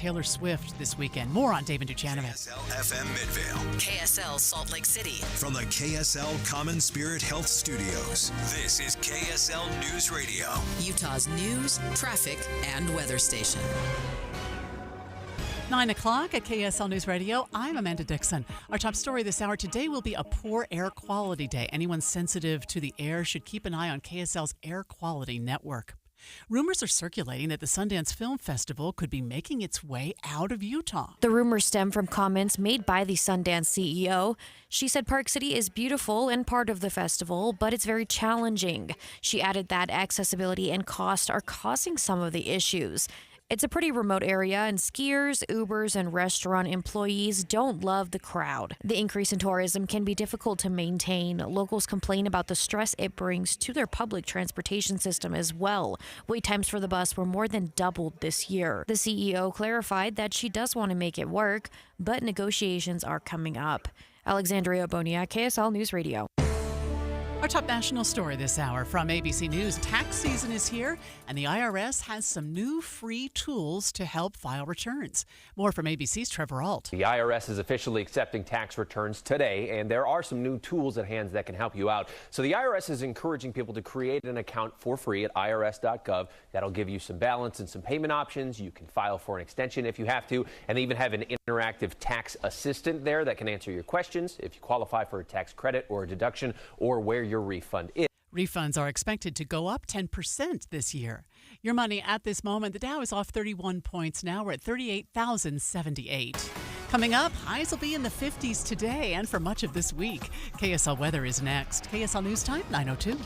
Taylor Swift this weekend. More on Dave and Dujanovic. KSL-FM Midvale. KSL Salt Lake City. From the KSL Common Spirit Health Studios, this is KSL News Radio. Utah's news, traffic, and weather station. 9 o'clock at KSL News Radio. I'm Amanda Dixon. Our top story this hour today will be a poor air quality day. Anyone sensitive to the air should keep an eye on KSL's Air Quality Network. Rumors are circulating that the Sundance Film Festival could be making its way out of Utah. The rumors stem from comments made by the Sundance CEO. She said Park City is beautiful and part of the festival, but it's very challenging. She added that accessibility and cost are causing some of the issues. It's a pretty remote area, and skiers, Ubers, and restaurant employees don't love the crowd. The increase in tourism can be difficult to maintain. Locals complain about the stress it brings to their public transportation system as well. Wait times for the bus were more than doubled this year. The CEO clarified that she does want to make it work, but negotiations are coming up. Alexandria Boniak, KSL News Radio. Our top national story this hour from ABC News. Tax season is here, and the IRS has some new free tools to help file returns. More from ABC's Trevor Ault. The IRS is officially accepting tax returns today, and there are some new tools at hand that can help you out. So the IRS is encouraging people to create an account for free at irs.gov. That'll give you some balance and some payment options. You can file for an extension if you have to, and they even have an interactive tax assistant there that can answer your questions if you qualify for a tax credit or a deduction or where your refund is. Refunds are expected to go up 10% this year. Your money at this moment, the Dow is off 31 points now. We're at 38,078. Coming up, highs will be in the 50s today and for much of this week. KSL weather is next. KSL News Time, 9:02.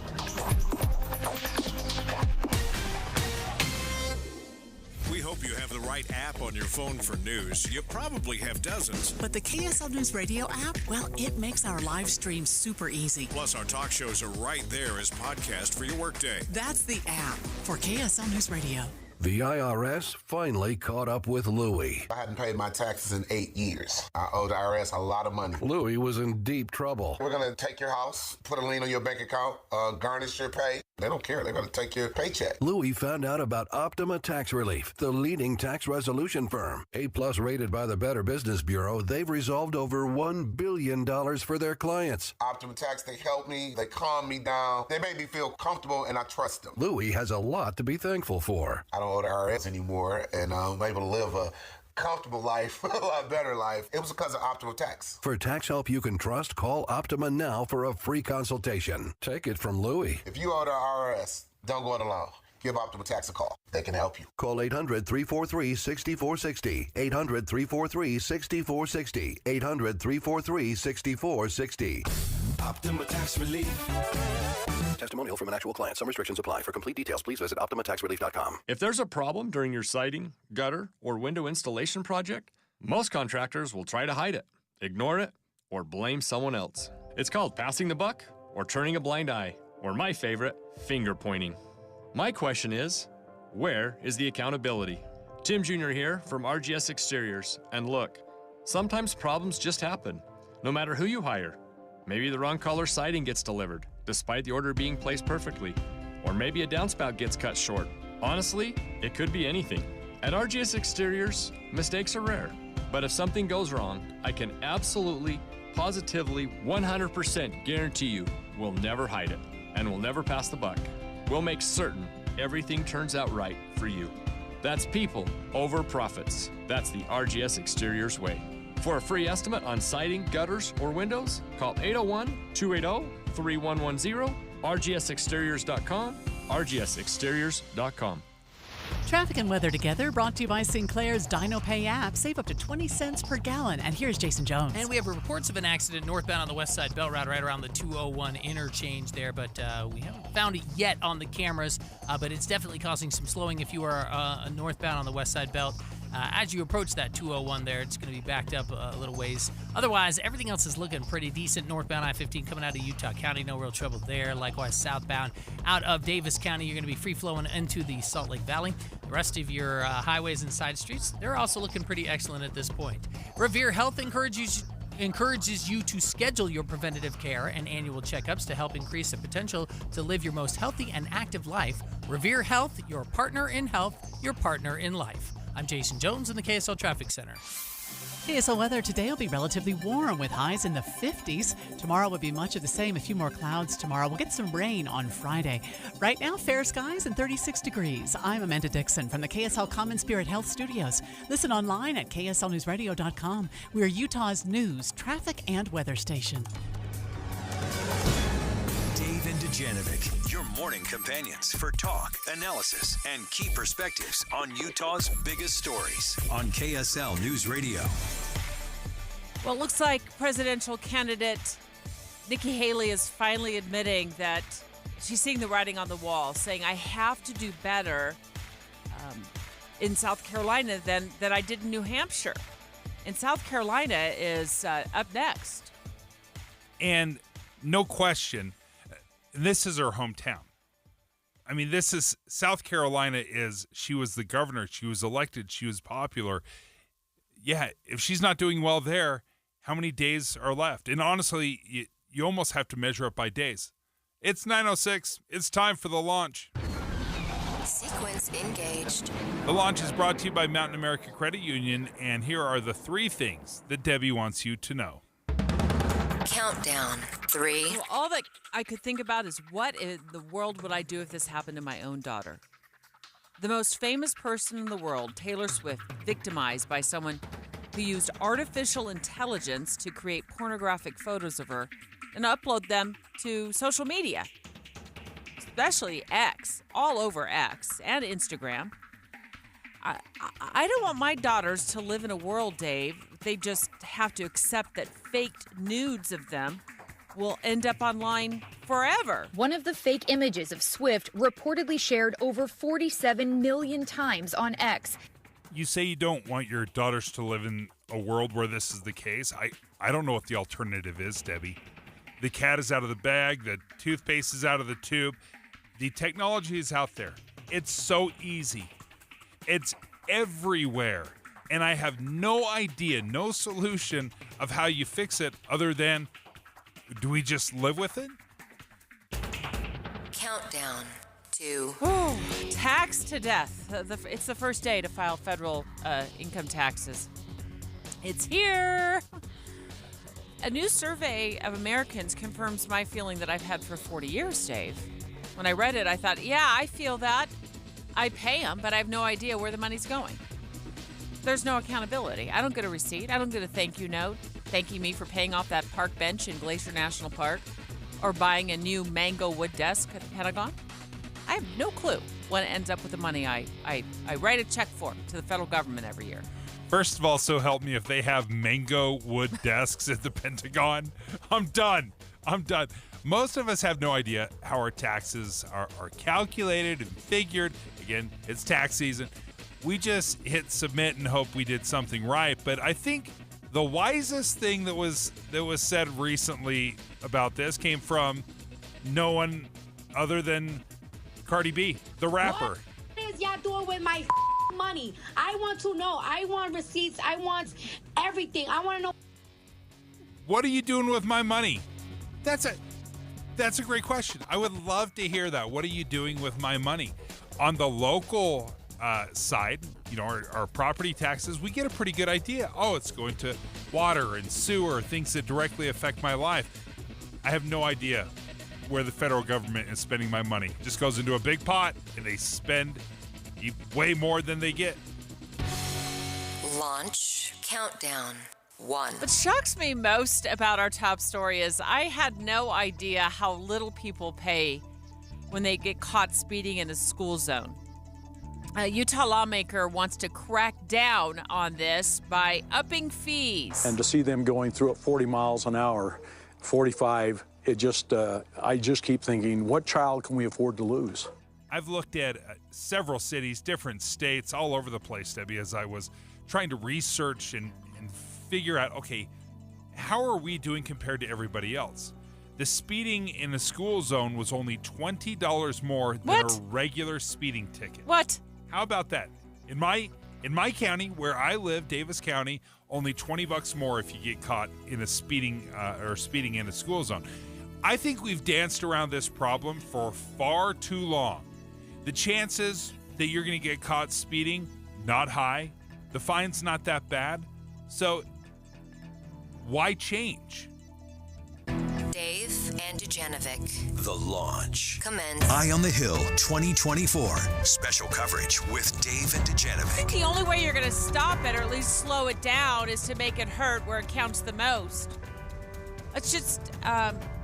We hope you have the right app on your phone for news. You probably have dozens. But the KSL News Radio app, well, it makes our live stream super easy. Plus, our talk shows are right there as podcast for your workday. That's the app for KSL News Radio. The IRS finally caught up with Louie. I hadn't paid my taxes in 8 years. I owe the IRS a lot of money. Louie was in deep trouble. We're going to take your house, put a lien on your bank account, garnish your pay. They don't care. They're going to take your paycheck. Louie found out about Optima Tax Relief, the leading tax resolution firm. A-plus rated by the Better Business Bureau, they've resolved over $1 billion for their clients. Optima Tax, they help me. They calm me down. They make me feel comfortable, and I trust them. Louie has a lot to be thankful for. I don't owe the IRS anymore, and I'm able to live a comfortable life, a lot better life. It was because of Optima Tax. For tax help you can trust, call Optima now for a free consultation. Take it from Louie. If you owe the IRS, don't go it alone. Give Optima Tax a call. They can help you. Call 800-343-6460. 800-343-6460. 800-343-6460. Optima Tax Relief. Testimonial from an actual client. Some restrictions apply. For complete details, please visit OptimaTaxRelief.com. If there's a problem during your siding, gutter, or window installation project, most contractors will try to hide it, ignore it, or blame someone else. It's called passing the buck or turning a blind eye, or my favorite, finger pointing. My question is, where is the accountability? Tim Jr. here from RGS Exteriors, and look, sometimes problems just happen, no matter who you hire. Maybe the wrong color siding gets delivered, despite the order being placed perfectly. Or maybe a downspout gets cut short. Honestly, it could be anything. At RGS Exteriors, mistakes are rare. But if something goes wrong, I can absolutely, positively, 100% guarantee you we'll never hide it, and we'll never pass the buck. We'll make certain everything turns out right for you. That's people over profits. That's the RGS Exteriors way. For a free estimate on siding, gutters, or windows, call 801-280-3110, rgsexteriors.com, rgsexteriors.com. Traffic and weather together, brought to you by Sinclair's DinoPay app. Save up to 20 cents per gallon. And here's Jason Jones. And we have reports of an accident northbound on the west side belt route right around the 201 interchange there, but we haven't found it yet on the cameras, but it's definitely causing some slowing if you are northbound on the west side belt. As you approach that 201 there, it's going to be backed up a little ways. Otherwise, everything else is looking pretty decent. Northbound I-15 coming out of Utah County, no real trouble there. Likewise, southbound out of Davis County, you're going to be free-flowing into the Salt Lake Valley. The rest of your highways and side streets, they're also looking pretty excellent at this point. Revere Health encourages you to schedule your preventative care and annual checkups to help increase the potential to live your most healthy and active life. Revere Health, your partner in health, your partner in life. I'm Jason Jones in the KSL Traffic Center. KSL weather today will be relatively warm with highs in the 50s. Tomorrow will be much of the same. A few more clouds tomorrow. We'll get some rain on Friday. Right now, fair skies and 36 degrees. I'm Amanda Dixon from the KSL Common Spirit Health Studios. Listen online at kslnewsradio.com. We're Utah's news, traffic, and weather station. Dave and Dujanovic, your morning companions for talk, analysis, and key perspectives on Utah's biggest stories on KSL News Radio. Well, it looks like presidential candidate Nikki Haley is finally admitting that she's seeing the writing on the wall, saying, I have to do better in South Carolina than I did in New Hampshire. And South Carolina is up next. And no question, this is her hometown. I mean, this is South Carolina. She was the governor. She was elected. She was popular. Yeah, if she's not doing well there, how many days are left? And honestly, you almost have to measure it by days. It's 9:06. It's time for the launch. Sequence engaged. The launch is brought to you by Mountain America Credit Union, and here are the 3 things that Debbie wants you to know. Countdown. 3. Well, all that I could think about is what in the world would I do if this happened to my own daughter? The most famous person in the world, Taylor Swift, victimized by someone who used artificial intelligence to create pornographic photos of her and upload them to social media, especially X, all over X and Instagram. I don't want my daughters to live in a world, Dave. They just have to accept that faked nudes of them will end up online forever. One of the fake images of Swift reportedly shared over 47 million times on X. You say you don't want your daughters to live in a world where this is the case. I don't know what the alternative is, Debbie. The cat is out of the bag. The toothpaste is out of the tube. The technology is out there. It's so easy. It's everywhere. And I have no idea, no solution of how you fix it other than, do we just live with it? Countdown. 2. Taxed to death. It's the first day to file federal income taxes. It's here. A new survey of Americans confirms my feeling that I've had for 40 years, Dave. When I read it, I thought, yeah, I feel that. I pay them, but I have no idea where the money's going. There's no accountability. I don't get a receipt. I don't get a thank you note thanking me for paying off that park bench in Glacier National Park or buying a new mango wood desk at the Pentagon. I have no clue when it ends up with the money I write a check for to the federal government every year. First of all, so help me if they have mango wood desks at the Pentagon. I'm done. Most of us have no idea how our taxes are calculated and figured. Again, it's tax season. We just hit submit and hope we did something right. But I think the wisest thing that was said recently about this came from no one other than Cardi B, the rapper. What is y'all doing with my money? I want to know. I want receipts. I want everything. I want to know. What are you doing with my money? That's a great question. I would love to hear that. What are you doing with my money? On the local side, our property taxes, we get a pretty good idea. Oh, it's going to water and sewer, things that directly affect my life. I have no idea where the federal government is spending my money. It just goes into a big pot, and they spend way more than they get. Launch countdown. 1. What shocks me most about our top story is I had no idea how little people pay when they get caught speeding in a school zone. A Utah lawmaker wants to crack down on this by upping fees. And to see them going through at 40 miles an hour, 45, I just keep thinking, what child can we afford to lose? I've looked at several cities, different states, all over the place, Debbie, as I was trying to research and figure out, okay, how are we doing compared to everybody else? The speeding in a school zone was only $20 more than a regular speeding ticket. What? How about that? In my county, where I live, Davis County, only $20 more if you get caught in a speeding in a school zone. I think we've danced around this problem for far too long. The chances that you're going to get caught speeding, not high. The fine's not that bad. So why change? Dave and Dujanovic. The launch. Commence. Eye on the Hill 2024. Special coverage with Dave and I think Dujanovic. the only way you're going to stop it, or at least slow it down, is to make it hurt where it counts the most. Let's just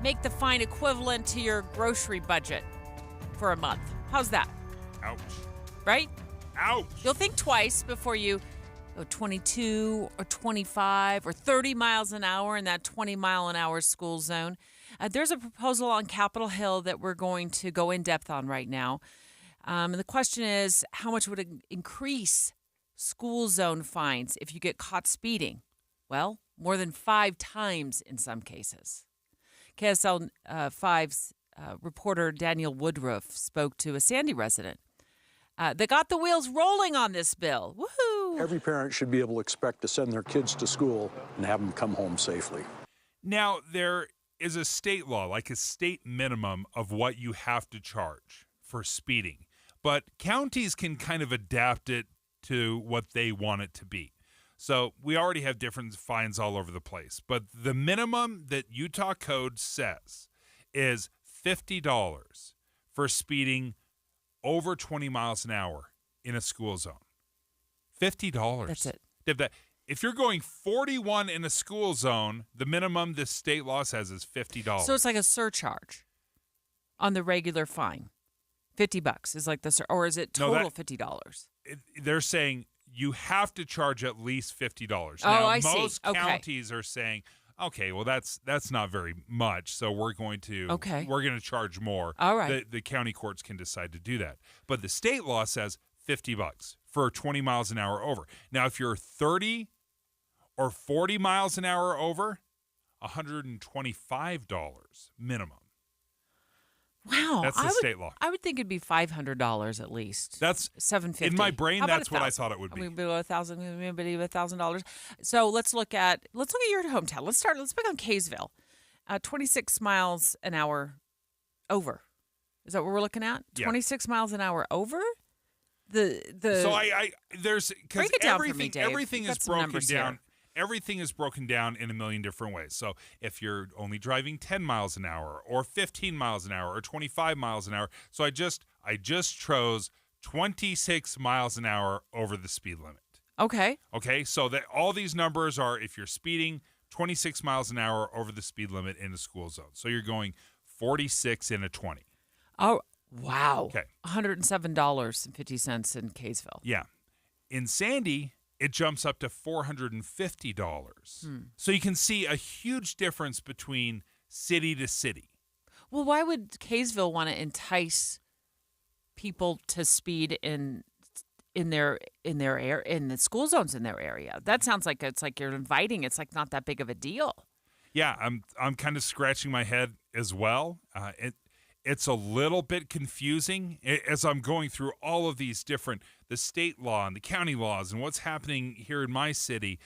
make the fine equivalent to your grocery budget for a month. How's that? Ouch. Right? Ouch. You'll think twice before you go 22 or 25 or 30 miles an hour in that 20-mile-an-hour school zone. There's a proposal on Capitol Hill that we're going to go in depth on right now. And the question is, how much would it increase school zone fines if you get caught speeding? Well, more than 5 times in some cases. KSL 5's reporter Daniel Woodruff spoke to a Sandy resident that got the wheels rolling on this bill. Woohoo! Every parent should be able to expect to send their kids to school and have them come home safely. Now, there is a state law, like a state minimum of what you have to charge for speeding. But counties can kind of adapt it to what they want it to be. So we already have different fines all over the place. But the minimum that Utah code says is $50 for speeding over 20 miles an hour in a school zone. $50. That's it. If you're going 41 in a school zone, the minimum this state law says is $50. So it's like a surcharge on the regular fine. $50 is like the, or is it total $50? They're saying you have to charge at least $50. Oh, now, I see. most Okay. counties are saying, okay, well that's not very much, so we're going to charge more. All right. The county courts can decide to do that. But the state law says $50 for 20 miles an hour over. Now, if you're 30 or 40 miles an hour over, $125 minimum. Wow, That's the state law. I would think it'd be $500 at least. That's $750 in my brain. How about That's what I thought it would be. Maybe $1,000. So let's look at your hometown. Let's pick on Kaysville. 26 miles an hour over. Is that what we're looking at? Yeah. 26 miles an hour over. So there's because break it down for me, Dave. everything You've is got some broken numbers down. here. Everything is broken down in a million different ways. So if you're only driving 10 miles an hour or 15 miles an hour or 25 miles an hour. So I just chose 26 miles an hour over the speed limit. Okay. Okay. So that all these numbers are if you're speeding 26 miles an hour over the speed limit in a school zone. So you're going 46 in a 20. Oh, wow. Okay. $107.50 in Kaysville. Yeah. In Sandy, it jumps up to $450. So you can see a huge difference between city to city. Well, why would Kaysville want to entice people to speed in the school zones in their area? That sounds like it's like you're inviting. It's like not that big of a deal. Yeah, I'm kind of scratching my head as well. It's a little bit confusing as I'm going through all of these different, the state law and the county laws and what's happening here in my city.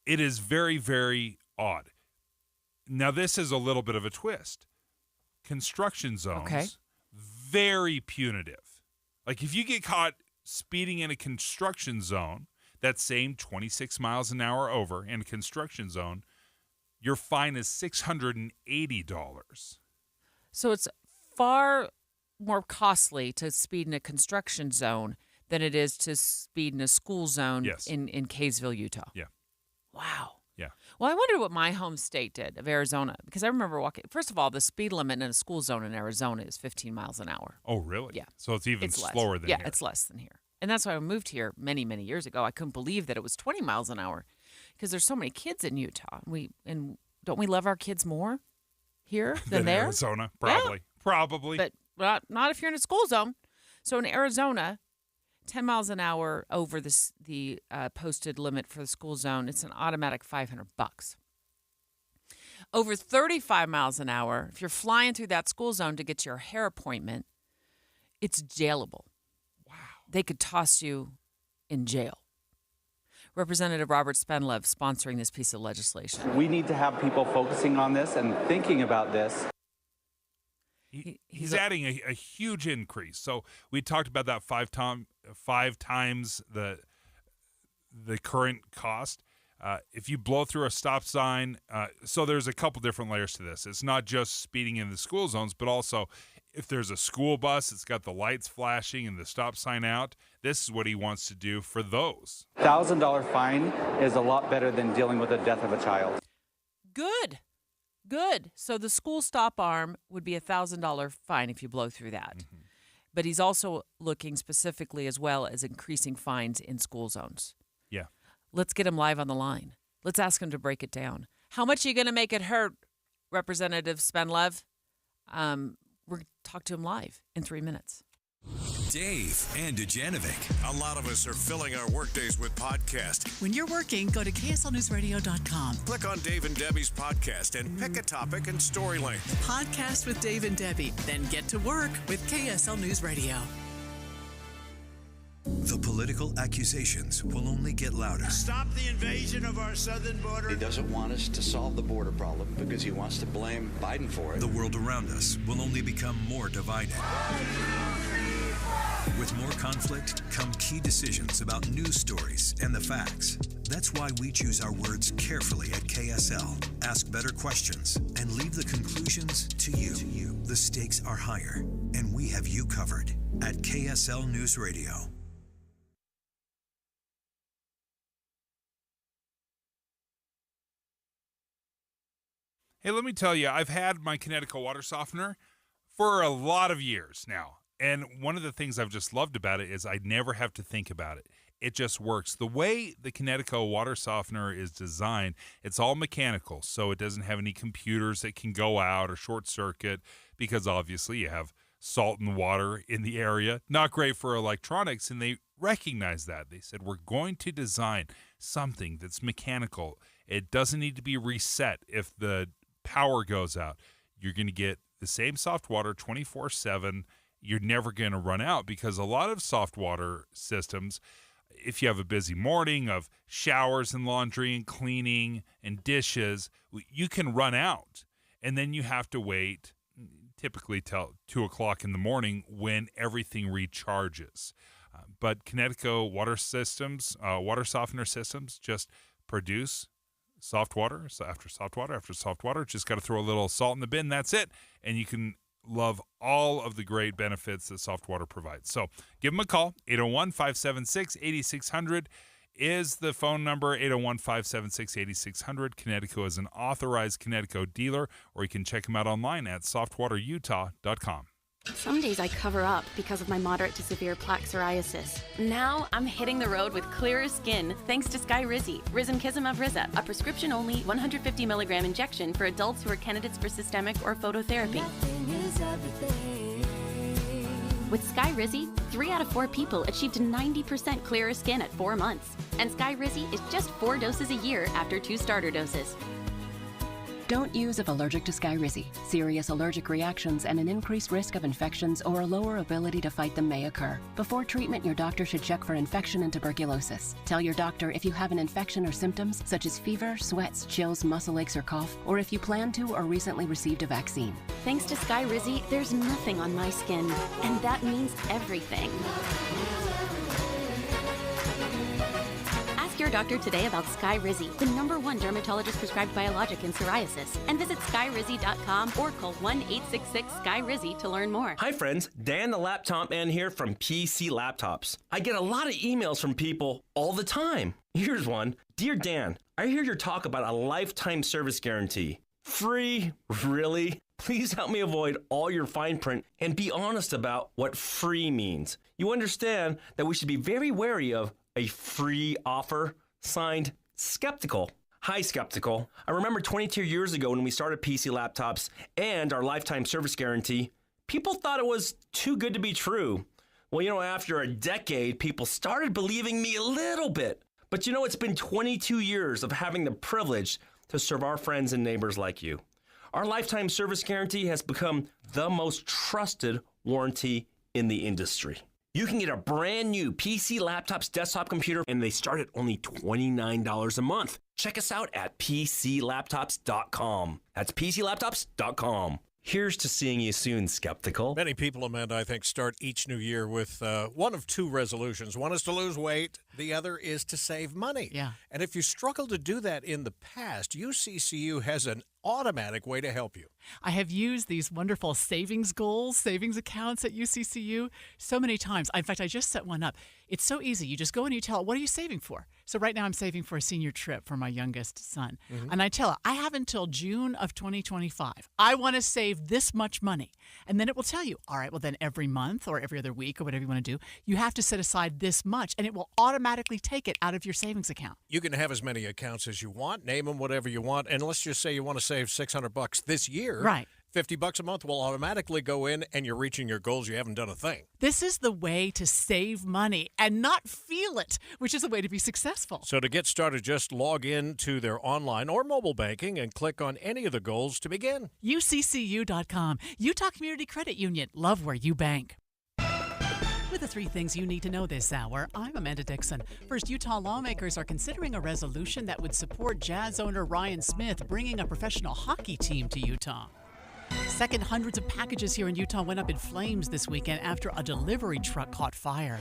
It is very, very odd. Now, this is a little bit of a twist. Construction zones, very punitive. Like if you get caught speeding in a construction zone, that same 26 miles an hour over in a construction zone, your fine is $680. So it's far more costly to speed in a construction zone than it is to speed in a school zone in Kaysville, Utah. Yeah. Wow. Yeah. Well, I wonder what my home state did of Arizona, because I remember walking. First of all, the speed limit in a school zone in Arizona is 15 miles an hour. Oh, really? Yeah. So it's even less. slower than here. Yeah, it's less than here. And that's why I moved here many, many years ago. I couldn't believe that it was 20 miles an hour because there's so many kids in Utah. And don't we love our kids more here than there? Arizona, probably. Yeah. Probably. But not if you're in a school zone. So in Arizona, 10 miles an hour over the posted limit for the school zone, it's an automatic $500. Over 35 miles an hour, if you're flying through that school zone to get to your hair appointment, it's jailable. Wow. They could toss you in jail. Representative Robert Spenlev sponsoring this piece of legislation. We need to have people focusing on this and thinking about this. He's adding a huge increase. So we talked about that five times the current cost. If you blow through a stop sign, so there's a couple different layers to this. It's not just speeding in the school zones, but also if there's a school bus, it's got the lights flashing and the stop sign out. This is what he wants to do for those. $1,000 fine is a lot better than dealing with the death of a child. Good. So the school stop arm would be $1,000 fine if you blow through that. Mm-hmm. But he's also looking specifically as well as increasing fines in school zones. Yeah. Let's get him live on the line. Let's ask him to break it down. How much are you going to make it hurt, Representative Spenlev? We're going to talk to him live in 3 minutes. Dave and Dujanovic. A lot of us are filling our workdays with podcasts. When you're working, go to KSLNewsRadio.com. Click on Dave and Debbie's podcast and pick a topic and story length. Podcast with Dave and Debbie. Then get to work with KSL News Radio. The political accusations will only get louder. Stop the invasion of our southern border. He doesn't want us to solve the border problem because he wants to blame Biden for it. The world around us will only become more divided. With more conflict come key decisions about news stories and the facts. That's why we choose our words carefully at KSL, ask better questions, and leave the conclusions to you. The stakes are higher, and we have you covered at KSL News Radio. Hey, let me tell you, I've had my Kinetico water softener for a lot of years now. And one of the things I've just loved about it is I never have to think about it. It just works. The way the Kinetico water softener is designed, it's all mechanical, so it doesn't have any computers that can go out or short circuit because obviously you have salt and water in the area. Not great for electronics, and they recognize that. They said, we're going to design something that's mechanical. It doesn't need to be reset if the power goes out. You're going to get the same soft water 24/7. You're never going to run out because a lot of soft water systems, if you have a busy morning of showers and laundry and cleaning and dishes, you can run out. And then you have to wait typically till 2 o'clock in the morning when everything recharges. But Kinetico water systems, water softener systems just produce soft water. So after soft water, just got to throw a little salt in the bin. That's it. And you can love all of the great benefits that soft water provides. So give them a call. 801-576-8600 is the phone number. 801-576-8600. Kinetico is an authorized Kinetico dealer, or you can check them out online at softwaterutah.com. Some days I cover up because of my moderate to severe plaque psoriasis. Now I'm hitting the road with clearer skin thanks to Skyrizi, Risankizumab Riza, a prescription-only 150 milligram injection for adults who are candidates for systemic or phototherapy. With Skyrizi, 3 out of 4 people achieved 90% clearer skin at 4 months. And Skyrizi is just 4 doses a year after 2 starter doses. Don't use if allergic to Skyrizi. Serious allergic reactions and an increased risk of infections or a lower ability to fight them may occur. Before treatment, your doctor should check for infection and tuberculosis. Tell your doctor if you have an infection or symptoms such as fever, sweats, chills, muscle aches, or cough, or if you plan to or recently received a vaccine. Thanks to Skyrizi, there's nothing on my skin, and that means everything. Your doctor today about Skyrizi, the #1 dermatologist-prescribed biologic in psoriasis, and visit skyrizi.com or call 1-866-SKY-RIZI to learn more. Hi friends, Dan the Laptop Man here from PC Laptops. I get a lot of emails from people all the time. Here's one. Dear Dan, I hear your talk about a lifetime service guarantee. Free? Really? Please help me avoid all your fine print and be honest about what free means. You understand that we should be very wary of a free offer. Signed, Skeptical. Hi, Skeptical. I remember 22 years ago when we started PC Laptops and our lifetime service guarantee, people thought it was too good to be true. Well, after a decade, people started believing me a little bit. But it's been 22 years of having the privilege to serve our friends and neighbors like you. Our lifetime service guarantee has become the most trusted warranty in the industry. You can get a brand new PC Laptops desktop computer, and they start at only $29 a month. Check us out at PCLaptops.com. That's PCLaptops.com. Here's to seeing you soon, skeptical. Many people, Amanda, I think, start each new year with one of two resolutions. One is to lose weight. The other is to save money. Yeah. And if you struggle to do that in the past, UCCU has an automatic way to help you. I have used these wonderful savings goals, savings accounts at UCCU so many times. In fact, I just set one up. It's so easy. You just go and you tell it, what are you saving for? So right now I'm saving for a senior trip for my youngest son. And I tell it, I have until June of 2025. I want to save this much money. And then it will tell you, all right, well then every month or every other week or whatever you want to do, you have to set aside this much and it will automatically take it out of your savings account. You can have as many accounts as you want, name them whatever you want, and let's just say you want to save $600 this year. Right. $50 a month will automatically go in and you're reaching your goals. You haven't done a thing. This is the way to save money and not feel it, which is a way to be successful. So to get started, just log in to their online or mobile banking and click on any of the goals to begin. UCCU.com. Utah Community Credit Union. Love where you bank. With the 3 things you need to know this hour, I'm Amanda Dixon. First, Utah lawmakers are considering a resolution that would support Jazz owner Ryan Smith bringing a professional hockey team to Utah. Second, hundreds of packages here in Utah went up in flames this weekend after a delivery truck caught fire.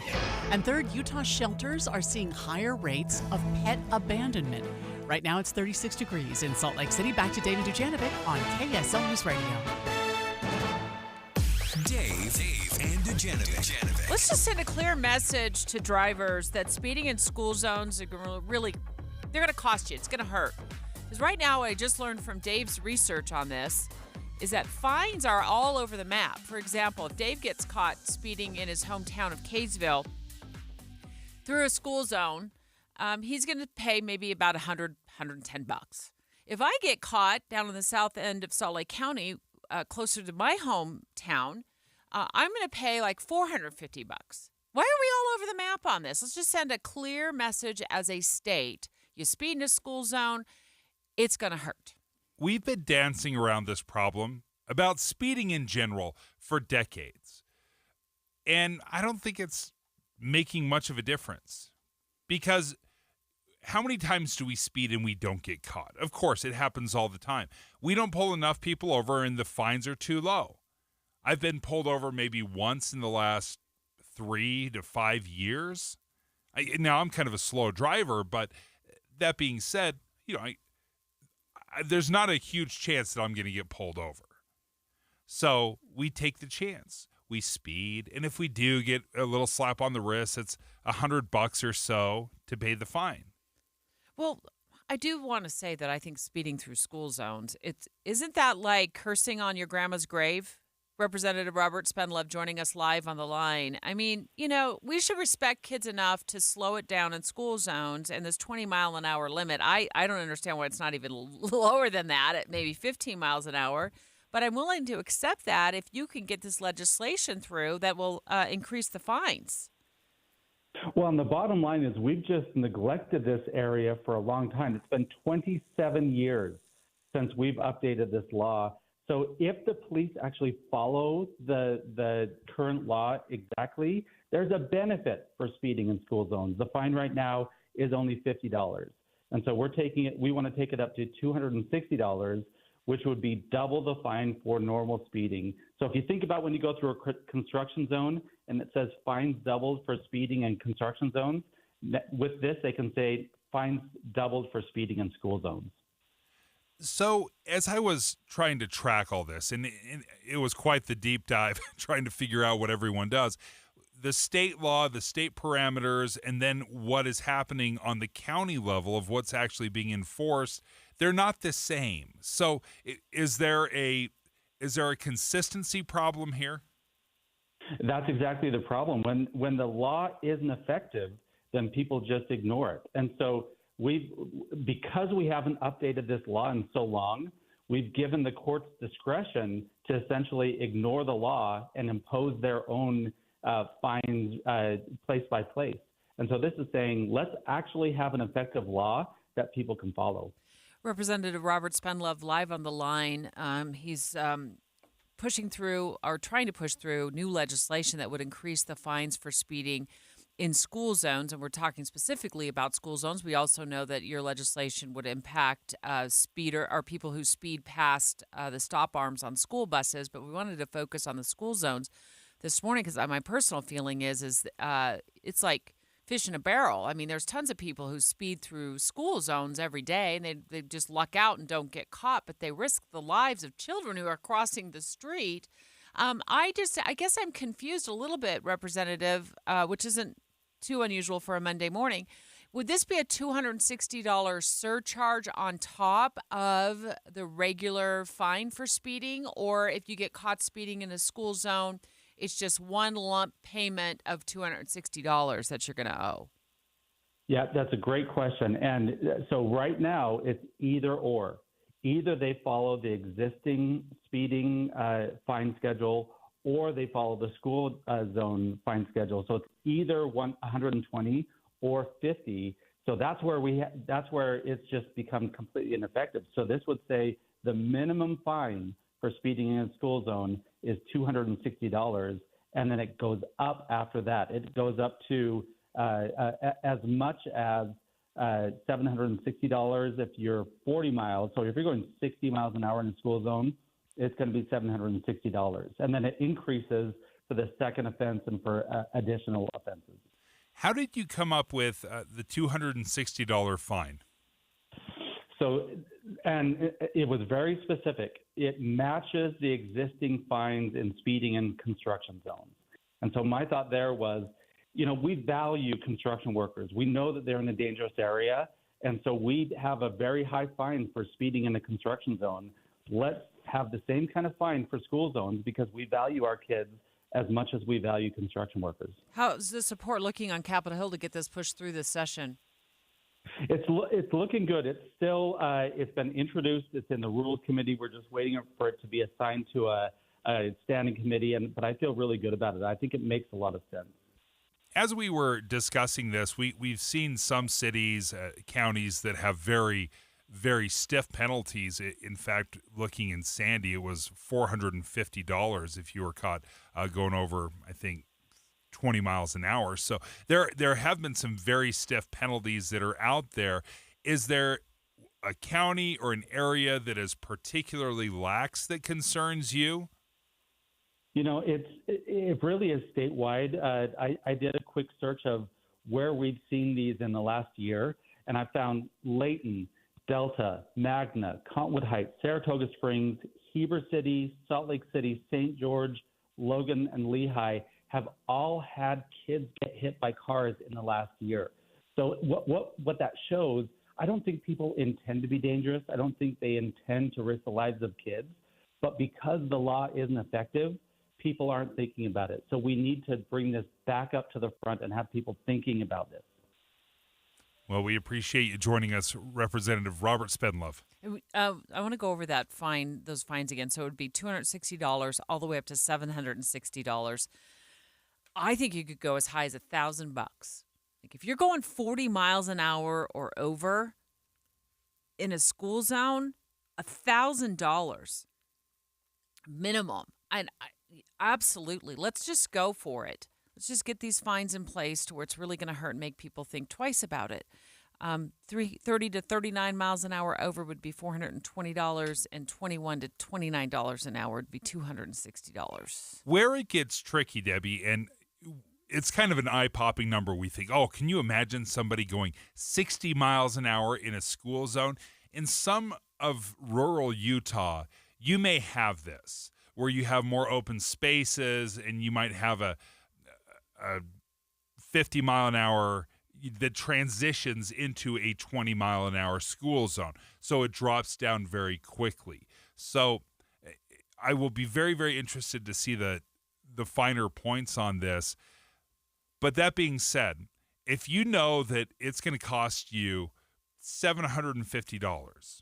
And third, Utah shelters are seeing higher rates of pet abandonment. Right now it's 36 degrees in Salt Lake City. Back to Dave and Dujanovic on KSL News Radio. Dave and Dujanovic. Let's just send a clear message to drivers that speeding in school zones are they're going to cost you. It's going to hurt. Because right now, I just learned from Dave's research on this, is that fines are all over the map. For example, if Dave gets caught speeding in his hometown of Kaysville through a school zone, he's going to pay maybe about $100, $110. If I get caught down in the south end of Salt Lake County, closer to my hometown, I'm going to pay like $450. Why are we all over the map on this? Let's just send a clear message as a state. You speed in a school zone, it's going to hurt. We've been dancing around this problem about speeding in general for decades. And I don't think it's making much of a difference. Because how many times do we speed and we don't get caught? Of course, it happens all the time. We don't pull enough people over and the fines are too low. I've been pulled over maybe once in the last 3 to 5 years. Now, I'm kind of a slow driver, but that being said, there's not a huge chance that I'm going to get pulled over. So we take the chance. We speed, and if we do get a little slap on the wrist, it's $100 or so to pay the fine. Well, I do want to say that I think speeding through school zones, isn't that like cursing on your grandma's grave? Representative Robert Spendlove joining us live on the line. I mean, we should respect kids enough to slow it down in school zones and this 20-mile-an-hour limit. I don't understand why it's not even lower than that at maybe 15 miles an hour. But I'm willing to accept that if you can get this legislation through that will increase the fines. Well, and the bottom line is we've just neglected this area for a long time. It's been 27 years since we've updated this law. So if the police actually follow the current law exactly, there's a benefit for speeding in school zones. The fine right now is only $50. And so we want to take it up to $260, which would be double the fine for normal speeding. So if you think about when you go through a construction zone and it says fines doubled for speeding in construction zones, with this they can say fines doubled for speeding in school zones. So as I was trying to track all this, and it was quite the deep dive trying to figure out what everyone does, the state law, the state parameters, and then what is happening on the county level of what's actually being enforced, they're not the same. So is there a consistency problem here? That's exactly the problem. When the law isn't effective, then people just ignore it. And so because we haven't updated this law in so long, we've given the courts discretion to essentially ignore the law and impose their own fines place by place. And so this is saying, let's actually have an effective law that people can follow. Representative Robert Spendlove live on the line. He's pushing through or trying to push through new legislation that would increase the fines for speeding in school zones, and we're talking specifically about school zones. We also know that your legislation would impact people who speed past the stop arms on school buses, but we wanted to focus on the school zones this morning because my personal feeling is it's like fish in a barrel. I mean, there's tons of people who speed through school zones every day, and they just luck out and don't get caught, but they risk the lives of children who are crossing the street. I guess I'm confused a little bit, Representative, which isn't too unusual for a Monday morning. Would this be a $260 surcharge on top of the regular fine for speeding? Or if you get caught speeding in a school zone, it's just one lump payment of $260 that you're going to owe? Yeah, that's a great question. And so right now it's either or. Either they follow the existing speeding fine schedule, or they follow the school zone fine schedule. So it's either 120 or 50. So that's where it's just become completely ineffective. So this would say the minimum fine for speeding in a school zone is $260, and then it goes up after that. It goes up to as much as $760 if you're 40 miles. So if you're going 60 miles an hour in a school zone, it's going to be $760. And then it increases for the second offense and for additional offenses. How did you come up with the $260 fine? So, and it was very specific. It matches the existing fines in speeding in construction zones. And so my thought there was, we value construction workers. We know that they're in a dangerous area. And so we have a very high fine for speeding in a construction zone. Let's have the same kind of fine for school zones because we value our kids as much as we value construction workers. How's the support looking on Capitol Hill to get this pushed through this session? It's looking good. It's still it's been introduced. It's in the Rules Committee. We're just waiting for it to be assigned to a standing committee. But I feel really good about it. I think it makes a lot of sense. As we were discussing this, we've seen some cities, counties that have very, very stiff penalties. In fact, looking in Sandy, it was $450 if you were caught going over, I think, 20 miles an hour. So there have been some very stiff penalties that are out there. Is there a county or an area that is particularly lax that concerns you? It really is statewide. I did a quick search of where we've seen these in the last year, and I found Layton, Delta, Magna, Contwood Heights, Saratoga Springs, Heber City, Salt Lake City, St. George, Logan, and Lehigh have all had kids get hit by cars in the last year. So what that shows, I don't think people intend to be dangerous. I don't think they intend to risk the lives of kids. But because the law isn't effective, people aren't thinking about it. So we need to bring this back up to the front and have people thinking about this. Well, we appreciate you joining us, Representative Robert Spendlove. I want to go over those fines again. So it would be $260 all the way up to $760. I think you could go as high as $1,000. Like if you're going 40 miles an hour or over in a school zone, $1,000 minimum. And absolutely, let's just go for it. Let's just get these fines in place to where it's really going to hurt and make people think twice about it. 30 to 39 miles an hour over would be $420, and 21 to $29 an hour would be $260. Where it gets tricky, Debbie, and it's kind of an eye-popping number. We think, can you imagine somebody going 60 miles an hour in a school zone? In some of rural Utah, you may have this, where you have more open spaces and you might have a 50 mile an hour that transitions into a 20 mile an hour school zone. So it drops down very quickly. So I will be very, very interested to see the finer points on this. But that being said, if you know that it's going to cost you $750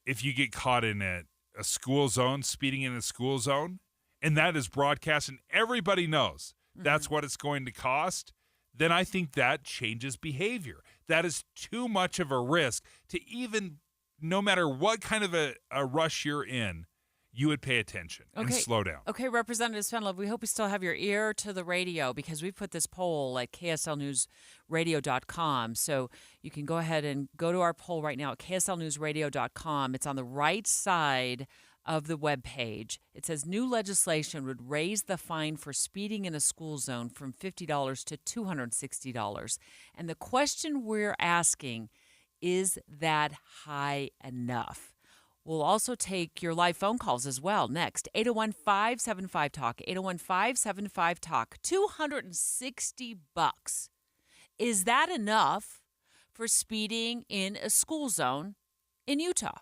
if you get caught in a school zone, speeding in a school zone, and that is broadcast and everybody knows that's what it's going to cost, then I think that changes behavior. That is too much of a risk to even, no matter what kind of a rush you're in, you would pay attention and slow down. Okay, Representative Spenlove, we hope you still have your ear to the radio because we put this poll at kslnewsradio.com. So you can go ahead and go to our poll right now at kslnewsradio.com. It's on the right side of the webpage. It says new legislation would raise the fine for speeding in a school zone from $50 to $260. And the question we're asking, is that high enough? We'll also take your live phone calls as well next. 801-575-TALK, 801-575-TALK. $260. Is that enough for speeding in a school zone in Utah?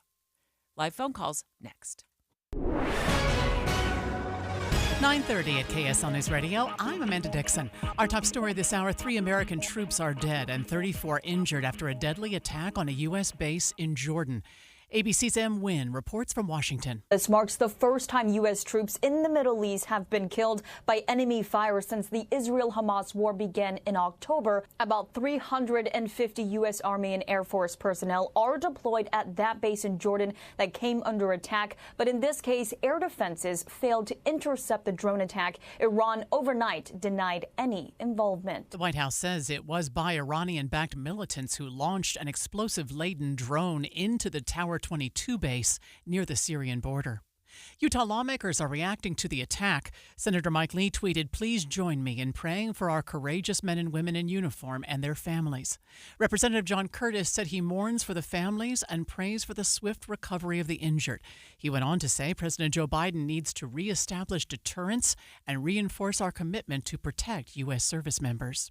Live phone calls next. 9:30 at KSL News Radio. I'm Amanda Dixon. Our top story this hour, 3 American troops are dead and 34 injured after a deadly attack on a U.S. base in Jordan. ABC's M. Wynn reports from Washington. This marks the first time U.S. troops in the Middle East have been killed by enemy fire since the Israel-Hamas war began in October. About 350 U.S. Army and Air Force personnel are deployed at that base in Jordan that came under attack. But in this case, air defenses failed to intercept the drone attack. Iran overnight denied any involvement. The White House says it was by Iranian-backed militants who launched an explosive-laden drone into the Tower 22 base near the Syrian border. Utah lawmakers are reacting to the attack. Senator Mike Lee tweeted, "Please join me in praying for our courageous men and women in uniform and their families." Representative John Curtis said he mourns for the families and prays for the swift recovery of the injured. He went on to say President Joe Biden needs to reestablish deterrence and reinforce our commitment to protect U.S. service members.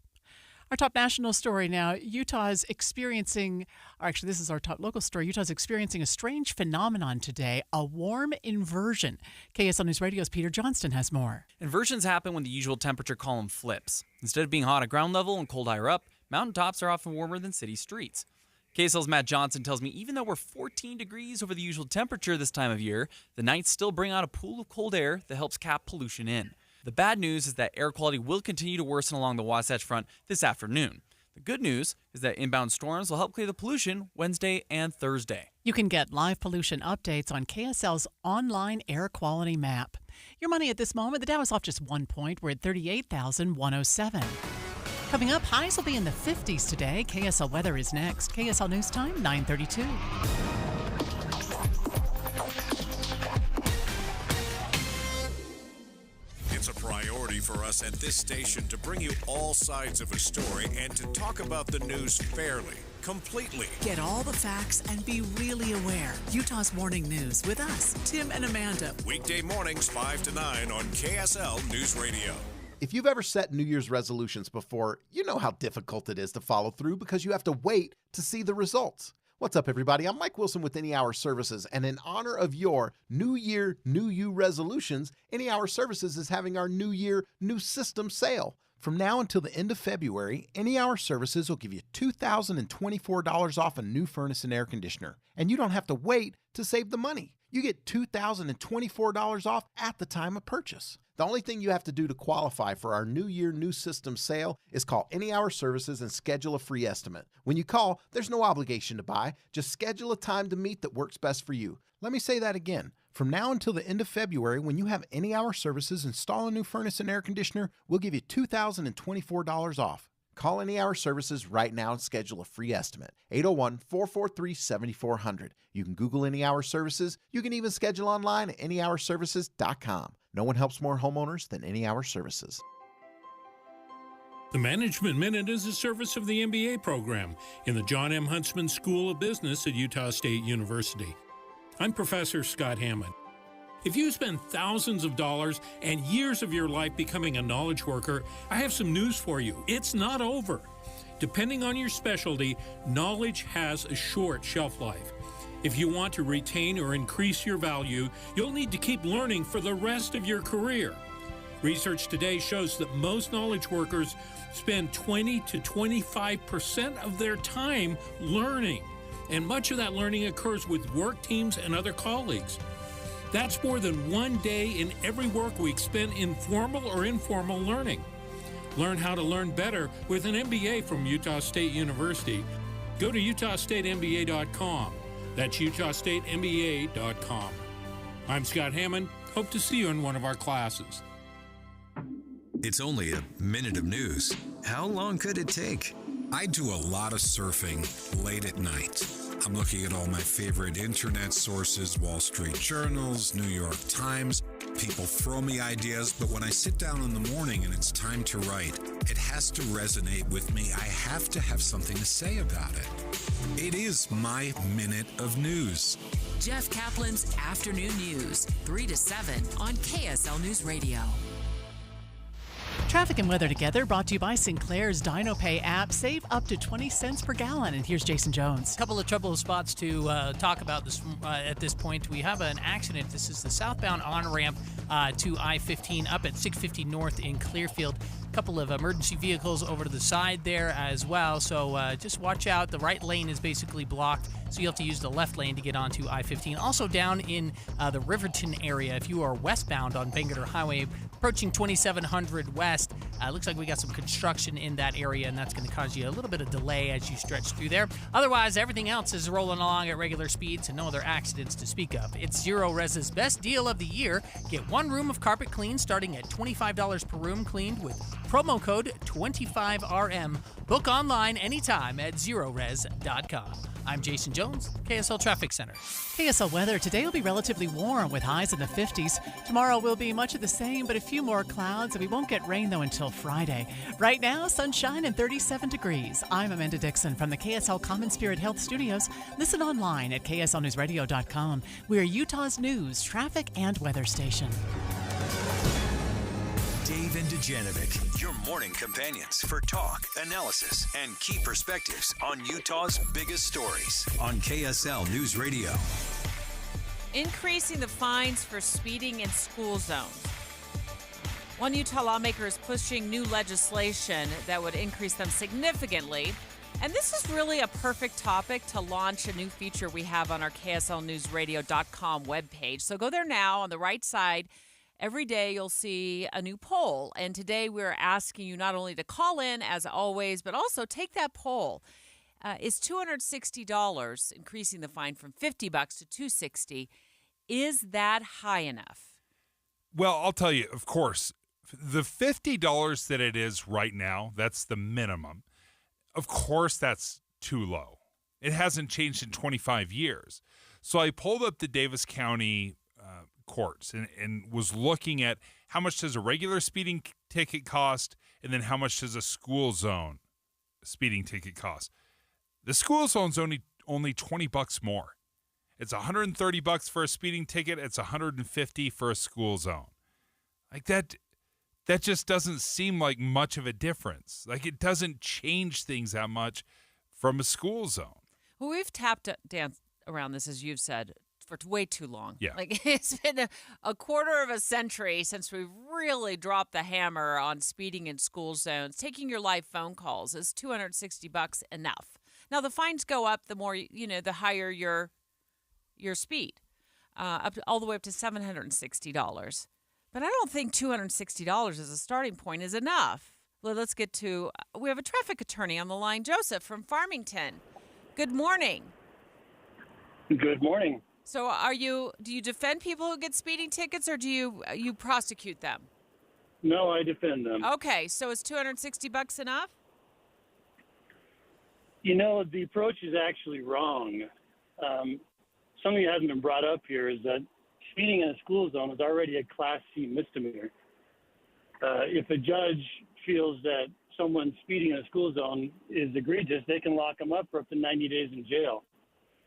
Our top national story now, Utah's experiencing, or actually this is our top local story, Utah's experiencing a strange phenomenon today, a warm inversion. KSL News Radio's Peter Johnston has more. Inversions happen when the usual temperature column flips. Instead of being hot at ground level and cold higher up, mountaintops are often warmer than city streets. KSL's Matt Johnson tells me even though we're 14 degrees over the usual temperature this time of year, the nights still bring out a pool of cold air that helps cap pollution in. The bad news is that air quality will continue to worsen along the Wasatch Front this afternoon. The good news is that inbound storms will help clear the pollution Wednesday and Thursday. You can get live pollution updates on KSL's online air quality map. Your money at this moment, the Dow is off just 1 point. We're at 38,107. Coming up, highs will be in the 50s today. KSL weather is next. KSL News Time, 9:32. It's a priority for us at this station to bring you all sides of a story and to talk about the news fairly, completely. Get all the facts and be really aware. Utah's Morning News with us, Tim and Amanda. Weekday mornings 5 to 9 on KSL News Radio. If you've ever set New Year's resolutions before, you know how difficult it is to follow through because you have to wait to see the results. What's up, everybody? I'm Mike Wilson with Any Hour Services, and in honor of your New Year, New You resolutions, Any Hour Services is having our New Year, New System sale. From now until the end of February, Any Hour Services will give you $2,024 off a new furnace and air conditioner, and you don't have to wait to save the money. You get $2,024 off at the time of purchase. The only thing you have to do to qualify for our New Year, New System sale is call Any Hour Services and schedule a free estimate. When you call, there's no obligation to buy. Just schedule a time to meet that works best for you. Let me say that again. From now until the end of February, when you have Any Hour Services install a new furnace and air conditioner, we'll give you $2,024 off. Call Any Hour Services right now and schedule a free estimate. 801-443-7400. You can Google Any Hour Services. You can even schedule online at anyhourservices.com. No one helps more homeowners than Any Hour Services. The Management Minute is a service of the MBA program in the John M. Huntsman School of Business at Utah State University. I'm Professor Scott Hammond. If you spend thousands of dollars and years of your life becoming a knowledge worker, I have some news for you. It's not over. Depending on your specialty, knowledge has a short shelf life. If you want to retain or increase your value, you'll need to keep learning for the rest of your career. Research today shows that most knowledge workers spend 20 to 25% of their time learning, and much of that learning occurs with work teams and other colleagues. That's more than one day in every work week spent in formal or informal learning. Learn how to learn better with an MBA from Utah State University. Go to utahstatemba.com. That's utahstatemba.com. I'm Scott Hammond. Hope to see you in one of our classes. It's only a minute of news. How long could it take? I do a lot of surfing late at night. I'm looking at all my favorite internet sources, Wall Street Journals, New York Times. People throw me ideas, but when I sit down in the morning and it's time to write, it has to resonate with me. I have to have something to say about it. It is my minute of news. Jeff Kaplan's Afternoon News, 3 to 7 on KSL News Radio. Traffic and weather together, brought to you by Sinclair's DinoPay app. Save up to 20 cents per gallon. And here's Jason Jones. A couple of trouble spots to talk about this at this point. We have an accident. This is the southbound on-ramp to I-15 up at 650 North in Clearfield. A couple of emergency vehicles over to the side there as well. So just watch out. The right lane is basically blocked, so you have to use the left lane to get onto I-15. Also down in the Riverton area, if you are westbound on Bangerter Highway, approaching 2700 West. Looks like we got some construction in that area, and that's going to cause you a little bit of delay as you stretch through there. Otherwise, everything else is rolling along at regular speeds and no other accidents to speak of. It's Zero Res's best deal of the year. Get one room of carpet clean starting at $25 per room cleaned with promo code 25RM. Book online anytime at zerores.com. I'm Jason Jones, KSL Traffic Center. KSL weather. Today will be relatively warm with highs in the 50s. Tomorrow will be much of the same, but a few more clouds, and we won't get rain, though, until Friday. Right now, sunshine and 37 degrees. I'm Amanda Dixon from the KSL Common Spirit Health Studios. Listen online at kslnewsradio.com. We're Utah's news, traffic, and weather station. Dave and Dujanovic, your morning companions for talk, analysis, and key perspectives on Utah's biggest stories on KSL News Radio. Increasing the fines for speeding in school zones. One Utah lawmaker is pushing new legislation that would increase them significantly. And this is really a perfect topic to launch a new feature we have on our KSLNewsRadio.com webpage. So go there now on the right side. Every day you'll see a new poll, and today we're asking you not only to call in as always, but also take that poll. Is $260, increasing the fine from $50 to $260, is that high enough? Well, I'll tell you, of course, the $50 that it is right now, that's the minimum. Of course, that's too low. It hasn't changed in 25 years. So I pulled up the Davis County courts and was looking at how much does a regular speeding ticket cost, and then how much does a school zone speeding ticket cost. The school zone's only $20 more. It's $130 for a speeding ticket. It's $150 for a school zone. Like that just doesn't seem like much of a difference. Like it doesn't change things that much from a school zone. Well, we've danced around this, as you've said, for way too long. Yeah. Like it's been a quarter of a century since we've really dropped the hammer on speeding in school zones. Taking your live phone calls is $260 enough. Now the fines go up the more the higher your speed, all the way up to $760. But I don't think $260 as a starting point is enough. Well, let's get to we have a traffic attorney on the line, Joseph from Farmington. Good morning. Good morning. So do you defend people who get speeding tickets, or do you prosecute them? No, I defend them. Okay, so is $260 enough? The approach is actually wrong. Something that hasn't been brought up here is that speeding in a school zone is already a Class C misdemeanor. If a judge feels that someone speeding in a school zone is egregious, they can lock them up for up to 90 days in jail.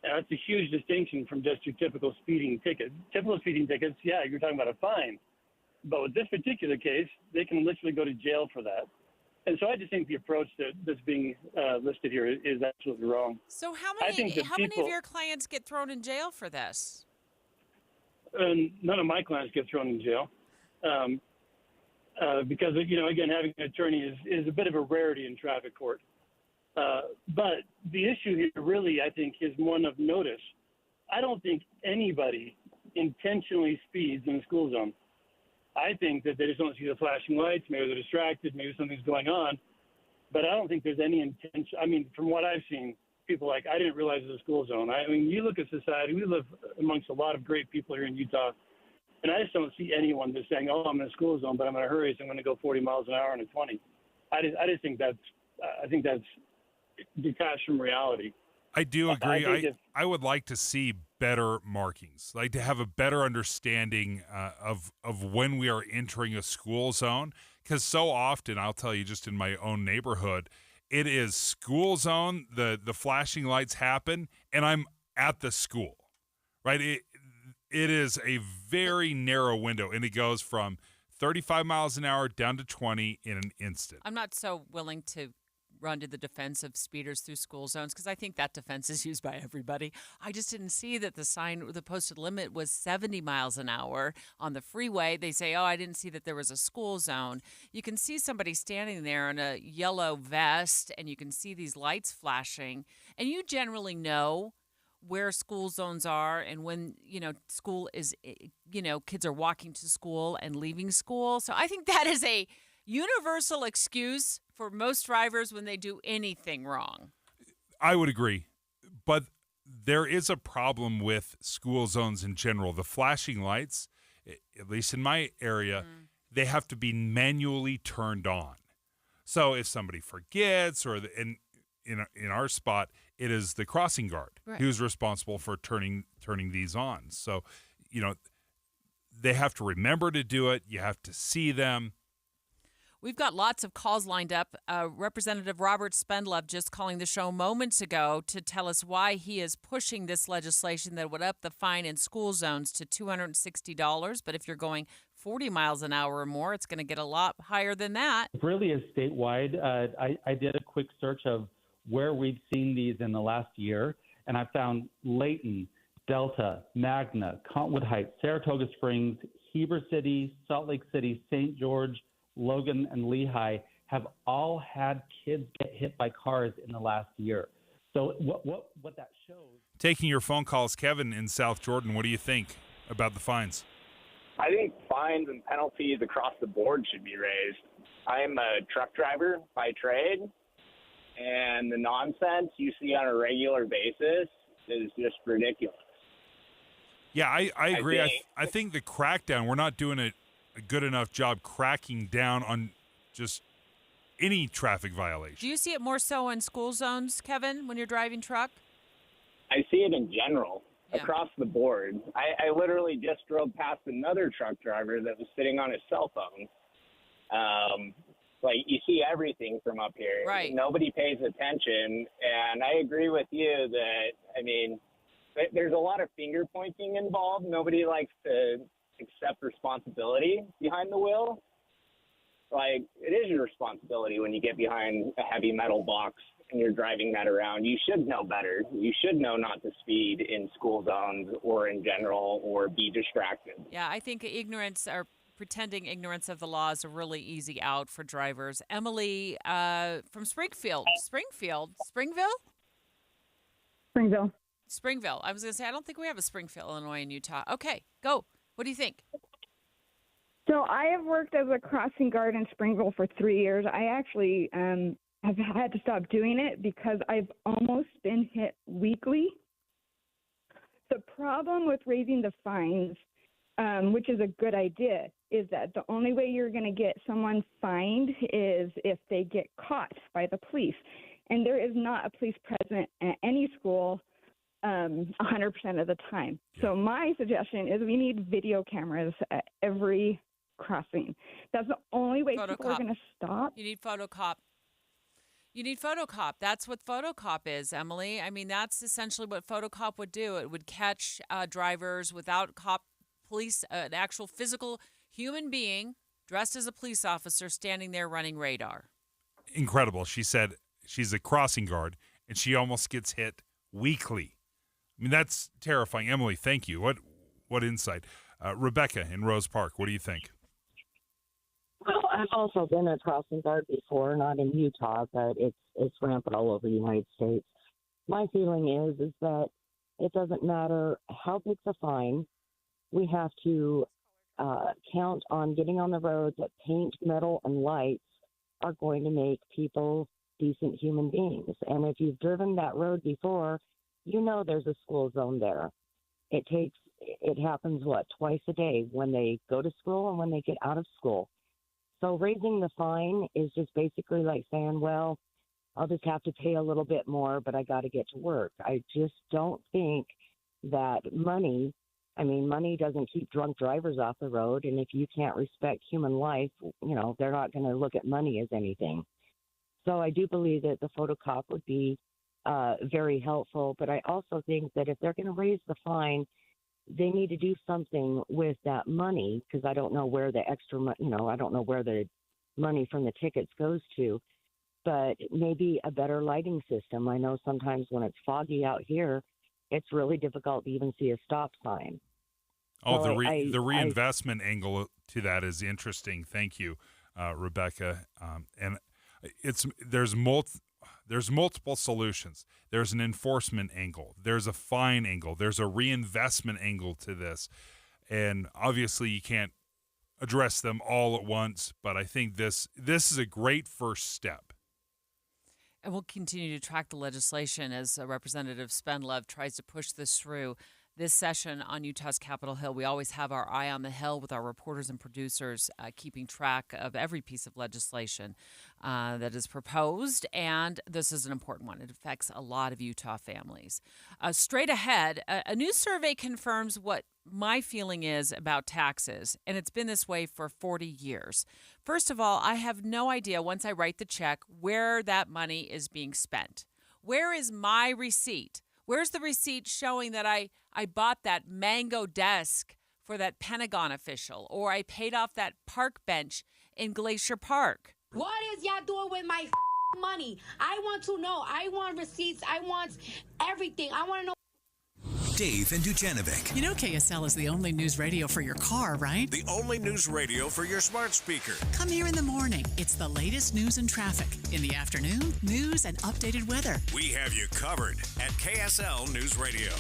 Now, that's a huge distinction from just your typical speeding ticket. Typical speeding tickets, yeah, you're talking about a fine. But with this particular case, they can literally go to jail for that. And so I just think the approach that's being listed here is absolutely wrong. So how many of your clients get thrown in jail for this? None of my clients get thrown in jail. Because, again, having an attorney is a bit of a rarity in traffic court. But the issue here really, I think, is one of notice. I don't think anybody intentionally speeds in a school zone. I think that they just don't see the flashing lights. Maybe they're distracted. Maybe something's going on. But I don't think there's any intention. I mean, from what I've seen, people I didn't realize it was a school zone. I mean, you look at society. We live amongst a lot of great people here in Utah. And I just don't see anyone just saying, "Oh, I'm in a school zone, but I'm in a hurry, so I'm going to go 40 miles an hour and a 20." I just think that's detached from reality. I do agree. I think I would like to see better markings, like to have a better understanding of when we are entering a school zone. Because so often, I'll tell you, just in my own neighborhood, it is school zone. The flashing lights happen, and I'm at the school, right? It is a very narrow window, and it goes from 35 miles an hour down to 20 in an instant. I'm not so willing to run to the defense of speeders through school zones because I think that defense is used by everybody. I just didn't see that the posted limit was 70 miles an hour on the freeway. They say, "Oh, I didn't see that there was a school zone." You can see somebody standing there in a yellow vest, and you can see these lights flashing, and you generally know where school zones are and when, school is, kids are walking to school and leaving school. So I think that is a universal excuse for most drivers when they do anything wrong. I would agree. But there is a problem with school zones in general. The flashing lights, at least in my area, they have to be manually turned on. So if somebody forgets, or in our spot, it is the crossing guard who's responsible for turning these on. So, they have to remember to do it. You have to see them. We've got lots of calls lined up. Representative Robert Spendlove just calling the show moments ago to tell us why he is pushing this legislation that would up the fine in school zones to $260. But if you're going 40 miles an hour or more, it's going to get a lot higher than that. It really is statewide. I did a quick search of where we've seen these in the last year, and I found Layton, Delta, Magna, Cottonwood Heights, Saratoga Springs, Heber City, Salt Lake City, St. George, Logan, and Lehigh have all had kids get hit by cars in the last year. So what that shows... Taking your phone calls, Kevin in South Jordan, what do you think about the fines? I think fines and penalties across the board should be raised. I'm a truck driver by trade, and the nonsense you see on a regular basis is just ridiculous. Yeah, I agree. I think the crackdown, we're not doing a good enough job cracking down on just any traffic violation. Do you see it more so in school zones, Kevin, when you're driving truck? I see it in general, across the board. I literally just drove past another truck driver that was sitting on his cell phone. You see everything from up here. Right. Nobody pays attention, and I agree with you that, there's a lot of finger pointing involved. Nobody likes to accept responsibility behind the wheel. It is your responsibility when you get behind a heavy metal box and you're driving that around. You should know better. You should know not to speed in school zones or in general or be distracted. Yeah, I think ignorance or pretending ignorance of the law is a really easy out for drivers. Emily from Springville. I was going to say, I don't think we have a Springfield, Illinois in Utah. Okay, go. What do you think? So I have worked as a crossing guard in Springville for 3 years. I actually have had to stop doing it because I've almost been hit weekly. The problem with raising the fines, which is a good idea, is that the only way you're going to get someone fined is if they get caught by the police. And there is not a police present at any school 100% of the time. So my suggestion is we need video cameras at every crossing. That's the only way people are going to stop. You need photocop. That's what photocop is, Emily. That's essentially what photocop would do. It would catch drivers without police, an actual physical human being dressed as a police officer standing there running radar. Incredible. She said she's a crossing guard, and she almost gets hit weekly. That's terrifying. Emily, thank you. What insight? Rebecca in Rose Park, what do you think? Well, I've also been a crossing guard before, not in Utah, but it's rampant all over the United States. My feeling is that it doesn't matter how big the fine. We have to count on getting on the road that paint, metal, and lights are going to make people decent human beings. And if you've driven that road before, you know there's a school zone there. It takes it happens, twice a day when they go to school and when they get out of school. So raising the fine is just basically like saying, well, I'll just have to pay a little bit more, but I got to get to work. I just don't think that money doesn't keep drunk drivers off the road. And if you can't respect human life, they're not going to look at money as anything. So I do believe that the photocop would be very helpful. But I also think that if they're going to raise the fine, they need to do something with that money, because I don't know where the extra I don't know where the money from the tickets goes to. But maybe a better lighting system. I know sometimes when it's foggy out here, it's really difficult to even see a stop sign. Oh, So the reinvestment angle to that is interesting. Thank you, Rebecca. And there's multiple solutions. There's an enforcement angle. There's a fine angle. There's a reinvestment angle to this. And obviously you can't address them all at once, but I think this is a great first step. And we'll continue to track the legislation as Representative Spendlove tries to push this through. This session on Utah's Capitol Hill, we always have our eye on the Hill with our reporters and producers keeping track of every piece of legislation that is proposed, and this is an important one. It affects a lot of Utah families. Straight ahead, a new survey confirms what my feeling is about taxes, and it's been this way for 40 years. First of all, I have no idea, once I write the check, where that money is being spent. Where is my receipt? Where's the receipt showing that I bought that mango desk for that Pentagon official, or I paid off that park bench in Glacier Park? What is y'all doing with my money? I want to know. I want receipts. I want everything. I want to know. Dave and Dujanovic. You know KSL is the only news radio for your car, right? The only news radio for your smart speaker. Come here in the morning. It's the latest news and traffic. In the afternoon, news and updated weather. We have you covered at KSL News Radio.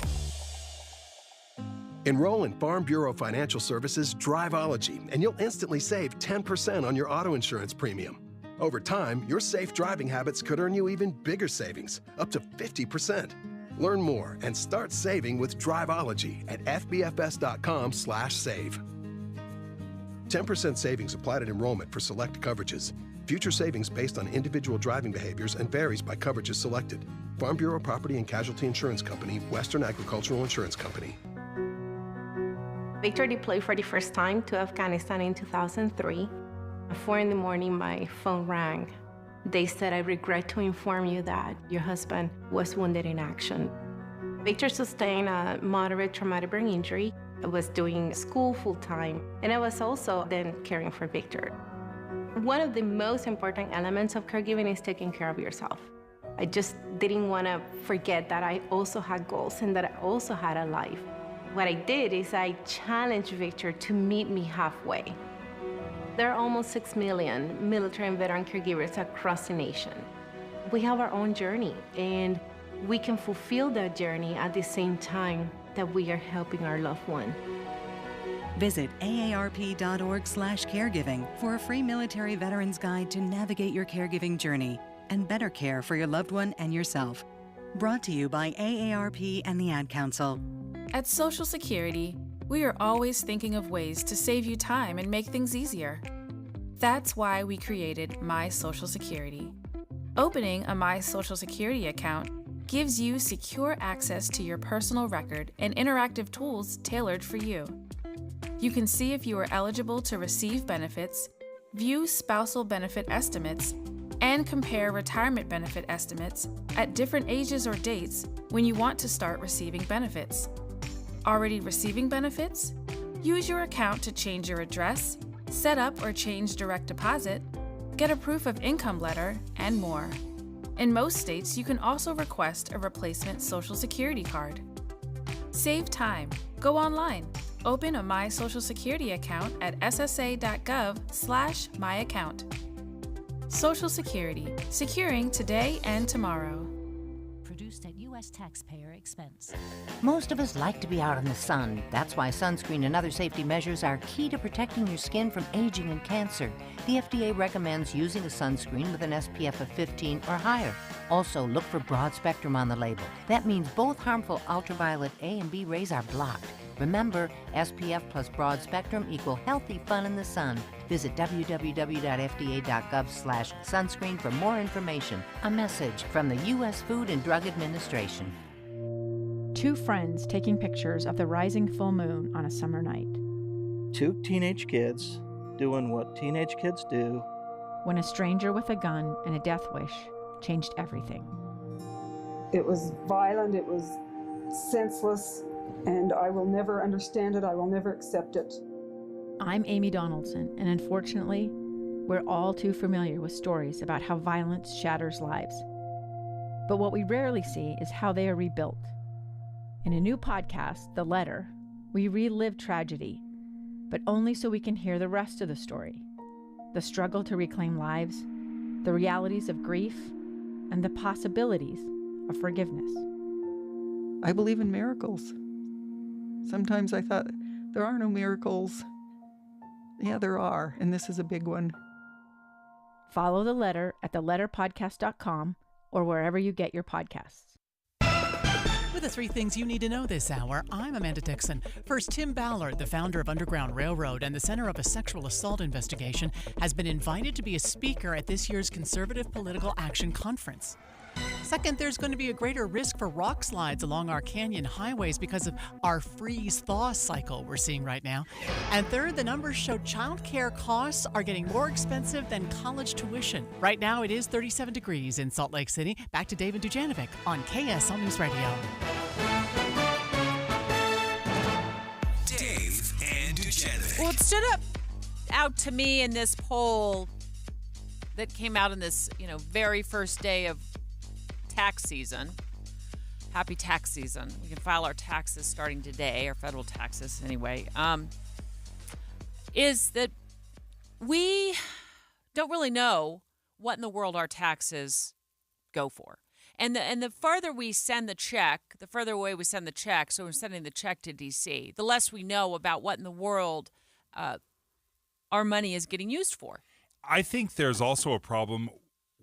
Enroll in Farm Bureau Financial Services Driveology, and you'll instantly save 10% on your auto insurance premium. Over time, your safe driving habits could earn you even bigger savings, up to 50%. Learn more and start saving with Driveology at fbfs.com/save. 10% savings applied at enrollment for select coverages. Future savings based on individual driving behaviors and varies by coverages selected. Farm Bureau Property and Casualty Insurance Company, Western Agricultural Insurance Company. Victor deployed for the first time to Afghanistan in 2003. At 4 in the morning, my phone rang. They said, "I regret to inform you that your husband was wounded in action." Victor sustained a moderate traumatic brain injury. I was doing school full-time, and I was also then caring for Victor. One of the most important elements of caregiving is taking care of yourself. I just didn't want to forget that I also had goals and that I also had a life. What I did is I challenged Victor to meet me halfway. There are almost 6 million military and veteran caregivers across the nation. We have our own journey, and we can fulfill that journey at the same time that we are helping our loved one. Visit aarp.org/caregiving for a free military veterans guide to navigate your caregiving journey and better care for your loved one and yourself. Brought to you by AARP and the Ad Council. At Social Security, we are always thinking of ways to save you time and make things easier. That's why we created My Social Security. Opening a My Social Security account gives you secure access to your personal record and interactive tools tailored for you. You can see if you are eligible to receive benefits, view spousal benefit estimates, and compare retirement benefit estimates at different ages or dates when you want to start receiving benefits. Already receiving benefits? Use your account to change your address, set up or change direct deposit, get a proof of income letter, and more. In most states, you can also request a replacement Social Security card. Save time. Go online. Open a My Social Security account at ssa.gov/myaccount. Social Security, securing today and tomorrow. Produced at U.S. taxpayer expense. Most of us like to be out in the sun. That's why sunscreen and other safety measures are key to protecting your skin from aging and cancer. The FDA recommends using a sunscreen with an SPF of 15 or higher. Also, look for broad spectrum on the label. That means both harmful ultraviolet A and B rays are blocked. Remember, SPF plus broad spectrum equal healthy fun in the sun. Visit www.fda.gov/sunscreen for more information. A message from the U.S. Food and Drug Administration. Two friends taking pictures of the rising full moon on a summer night. Two teenage kids doing what teenage kids do. When a stranger with a gun and a death wish changed everything. It was violent, it was senseless, and I will never understand it, I will never accept it. I'm Amy Donaldson, and unfortunately, we're all too familiar with stories about how violence shatters lives. But what we rarely see is how they are rebuilt. In a new podcast, The Letter, we relive tragedy, but only so we can hear the rest of the story. The struggle to reclaim lives, the realities of grief, and the possibilities of forgiveness. I believe in miracles. Sometimes I thought, there are no miracles. Yeah, there are, and this is a big one. Follow The Letter at theletterpodcast.com or wherever you get your podcasts. With the 3 things you need to know this hour, I'm Amanda Dixon. First, Tim Ballard, the founder of Underground Railroad and the center of a sexual assault investigation, has been invited to be a speaker at this year's Conservative Political Action Conference. Second, there's going to be a greater risk for rock slides along our canyon highways because of our freeze-thaw cycle we're seeing right now. And third, the numbers show child care costs are getting more expensive than college tuition. Right now, it is 37 degrees in Salt Lake City. Back to Dave and Dujanovic on KSL News Radio. Dave and Dujanovic. Well, it stood out to me in this poll that came out in this, very first day of tax season. Happy tax season. We can file our taxes starting today, our federal taxes anyway. Is that we don't really know what in the world our taxes go for. And the farther we send the check, the further away we send the check, so we're sending the check to D.C., the less we know about what in the world our money is getting used for. I think there's also a problem.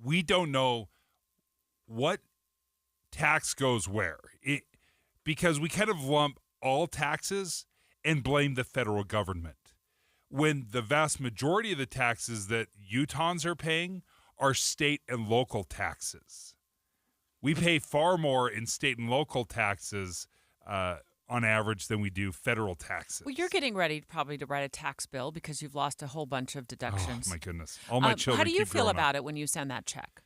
We don't know what tax goes where, because we kind of lump all taxes and blame the federal government, when the vast majority of the taxes that Utahns are paying are state and local taxes. We pay far more in state and local taxes on average than we do federal taxes. Well, you're getting ready probably to write a tax bill because you've lost a whole bunch of deductions. Oh, my goodness. All my children How do you keep feel growing about up. it when you send that check?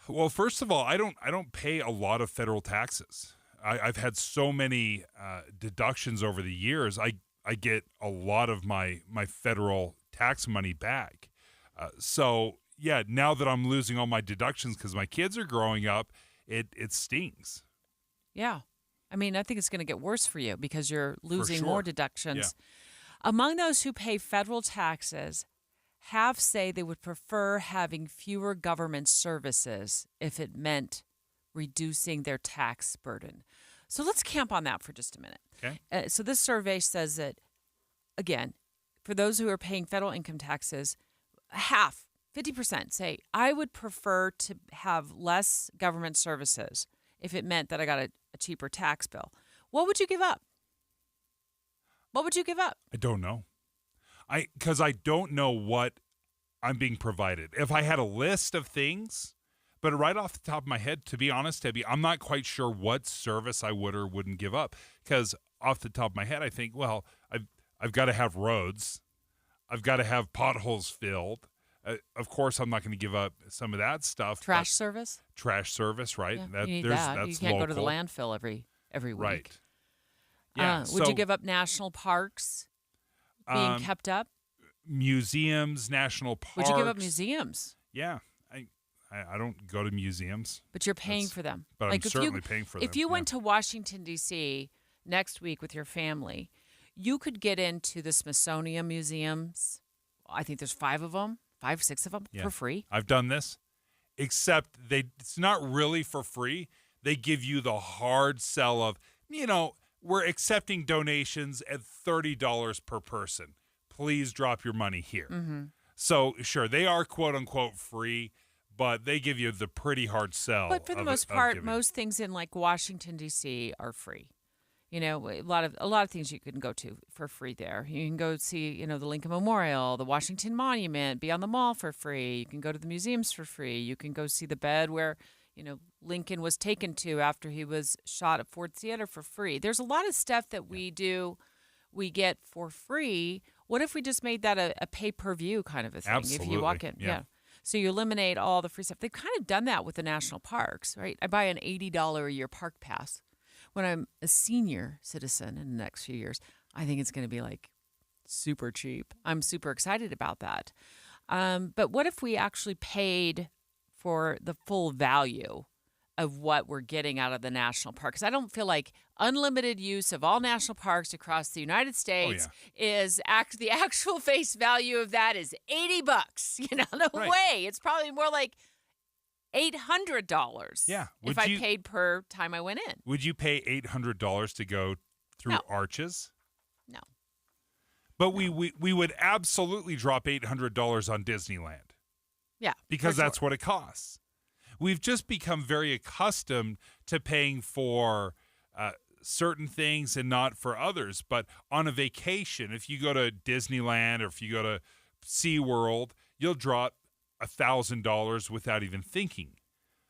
Well, first of all, I don't pay a lot of federal taxes. I've had so many deductions over the years. I get a lot of my federal tax money back. So yeah, now that I'm losing all my deductions because my kids are growing up, it stings. Yeah. I mean, I think it's going to get worse for you because you're losing more deductions. Yeah. Among those who pay federal taxes, half say they would prefer having fewer government services if it meant reducing their tax burden. So let's camp on that for just a minute. Okay. So this survey says that, again, for those who are paying federal income taxes, 50% say, I would prefer to have less government services if it meant that I got a cheaper tax bill. What would you give up? What would you give up? I don't know. Because I don't know what I'm being provided. If I had a list of things, but right off the top of my head, to be honest, Debbie, I'm not quite sure what service I would or wouldn't give up. Because off the top of my head, I think, well, I've got to have roads. I've got to have potholes filled. Of course, I'm not going to give up some of that stuff. Trash service? Trash service, right? Yeah, you need that. That's you can't local. go to the landfill every week. Right. Yeah. Would you give up national parks being kept up? Museums, national parks. Would you give up museums? Yeah. I don't go to museums. But you're paying for them. But like I'm certainly paying for them. If you went to Washington, D.C. next week with your family, you could get into the Smithsonian museums. I think there's 5 of them, 6 of them for free. I've done this, except it's not really for free. They give you the hard sell of, we're accepting donations at $30 per person. Please drop your money here. Mm-hmm. So, sure, they are quote-unquote free, but they give you the pretty hard sell. But for the most part, most things in like Washington, D.C. are free. a lot of things you can go to for free there. You can go see, the Lincoln Memorial, the Washington Monument, be on the mall for free. You can go to the museums for free. You can go see the bed where, Lincoln was taken to after he was shot at Ford Theater for free. There's a lot of stuff that we get for free. What if we just made that a pay-per-view kind of a thing? Absolutely. If you walk in, yeah. So you eliminate all the free stuff. They've kind of done that with the national parks, right? I buy an $80 a year park pass. When I'm a senior citizen in the next few years, I think it's going to be like super cheap. I'm super excited about that. But what if we actually paid for the full value of what we're getting out of the national park? Because I don't feel like unlimited use of all national parks across the United States is the actual face value of that is $80. No way. It's probably more like $800. Yeah. If I paid per time I went in. Would you pay $800 to go through Arches? No. But we would absolutely drop $800 on Disneyland. Yeah. Because that's what it costs. We've just become very accustomed to paying for certain things and not for others. But on a vacation, if you go to Disneyland or if you go to SeaWorld, you'll drop $1,000 without even thinking.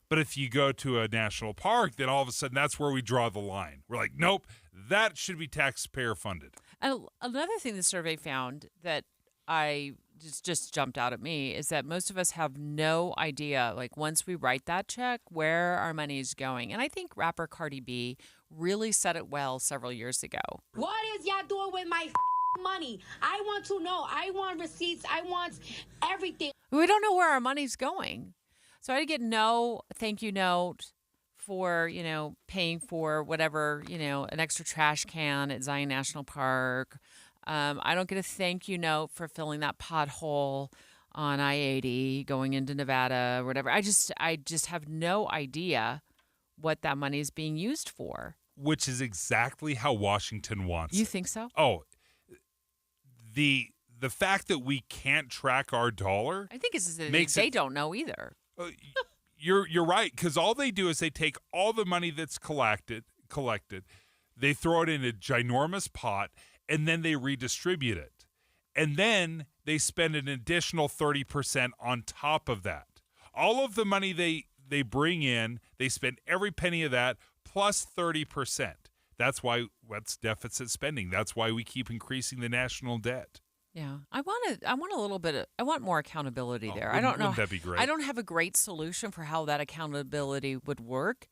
But if you go to a national park, then all of a sudden that's where we draw the line. We're like, nope, that should be taxpayer funded. And another thing the survey found that I just jumped out at me is that most of us have no idea, like once we write that check, where our money is going. And I think rapper Cardi B really said it well several years ago. What is y'all doing with my money? I want to know. I want receipts. I want everything. We don't know where our money's going. So I get no thank you note for, paying for whatever, an extra trash can at Zion National Park. I don't get a thank you note for filling that pothole on I-80 going into Nevada or whatever. I just have no idea what that money is being used for. Which is exactly how Washington wants You it. think so? Oh, the fact that we can't track our dollar, I think it's that makes they don't know either. You're right, because all they do is they take all the money that's collected, they throw it in a ginormous pot, and then they redistribute it. And then they spend an additional 30% on top of that. All of the money they bring in, they spend every penny of that plus 30%. That's deficit spending. That's why we keep increasing the national debt. Yeah, I want a little bit. I want more accountability there. I don't know. Wouldn't that be great? I don't have a great solution for how that accountability would work.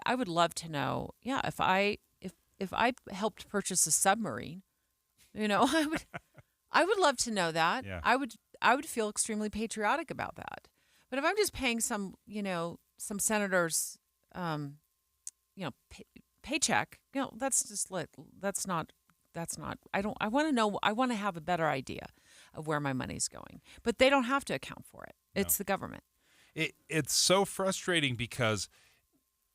I would love to know. Yeah, if I helped purchase a submarine, I would love to know that. Yeah. I would feel extremely patriotic about that. But if I'm just paying some senator's, paycheck, that's not. I want to know. I want to have a better idea of where my money's going. But they don't have to account for it. It's the government. It's so frustrating because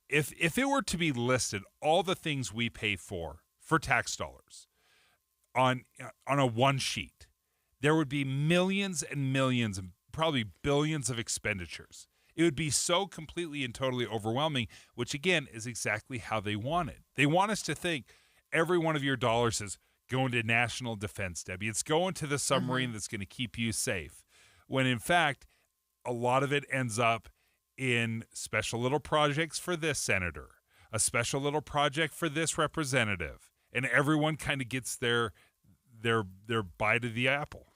if it were to be listed, all the things we pay for tax dollars on a one sheet, there would be millions and millions and probably billions of expenditures. It would be so completely and totally overwhelming, which again is exactly how they want it. They want us to think every one of your dollars is going to national defense, Debbie. It's going to the submarine that's going to keep you safe. When in fact, a lot of it ends up in special little projects for this senator, a special little project for this representative, and everyone kind of gets their bite of the apple.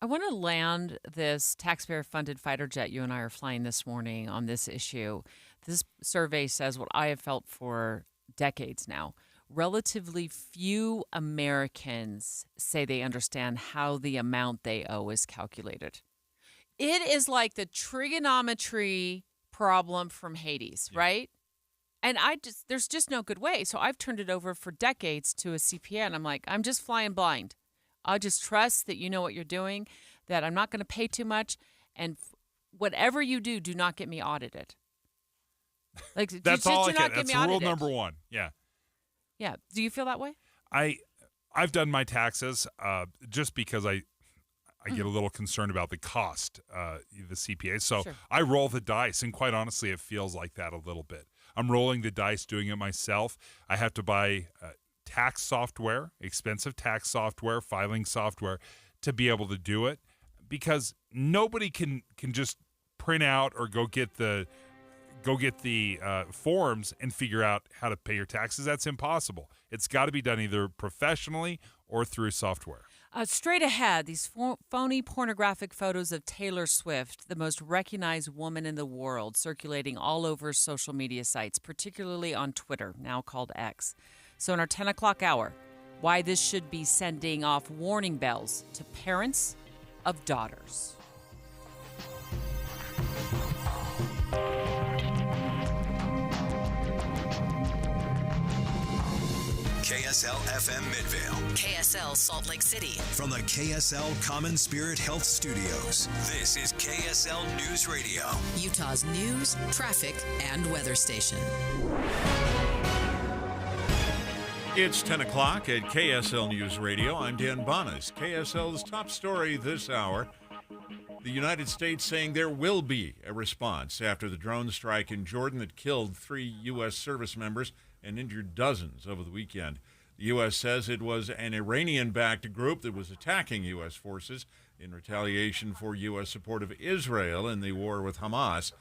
I want to land this taxpayer-funded fighter jet you and I are flying this morning on this issue. This survey says what I have felt for decades now. Relatively few Americans say they understand how the amount they owe is calculated. It is like the trigonometry problem from Hades, right? And there's just no good way. So I've turned it over for decades to a CPA, and I'm like, I'm just flying blind. I'll just trust that you know what you're doing, that I'm not going to pay too much, and whatever you do not get me audited. Like that's all I can. That's rule number one. Yeah. Yeah. Do you feel that way? I've done my taxes just because I get a little concerned about the cost, the CPA. So sure. I roll the dice, and quite honestly, it feels like that a little bit. I'm rolling the dice, doing it myself. I have to buy tax software, expensive tax software, filing software to be able to do it, because nobody can just print out or go get the forms and figure out how to pay your taxes. That's impossible. It's got to be done either professionally or through software. Straight ahead, these phony pornographic photos of Taylor Swift, the most recognized woman in the world, circulating all over social media sites, particularly on Twitter, now called X. So in our 10 o'clock hour, why this should be sending off warning bells to parents of daughters. KSL FM Midvale. KSL Salt Lake City. From the KSL Common Spirit Health Studios, this is KSL News Radio. Utah's news, traffic, and weather station. It's 10 o'clock at KSL News Radio. I'm Dan Bonas. KSL's top story this hour. The United States saying there will be a response after the drone strike in Jordan that killed 3 U.S. service members and injured dozens over the weekend. The U.S. says it was an Iranian-backed group that was attacking U.S. forces in retaliation for U.S. support of Israel in the war with Hamas.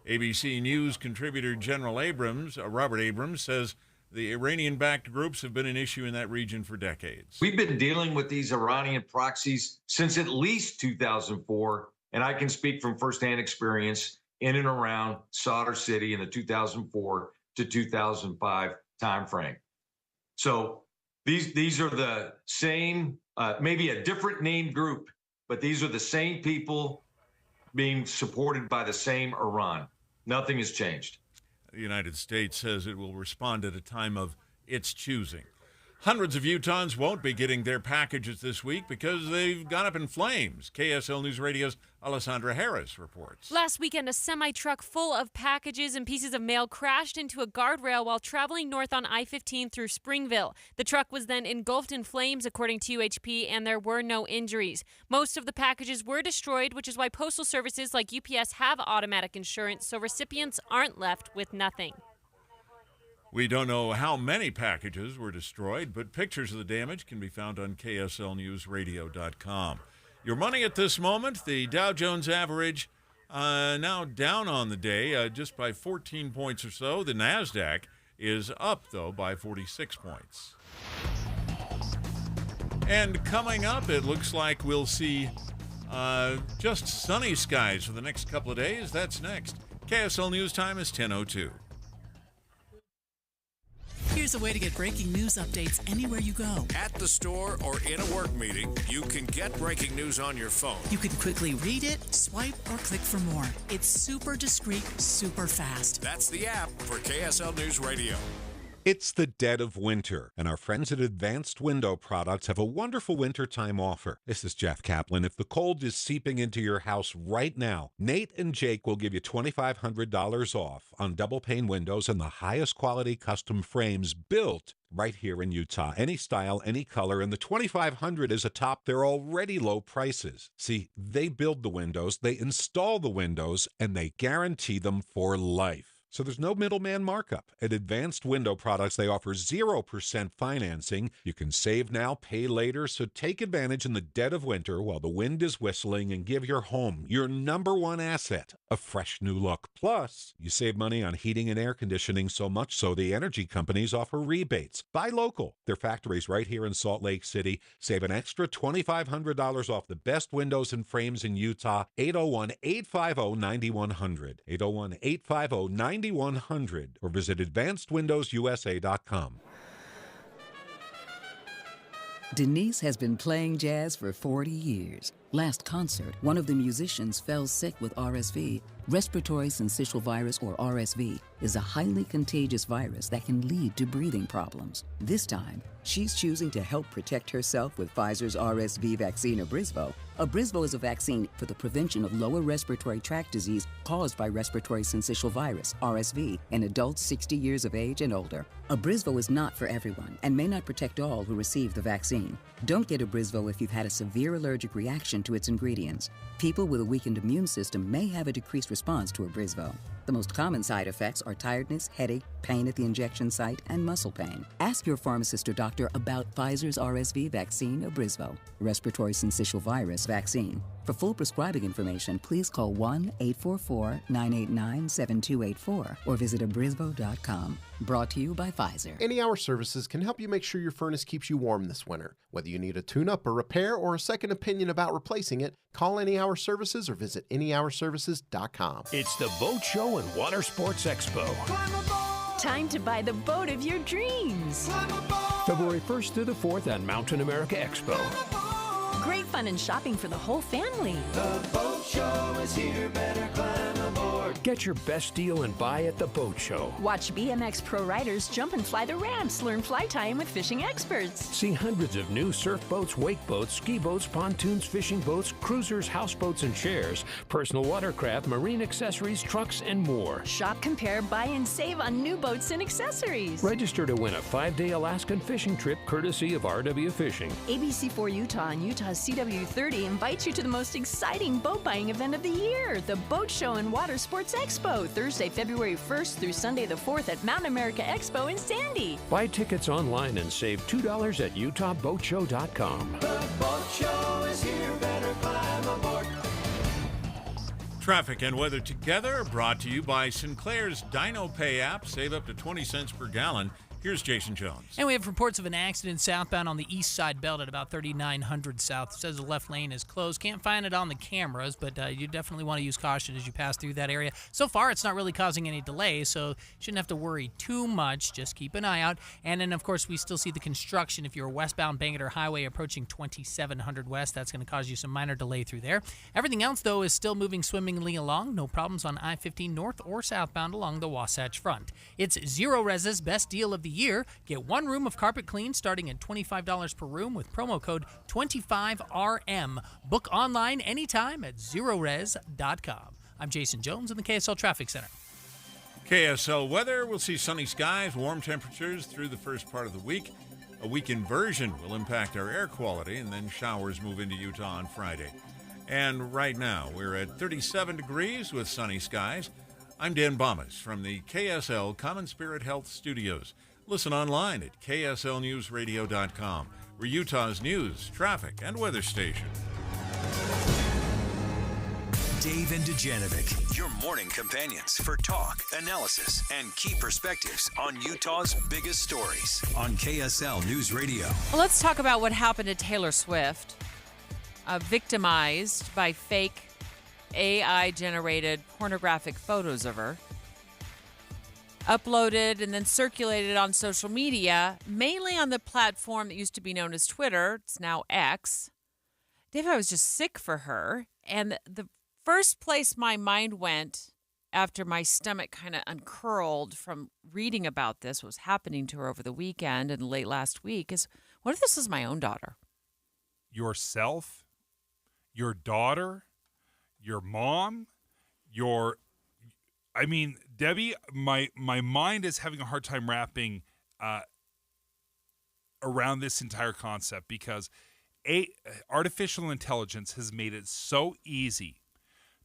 ABC News contributor Robert Abrams, says the Iranian-backed groups have been an issue in that region for decades. We've been dealing with these Iranian proxies since at least 2004, and I can speak from firsthand experience in and around Sadr City in the 2004 to 2005 timeframe. So these are the same, maybe a different named group, but these are the same people being supported by the same Iran. Nothing has changed. The United States says it will respond at a time of its choosing. Hundreds of Utahns won't be getting their packages this week because they've gone up in flames. KSL News Radio's Alessandra Harris reports. Last weekend, a semi-truck full of packages and pieces of mail crashed into a guardrail while traveling north on I-15 through Springville. The truck was then engulfed in flames, according to UHP, and there were no injuries. Most of the packages were destroyed, which is why postal services like UPS have automatic insurance, so recipients aren't left with nothing. We don't know how many packages were destroyed, but pictures of the damage can be found on KSLNewsRadio.com. Your money at this moment, the Dow Jones average now down on the day just by 14 points or so. The NASDAQ is up, though, by 46 points. And coming up, it looks like we'll see just sunny skies for the next couple of days. That's next. KSL News Time is 10:02. Here's a way to get breaking news updates anywhere you go. At the store or in a work meeting, you can get breaking news on your phone. You can quickly read it, swipe, or click for more. It's super discreet, super fast. That's the app for KSL News Radio. It's the dead of winter, and our friends at Advanced Window Products have a wonderful wintertime offer. This is Jeff Kaplan. If the cold is seeping into your house right now, Nate and Jake will give you $2,500 off on double-pane windows and the highest quality custom frames built right here in Utah. Any style, any color, and the $2,500 is atop their already low prices. See, they build the windows, they install the windows, and they guarantee them for life. So there's no middleman markup. At Advanced Window Products, they offer 0% financing. You can save now, pay later, so take advantage in the dead of winter while the wind is whistling and give your home, your number one asset, a fresh new look. Plus, you save money on heating and air conditioning, so much so the energy companies offer rebates. Buy local. Their factory's right here in Salt Lake City. Save an extra $2,500 off the best windows and frames in Utah. 801-850-9100. 801-850-9100. Or visit AdvancedWindowsUSA.com. Denise has been playing jazz for 40 years. Last concert, one of the musicians fell sick with RSV. Respiratory syncytial virus, or RSV, is a highly contagious virus that can lead to breathing problems. This time, she's choosing to help protect herself with Pfizer's RSV vaccine, Abrysvo. Abrysvo is a vaccine for the prevention of lower respiratory tract disease caused by respiratory syncytial virus, RSV, in adults 60 years of age and older. Abrysvo is not for everyone and may not protect all who receive the vaccine. Don't get Abrysvo if you've had a severe allergic reaction to its ingredients. People with a weakened immune system may have a decreased response to Abrysvo. The most common side effects are tiredness, headache, pain at the injection site, and muscle pain. Ask your pharmacist or doctor about Pfizer's RSV vaccine, Abrysvo, respiratory syncytial virus vaccine. For full prescribing information, please call 1-844-989-7284 or visit abrysvo.com. Brought to you by Pfizer. Any Hour Services can help you make sure your furnace keeps you warm this winter. Whether you need a tune-up, a repair, or a second opinion about replacing it, call Any Hour Services or visit anyhourservices.com. It's the Boat Show and Water Sports Expo. Time to buy the boat of your dreams. February 1st through the 4th at Mountain America Expo. Great fun and shopping for the whole family. The Boat Show is here, better climb aboard. Get your best deal and buy at the Boat Show. Watch BMX pro riders jump and fly the ramps. Learn fly tying with fishing experts. See hundreds of new surf boats, wake boats, ski boats, pontoons, fishing boats, cruisers, houseboats and shares, personal watercraft, marine accessories, trucks, and more. Shop, compare, buy, and save on new boats and accessories. Register to win a 5-day Alaskan fishing trip courtesy of RW Fishing. ABC4 Utah and Utah's CW30 invites you to the most exciting boat buying event of the year, the Boat Show and Water Sports Expo, Thursday, February 1st through Sunday the 4th at Mountain America Expo in Sandy. Buy tickets online and save $2 at utahboatshow.com. The Boat Show is here, better climb aboard. Traffic and weather together, brought to you by Sinclair's Dino Pay app. Save up to 20 cents per gallon. Here's Jason Jones. And we have reports of an accident southbound on the east side belt at about 3900 south. It says the left lane is closed. Can't find it on the cameras, but you definitely want to use caution as you pass through that area. So far, it's not really causing any delays, so you shouldn't have to worry too much. Just keep an eye out. And then, of course, we still see the construction. If you're westbound Bangor Highway approaching 2700 west, that's going to cause you some minor delay through there. Everything else, though, is still moving swimmingly along. No problems on I-15 north or southbound along the Wasatch Front. It's Zero Res's best deal of the year. Get one room of carpet clean starting at $25 per room with promo code 25RM. Book online anytime at zerores.com. I'm Jason Jones in the KSL Traffic Center. KSL weather, we'll see sunny skies, warm temperatures through the first part of the week. A weak inversion will impact our air quality, and then showers move into Utah on Friday. And right now, we're at 37 degrees with sunny skies. I'm Dan Bomas from the KSL Common Spirit Health Studios. Listen online at kslnewsradio.com. We're Utah's news, traffic, and weather station. Dave and Dujanovic, your morning companions for talk, analysis, and key perspectives on Utah's biggest stories on KSL News Radio. Well, let's talk about what happened to Taylor Swift, victimized by fake AI-generated pornographic photos of her, uploaded and then circulated on social media, mainly on the platform that used to be known as Twitter. It's now X. Dave, I was just sick for her. And the first place my mind went after my stomach kind of uncurled from reading about this, what was happening to her over the weekend and late last week, is what if this is my own daughter? Yourself, your daughter, your mom, Debbie, my mind is having a hard time wrapping around this entire concept because artificial intelligence has made it so easy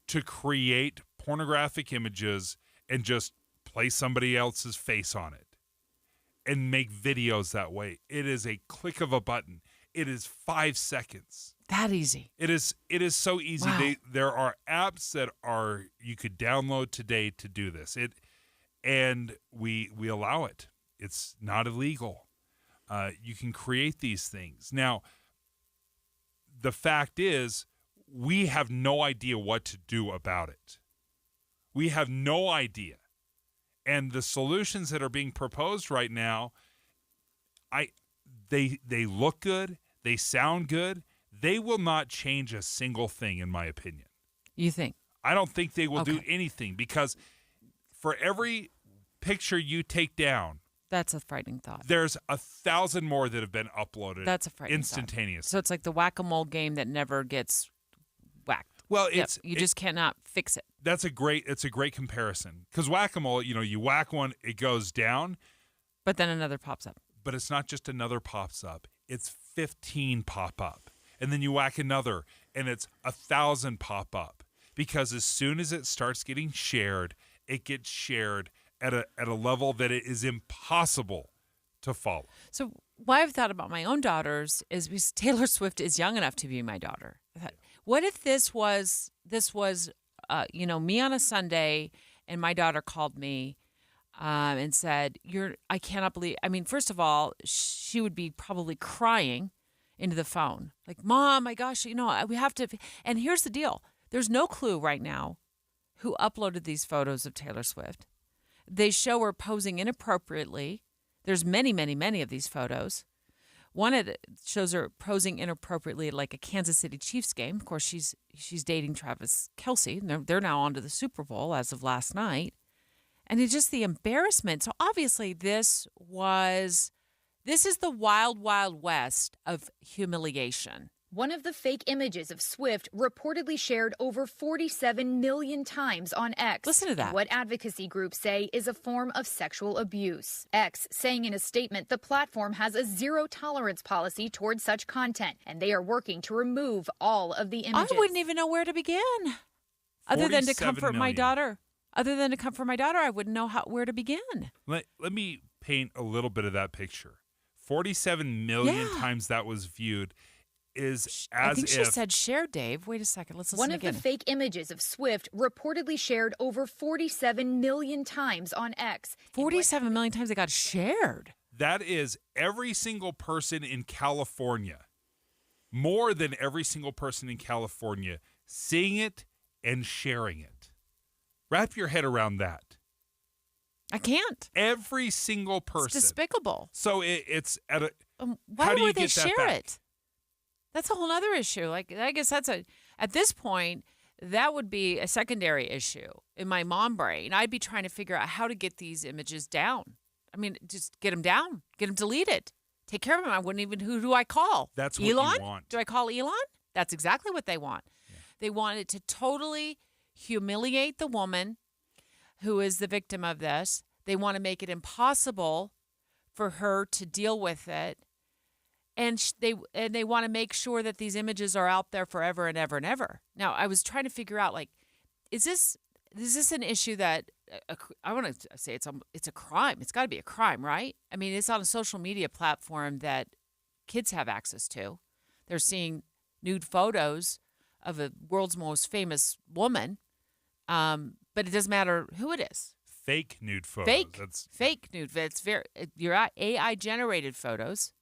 to create pornographic images and just place somebody else's face on it and make videos that way. It is a click of a button. It is 5 seconds. That easy. It is so easy. Wow. There are apps that you could download today to do this. And we allow it. It's not illegal. You can create these things. Now, the fact is, we have no idea what to do about it. We have no idea. And the solutions that are being proposed right now, they look good, they sound good. They will not change a single thing, in my opinion. You think? I don't think they will do anything because for every picture you take down, that's a frightening thought. There's 1,000 more that have been uploaded. That's a frightening instantaneously. So it's like the whack-a-mole game that never gets whacked. Well, you just cannot fix it. It's a great comparison because whack-a-mole, you whack one, it goes down, but then another pops up. But it's not just another pops up; it's 15 pop up. And then you whack another, and it's 1,000 pop up. Because as soon as it starts getting shared, it gets shared at a level that it is impossible to follow. So why I've thought about my own daughters is because Taylor Swift is young enough to be my daughter. I thought, what if this was me on a Sunday and my daughter called me and said, I cannot believe, first of all, she would be probably crying into the phone. Like, Mom, my gosh, we have to, and here's the deal. There's no clue right now who uploaded these photos of Taylor Swift. They show her posing inappropriately. There's many, many, many of these photos. One of it shows her posing inappropriately at like a Kansas City Chiefs game. Of course, she's dating Travis Kelce. And they're now on to the Super Bowl as of last night. And it's just the embarrassment. So obviously this is the wild, wild west of humiliation. One of the fake images of Swift reportedly shared over 47 million times on X. Listen to that. What advocacy groups say is a form of sexual abuse. X saying in a statement the platform has a zero-tolerance policy towards such content, and they are working to remove all of the images. I wouldn't even know where to begin. Other than to comfort my daughter. I wouldn't know where to begin. Let me paint a little bit of that picture. 47 million times that was viewed. I think she said shared, Dave. Wait a second. Let's listen again. One of the fake images of Swift reportedly shared over 47 million times on X. 47 million times it got shared. That is every single person in California, more than every single person in California, seeing it and sharing it. Wrap your head around that. I can't. Every single person. It's despicable. So it's at a... why would they share it? That's a whole other issue. Like, I guess at this point, that would be a secondary issue in my mom brain. I'd be trying to figure out how to get these images down. Just get them down, get them deleted, take care of them. I wouldn't even, who do I call? That's what Elon? you want. Do I call Elon? That's exactly what they want. Yeah. They want it to totally humiliate the woman who is the victim of this. They want to make it impossible for her to deal with it. And they want to make sure that these images are out there forever and ever and ever. Now, I was trying to figure out, like, is this an issue that I want to say it's a crime? It's got to be a crime, right? It's on a social media platform that kids have access to. They're seeing nude photos of the world's most famous woman, but it doesn't matter who it is. Fake nude photos. Fake nude. It's your AI generated photos.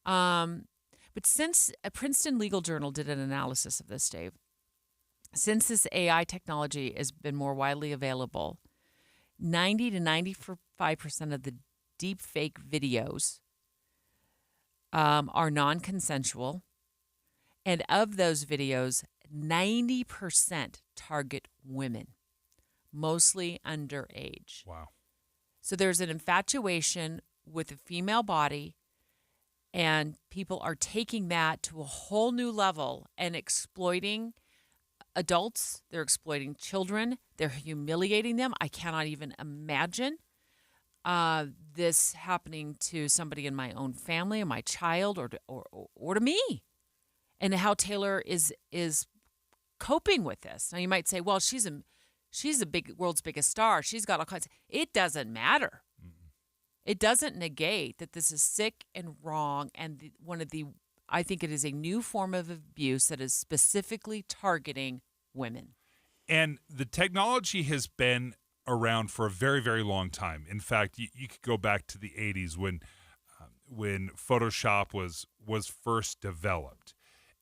But since a Princeton Legal Journal did an analysis of this, Dave, since this AI technology has been more widely available, 90 to 95% of the deepfake videos are non-consensual. And of those videos, 90% target women, mostly underage. Wow. So there's an infatuation with the female body, and people are taking that to a whole new level and exploiting adults. They're exploiting children. They're humiliating them. I cannot even imagine this happening to somebody in my own family, or my child, or to me. And how Taylor is coping with this. Now you might say, well, she's the world's biggest star. She's got all kinds. It doesn't matter. It doesn't negate that this is sick and wrong, and I think it is a new form of abuse that is specifically targeting women. And the technology has been around for a very, very long time. In fact, you could go back to the 80s when Photoshop was first developed.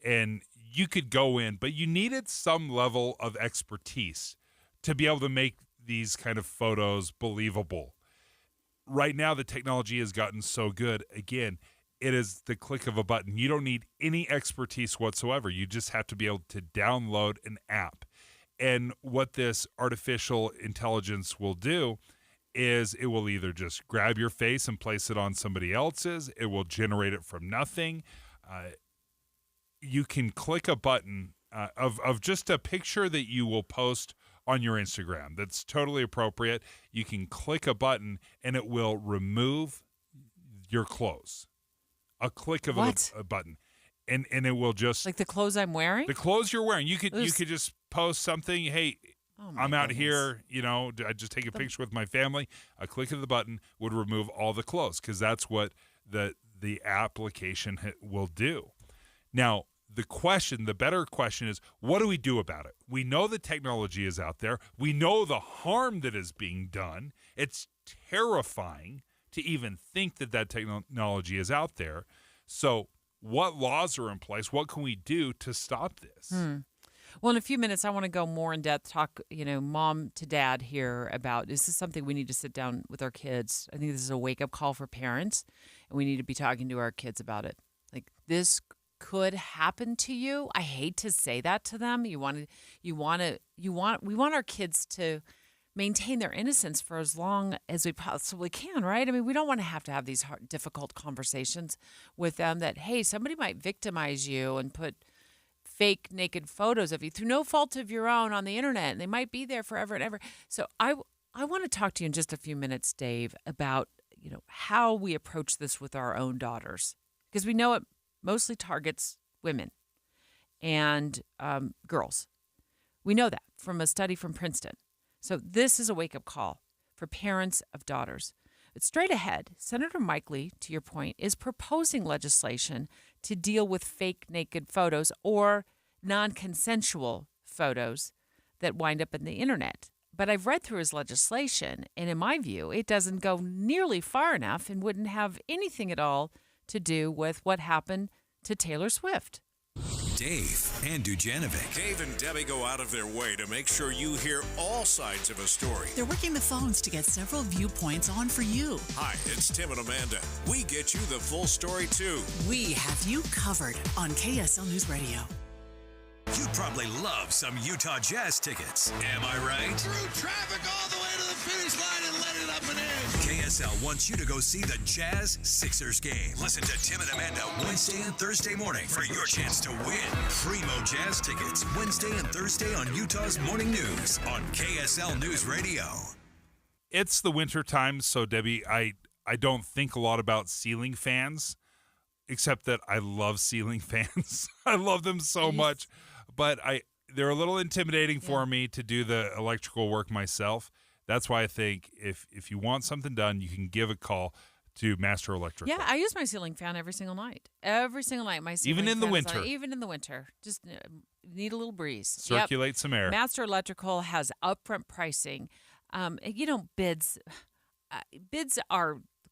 And you could go in, but you needed some level of expertise to be able to make these kind of photos believable. Right now, the technology has gotten so good. Again, it is the click of a button. You don't need any expertise whatsoever. You just have to be able to download an app. And what this artificial intelligence will do is it will either just grab your face and place it on somebody else's. It will generate it from nothing. You can click a button of just a picture that you will post on your Instagram. That's totally appropriate. You can click a button and it will remove your clothes. A click of a button. And it will just... Like the clothes I'm wearing? The clothes you're wearing. You could just post something, hey, I'm out here, I just take a picture with my family. A click of the button would remove all the clothes because that's what the application will do. Now, the better question is, what do we do about it? We know the technology is out there. We know the harm that is being done. It's terrifying to even think that technology is out there. So what laws are in place? What can we do to stop this? Well, in a few minutes, I want to go more in depth, talk, mom to dad here about, is this something we need to sit down with our kids? I think this is a wake-up call for parents, and we need to be talking to our kids about it. Like, this could happen to you. I hate to say that to them. We want our kids to maintain their innocence for as long as we possibly can, right? I mean, we don't want to have these hard, difficult conversations with them that, hey, somebody might victimize you and put fake naked photos of you through no fault of your own on the internet, and they might be there forever and ever. So I want to talk to you in just a few minutes, Dave, about how we approach this with our own daughters, because we know it mostly targets women and girls. We know that from a study from Princeton. So this is a wake-up call for parents of daughters. But straight ahead, Senator Mike Lee, to your point, is proposing legislation to deal with fake naked photos or non-consensual photos that wind up in the internet. But I've read through his legislation, and in my view, it doesn't go nearly far enough and wouldn't have anything at all to do with what happened to Taylor Swift. Dave and Dujanovic. Dave and Debbie go out of their way to make sure you hear all sides of a story. They're working the phones to get several viewpoints on for you. Hi, it's Tim and Amanda. We get you the full story, too. We have you covered on KSL News Radio. You'd probably love some Utah Jazz tickets. Am I right? Through traffic all the way to the finish line and let it up and in. KSL wants you to go see the Jazz Sixers game. Listen to Tim and Amanda Wednesday and Thursday morning for your chance to win Primo Jazz tickets Wednesday and Thursday on Utah's Morning News on KSL News Radio. It's the winter time, so Debbie, I don't think a lot about ceiling fans, except that I love ceiling fans. I love them so much. But they're a little intimidating for me to do the electrical work myself. That's why I think if you want something done, you can give a call to Master Electrical. Yeah, I use my ceiling fan every single night. Every single night, my ceiling even in fan the is winter. on, even in the winter, just need a little breeze. Circulate some air. Master Electrical has upfront pricing. Bids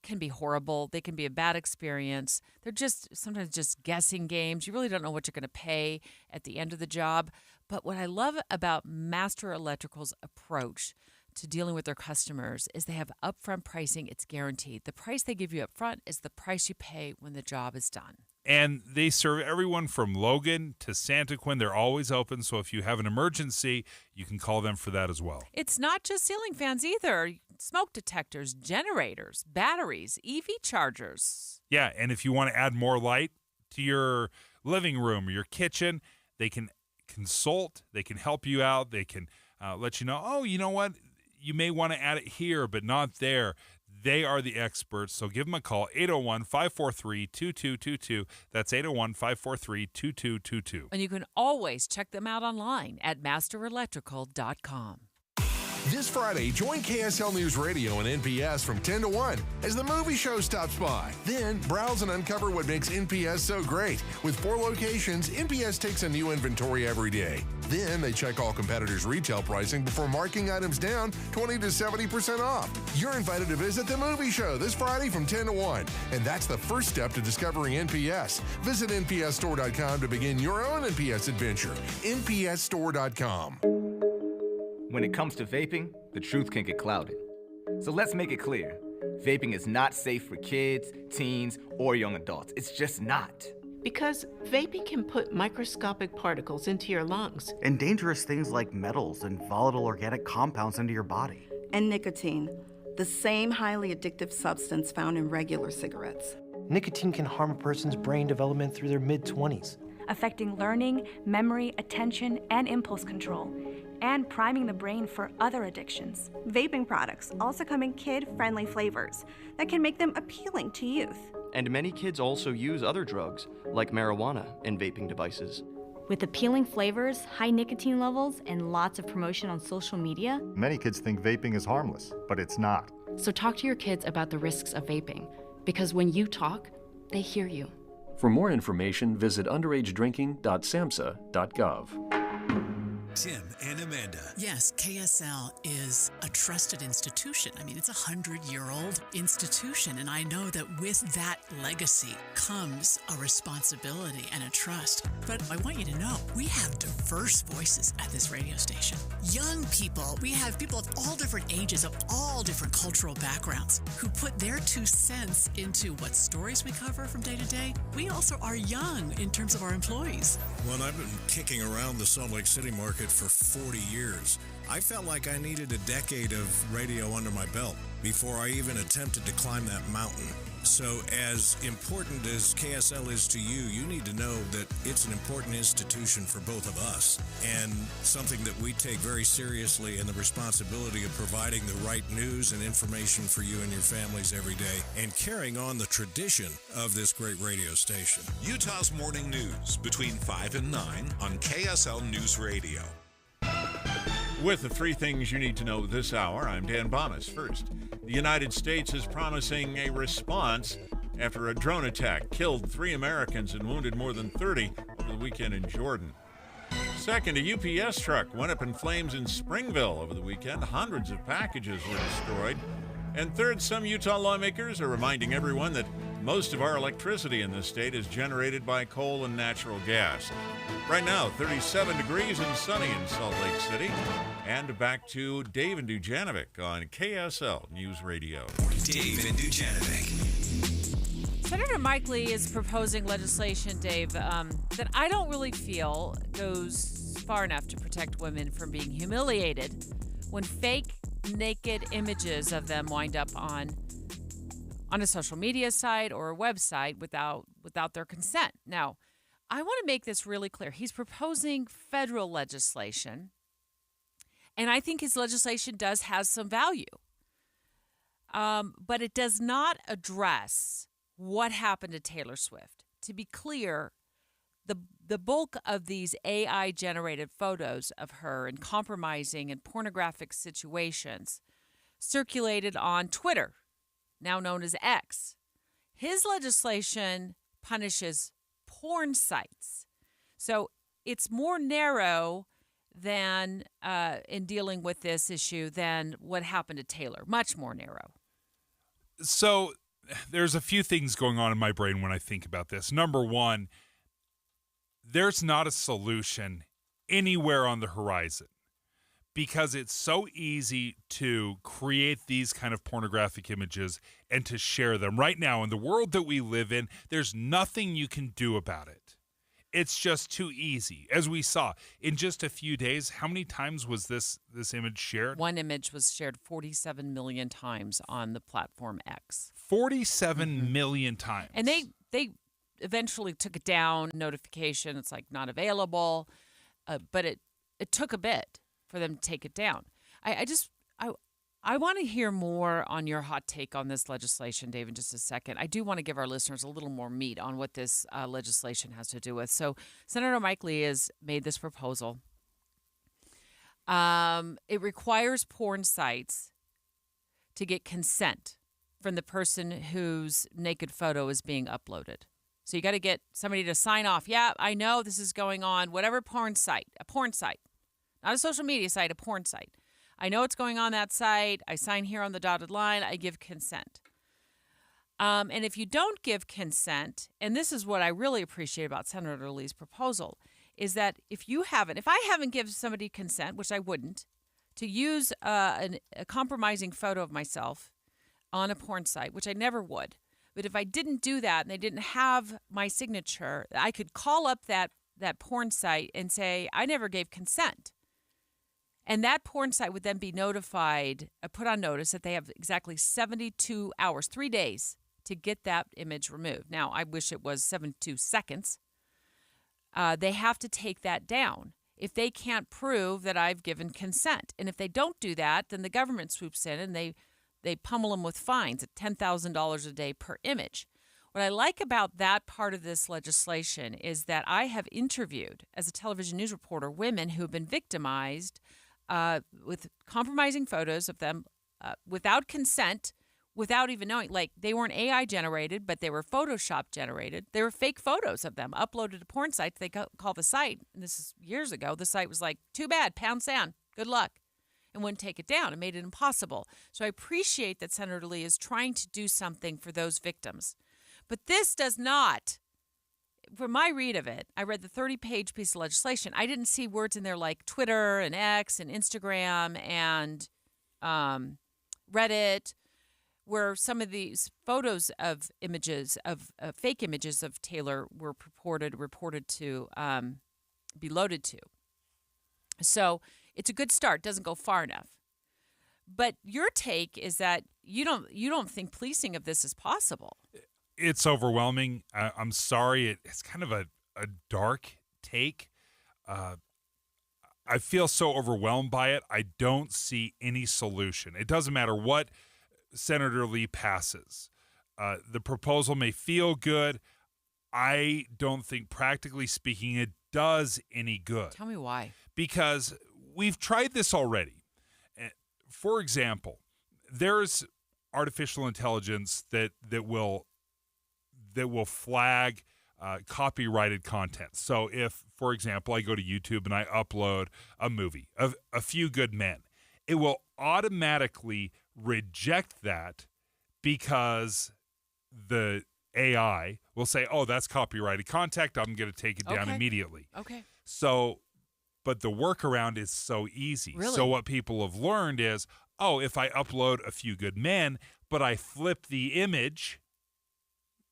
can be horrible. They can be a bad experience. They're sometimes just guessing games. You really don't know what you're going to pay at the end of the job. But what I love about Master Electrical's approach to dealing with their customers is they have upfront pricing. It's guaranteed. The price they give you up front is the price you pay when the job is done. And they serve everyone from Logan to Santaquin. They're always open, so if you have an emergency, you can call them for that as well. It's not just ceiling fans either. Smoke detectors, generators, batteries, EV chargers. Yeah, and if you want to add more light to your living room or your kitchen, they can consult. They can help you out. They can let you know, oh, you know what? You may want to add it here, but not there. They are the experts, so give them a call, 801-543-2222. That's 801-543-2222. And you can always check them out online at masterelectrical.com. This Friday, join KSL News Radio and NPS from 10 to 1 as the movie show stops by. Then, browse and uncover what makes NPS so great. With 4 locations, NPS takes a new inventory every day. Then, they check all competitors' retail pricing before marking items down 20 to 70% off. You're invited to visit the movie show this Friday from 10 to 1. And that's the first step to discovering NPS. Visit npsstore.com to begin your own NPS adventure. npsstore.com. When it comes to vaping, the truth can get clouded. So let's make it clear. Vaping is not safe for kids, teens, or young adults. It's just not. Because vaping can put microscopic particles into your lungs. And dangerous things like metals and volatile organic compounds into your body. And nicotine, the same highly addictive substance found in regular cigarettes. Nicotine can harm a person's brain development through their mid-20s. Affecting learning, memory, attention, and impulse control, and priming the brain for other addictions. Vaping products also come in kid-friendly flavors that can make them appealing to youth. And many kids also use other drugs, like marijuana, in vaping devices. With appealing flavors, high nicotine levels, and lots of promotion on social media. Many kids think vaping is harmless, but it's not. So talk to your kids about the risks of vaping, because when you talk, they hear you. For more information, visit underagedrinking.samhsa.gov. Tim and Amanda. Yes, KSL is a trusted institution. I mean, it's a 100-year-old institution, and I know that with that legacy comes a responsibility and a trust. But I want you to know, we have diverse voices at this radio station. Young people, we have people of all different ages, of all different cultural backgrounds, who put their 2 cents into what stories we cover from day to day. We also are young in terms of our employees. When I've been kicking around the Salt Lake City market for 40 years, I felt like I needed a decade of radio under my belt before I even attempted to climb that mountain. So as important as KSL is to you, you need to know that it's an important institution for both of us and something that we take very seriously, in the responsibility of providing the right news and information for you and your families every day and carrying on the tradition of this great radio station. Utah's Morning News between 5 and 9 on KSL News Radio. With the 3 things you need to know this hour, I'm Dan Bonas. First, the United States is promising a response after a drone attack killed 3 Americans and wounded more than 30 over the weekend in Jordan. Second, a UPS truck went up in flames in Springville over the weekend. Hundreds of packages were destroyed. And third, some Utah lawmakers are reminding everyone that most of our electricity in this state is generated by coal and natural gas. Right now, 37 degrees and sunny in Salt Lake City. And back to Dave and Dujanovic on KSL News Radio. Dave and Dujanovic. Senator Mike Lee is proposing legislation, Dave, that I don't really feel goes far enough to protect women from being humiliated when fake naked images of them wind up on a social media site or a website without their consent. Now, I want to make this really clear. He's proposing federal legislation, and I think his legislation does have some value. But it does not address what happened to Taylor Swift. To be clear, the bulk of these AI-generated photos of her in compromising and pornographic situations circulated on Twitter, now known as X. His legislation punishes porn sites. So it's more narrow than in dealing with this issue than what happened to Taylor. Much more narrow. So there's a few things going on in my brain when I think about this. Number one, there's not a solution anywhere on the horizon because it's so easy to create these kind of pornographic images and to share them. Right now, in the world that we live in, there's nothing you can do about it. It's just too easy. As we saw, in just a few days, how many times was this image shared? One image was shared 47 million times on the platform X. 47 million times. And they eventually took it down, notification, it's like not available, but it took a bit for them to take it down. I want to hear more on your hot take on this legislation, Dave, in just a second. I do want to give our listeners a little more meat on what this legislation has to do with. So Senator Mike Lee has made this proposal. It requires porn sites to get consent from the person whose naked photo is being uploaded. So you got to get somebody to sign off. Yeah, I know this is going on. Whatever a porn site, not a social media site, a porn site. I know it's going on that site. I sign here on the dotted line. I give consent. And if you don't give consent, and this is what I really appreciate about Senator Lee's proposal, is that if I haven't given somebody consent, which I wouldn't, to use a compromising photo of myself on a porn site, which I never would, but if I didn't do that and they didn't have my signature, I could call up that porn site and say, I never gave consent. And that porn site would then be notified, put on notice that they have exactly 72 hours, 3 days, to get that image removed. Now, I wish it was 72 seconds. They have to take that down if they can't prove that I've given consent. And if they don't do that, then the government swoops in and they pummel them with fines at $10,000 a day per image. What I like about that part of this legislation is that I have interviewed, as a television news reporter, women who have been victimized with compromising photos of them without consent, without even knowing. Like, they weren't AI generated, but they were Photoshop generated. They were fake photos of them uploaded to porn sites. They call the site, and this is years ago, the site was like, too bad, pound sand, good luck, and wouldn't take it down. It made it impossible. So I appreciate that Senator Lee is trying to do something for those victims. But this does not. From my read of it, I read the 30-page piece of legislation. I didn't see words in there like Twitter and X and Instagram and Reddit, where some of these photos of images, of fake images of Taylor were reported to be loaded to. So it's a good start. Doesn't go far enough. But your take is that you don't think policing of this is possible. It's overwhelming. I'm sorry. It's kind of a dark take. I feel so overwhelmed by it. I don't see any solution. It doesn't matter what Senator Lee passes. The proposal may feel good. I don't think, practically speaking, it does any good. Tell me why. Because we've tried this already. For example, there's artificial intelligence that will flag copyrighted content. So if, for example, I go to YouTube and I upload a movie of A Few Good Men, it will automatically reject that because the AI will say, oh, that's copyrighted content. I'm going to take it down immediately. Okay. So, but the workaround is so easy. Really? So what people have learned is, oh, if I upload A Few Good Men, but I flip the image,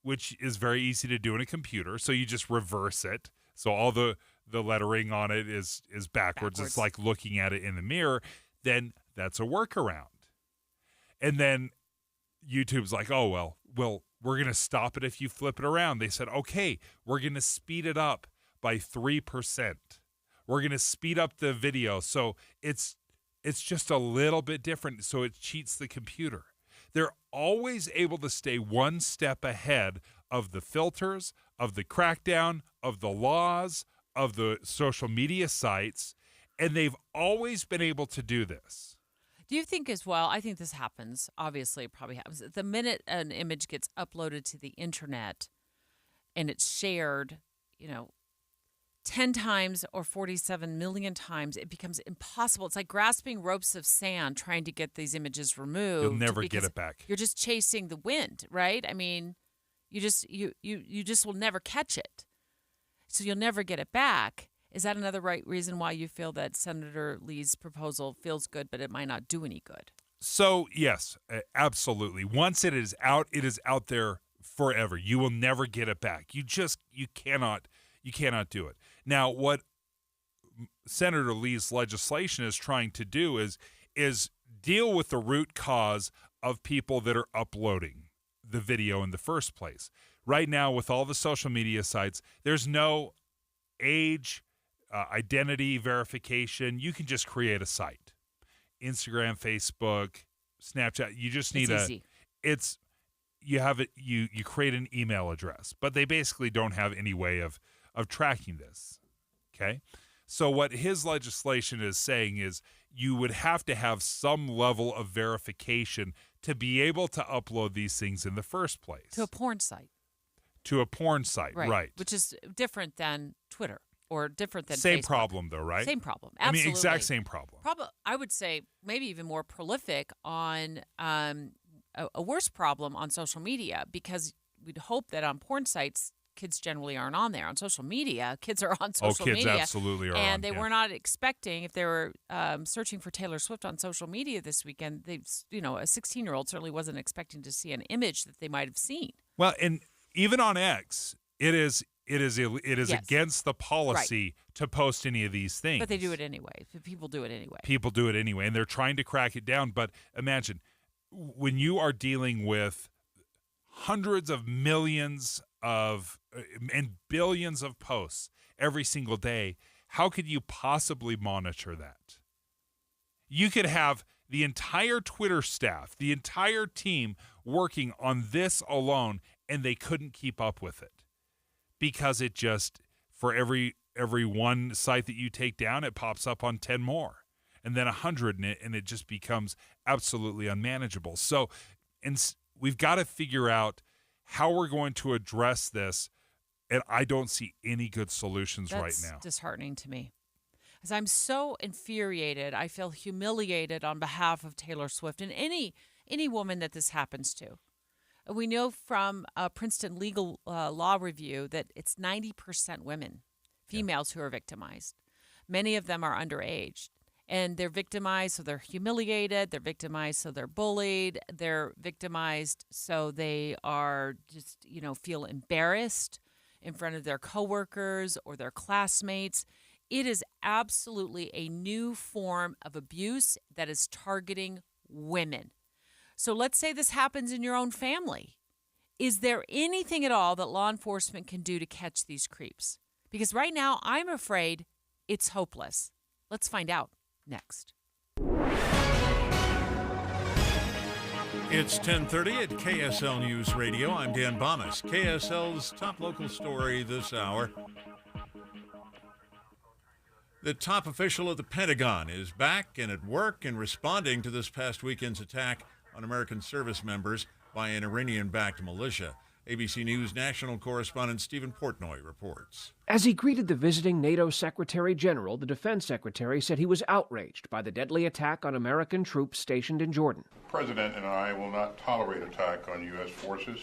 which is very easy to do in a computer, so you just reverse it. So all the lettering on it is backwards. It's like looking at it in the mirror. Then that's a workaround. And then YouTube's like, oh, well, we're going to stop it if you flip it around. They said, okay, we're going to speed it up by 3%. We're going to speed up the video. So it's just a little bit different. So it cheats the computer. They're always able to stay one step ahead of the filters, of the crackdown, of the laws, of the social media sites, and they've always been able to do this. Do you think as well, I think this happens, obviously it probably happens, the minute an image gets uploaded to the internet and it's shared, 10 times or 47 million times, it becomes impossible. It's like grasping ropes of sand trying to get these images removed. You'll never get it back. You're just chasing the wind, right? I mean, you just will never catch it. So you'll never get it back. Is that another reason why you feel that Senator Lee's proposal feels good, but it might not do any good? So, yes, absolutely. Once it is out there forever. You will never get it back. You cannot do it. Now, what Senator Lee's legislation is trying to do is deal with the root cause of people that are uploading the video in the first place. Right now, with all the social media sites, there's no age, identity verification. You can just create a site. Instagram, Facebook, Snapchat. You just need you create an email address, but they basically don't have any way of tracking this. Okay? So what his legislation is saying is you would have to have some level of verification to be able to upload these things in the first place. To a porn site. To a porn site, right. Which is different than Twitter or different than Same Facebook. problem, though, right? Same problem. Absolutely. I mean, exact same problem. I would say maybe even more prolific on a worse problem on social media, because we'd hope that on porn sites, kids generally aren't on there. On social media, kids are on social media. Oh, kids absolutely are on. And they were not expecting, if they were searching for Taylor Swift on social media this weekend, a 16-year-old certainly wasn't expecting to see an image that they might have seen. Well, and even on X, it is yes. against the policy to post any of these things. But they do it anyway. People do it anyway. People do it anyway, and they're trying to crack it down. But imagine when you are dealing with hundreds of millions of and billions of posts every single day, how could you possibly monitor that? You could have the entire Twitter staff, the entire team working on this alone, and they couldn't keep up with it because it just, for every one site that you take down, it pops up on 10 more and then 100 and it just becomes absolutely unmanageable. So we've got to figure out how we're going to address this, and I don't see any good solutions right now. That's disheartening to me. Because I'm so infuriated. I feel humiliated on behalf of Taylor Swift and any woman that this happens to. We know from Princeton Legal Law Review that it's 90% women, females who are victimized. Many of them are underage. And they're victimized, so they're humiliated. They're victimized, so they're bullied. They're victimized, so they are just, feel embarrassed in front of their coworkers or their classmates. It is absolutely a new form of abuse that is targeting women. So let's say this happens in your own family. Is there anything at all that law enforcement can do to catch these creeps? Because right now, I'm afraid it's hopeless. Let's find out next. It's 10:30 at KSL News Radio. I'm Dan Bonas. KSL's top local story this hour. The top official at the Pentagon is back and at work and responding to this past weekend's attack on American service members by an Iranian-backed militia. ABC News national correspondent Stephen Portnoy reports. As he greeted the visiting NATO Secretary General, the Defense Secretary said he was outraged by the deadly attack on American troops stationed in Jordan. The President and I will not tolerate attack on U.S. forces,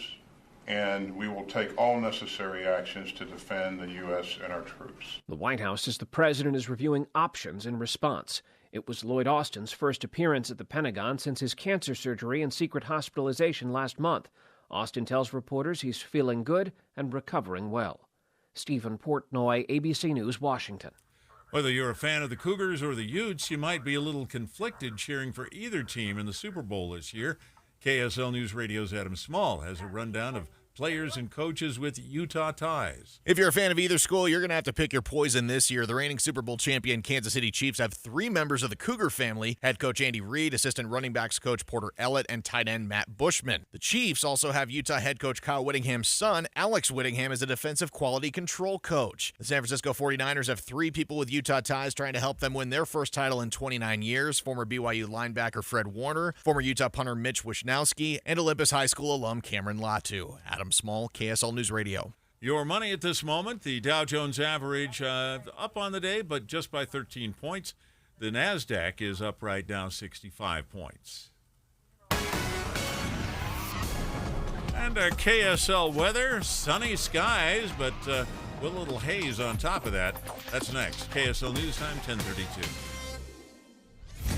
and we will take all necessary actions to defend the U.S. and our troops. The White House says the President is reviewing options in response. It was Lloyd Austin's first appearance at the Pentagon since his cancer surgery and secret hospitalization last month. Austin tells reporters he's feeling good and recovering well. Stephen Portnoy, ABC News, Washington. Whether you're a fan of the Cougars or the Utes, you might be a little conflicted cheering for either team in the Super Bowl this year. KSL News Radio's Adam Small has a rundown of players and coaches with Utah ties. If you're a fan of either school, you're going to have to pick your poison this year. The reigning Super Bowl champion Kansas City Chiefs have 3 members of the Cougar family: head coach Andy Reid, assistant running backs coach Porter Ellett, and tight end Matt Bushman. The Chiefs also have Utah head coach Kyle Whittingham's son, Alex Whittingham, as a defensive quality control coach. The San Francisco 49ers have 3 people with Utah ties trying to help them win their first title in 29 years: former BYU linebacker Fred Warner, former Utah punter Mitch Wisnowski, and Olympus High School alum Cameron Latu. Adam Small, KSL News Radio. Your money at this moment: the Dow Jones average up on the day, but just by 13 points. The NASDAQ is up right now 65 points. And KSL weather: sunny skies, but with a little haze on top of that. That's next. KSL News Time, 10:32.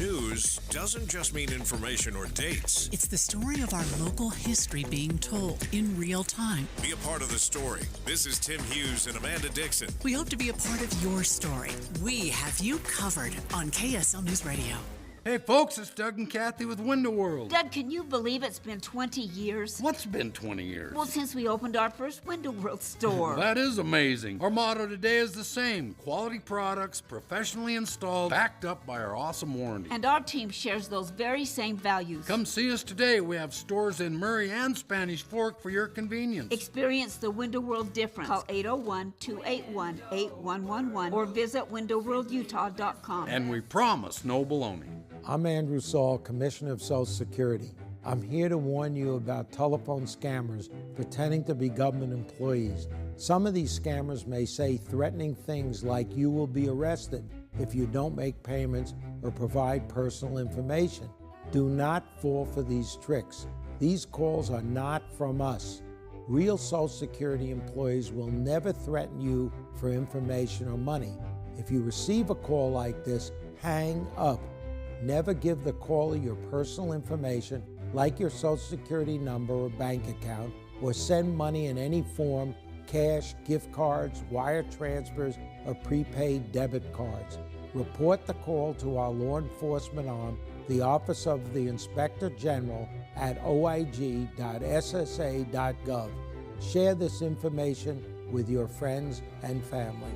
News doesn't just mean information or dates. It's the story of our local history being told in real time. Be a part of the story. This is Tim Hughes and Amanda Dixon. We hope to be a part of your story. We have you covered on KSL News Radio. Hey folks, it's Doug and Kathy with Window World. Doug, can you believe it's been 20 years? What's been 20 years? Well, since we opened our first Window World store. That is amazing. Our motto today is the same: quality products, professionally installed, backed up by our awesome warranty. And our team shares those very same values. Come see us today. We have stores in Murray and Spanish Fork for your convenience. Experience the Window World difference. Call 801-281-8111 or visit windowworldutah.com. And we promise no baloney. I'm Andrew Saul, Commissioner of Social Security. I'm here to warn you about telephone scammers pretending to be government employees. Some of these scammers may say threatening things like you will be arrested if you don't make payments or provide personal information. Do not fall for these tricks. These calls are not from us. Real Social Security employees will never threaten you for information or money. If you receive a call like this, hang up. Never give the caller your personal information, like your Social Security number or bank account, or send money in any form: cash, gift cards, wire transfers, or prepaid debit cards. Report the call to our law enforcement arm, the Office of the Inspector General, at oig.ssa.gov. Share this information with your friends and family.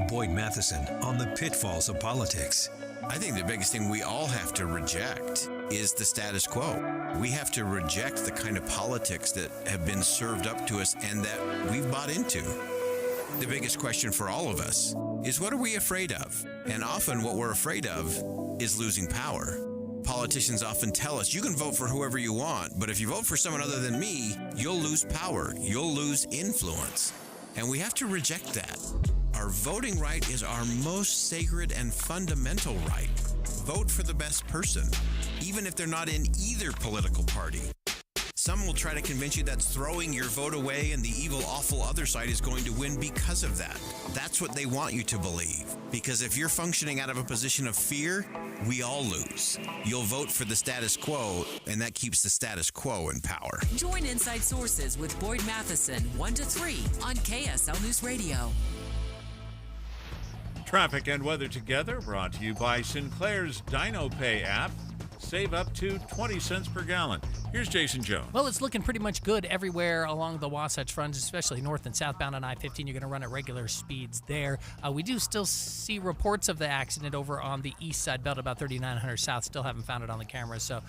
Boyd Matheson on the pitfalls of politics. I think the biggest thing we all have to reject is the status quo. We have to reject the kind of politics that have been served up to us and that we've bought into. The biggest question for all of us is, what are we afraid of? And often what we're afraid of is losing power. Politicians often tell us, you can vote for whoever you want, but if you vote for someone other than me, you'll lose power, you'll lose influence. And we have to reject that. Our voting right is our most sacred and fundamental right. Vote for the best person, even if they're not in either political party. Some will try to convince you that's throwing your vote away and the evil, awful other side is going to win because of that. That's what they want you to believe. Because if you're functioning out of a position of fear, we all lose. You'll vote for the status quo, and that keeps the status quo in power. Join Inside Sources with Boyd Matheson, 1 to 3 on KSL News Radio. Traffic and weather together, brought to you by Sinclair's DinoPay app. Save up to 20 cents per gallon. Here's Jason Jones. Well, it's looking pretty much good everywhere along the Wasatch Front, especially north and southbound on I-15. You're going to run at regular speeds there. We do still see reports of the accident over on the east side belt, about 3900 south. Still haven't found it on the camera, so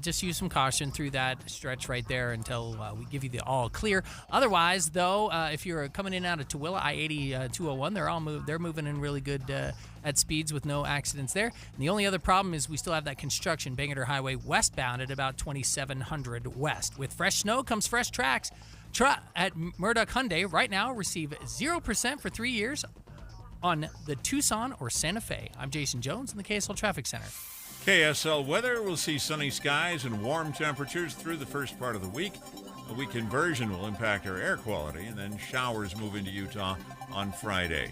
just use some caution through that stretch right there until we give you the all clear. Otherwise, though, if you're coming in out of Tooele, I-80 201, they're moving in really good at speeds with no accidents there. And the only other problem is we still have that construction, Bangor Highway westbound at about 2700 west. With fresh snow comes fresh tracks. At Murdoch Hyundai right now receive 0% for 3 years on the Tucson or Santa Fe. I'm Jason Jones in the KSL Traffic Center. KSL weather, we'll see sunny skies and warm temperatures through the first part of the week. A weak inversion will impact our air quality, and then showers move into Utah on Friday.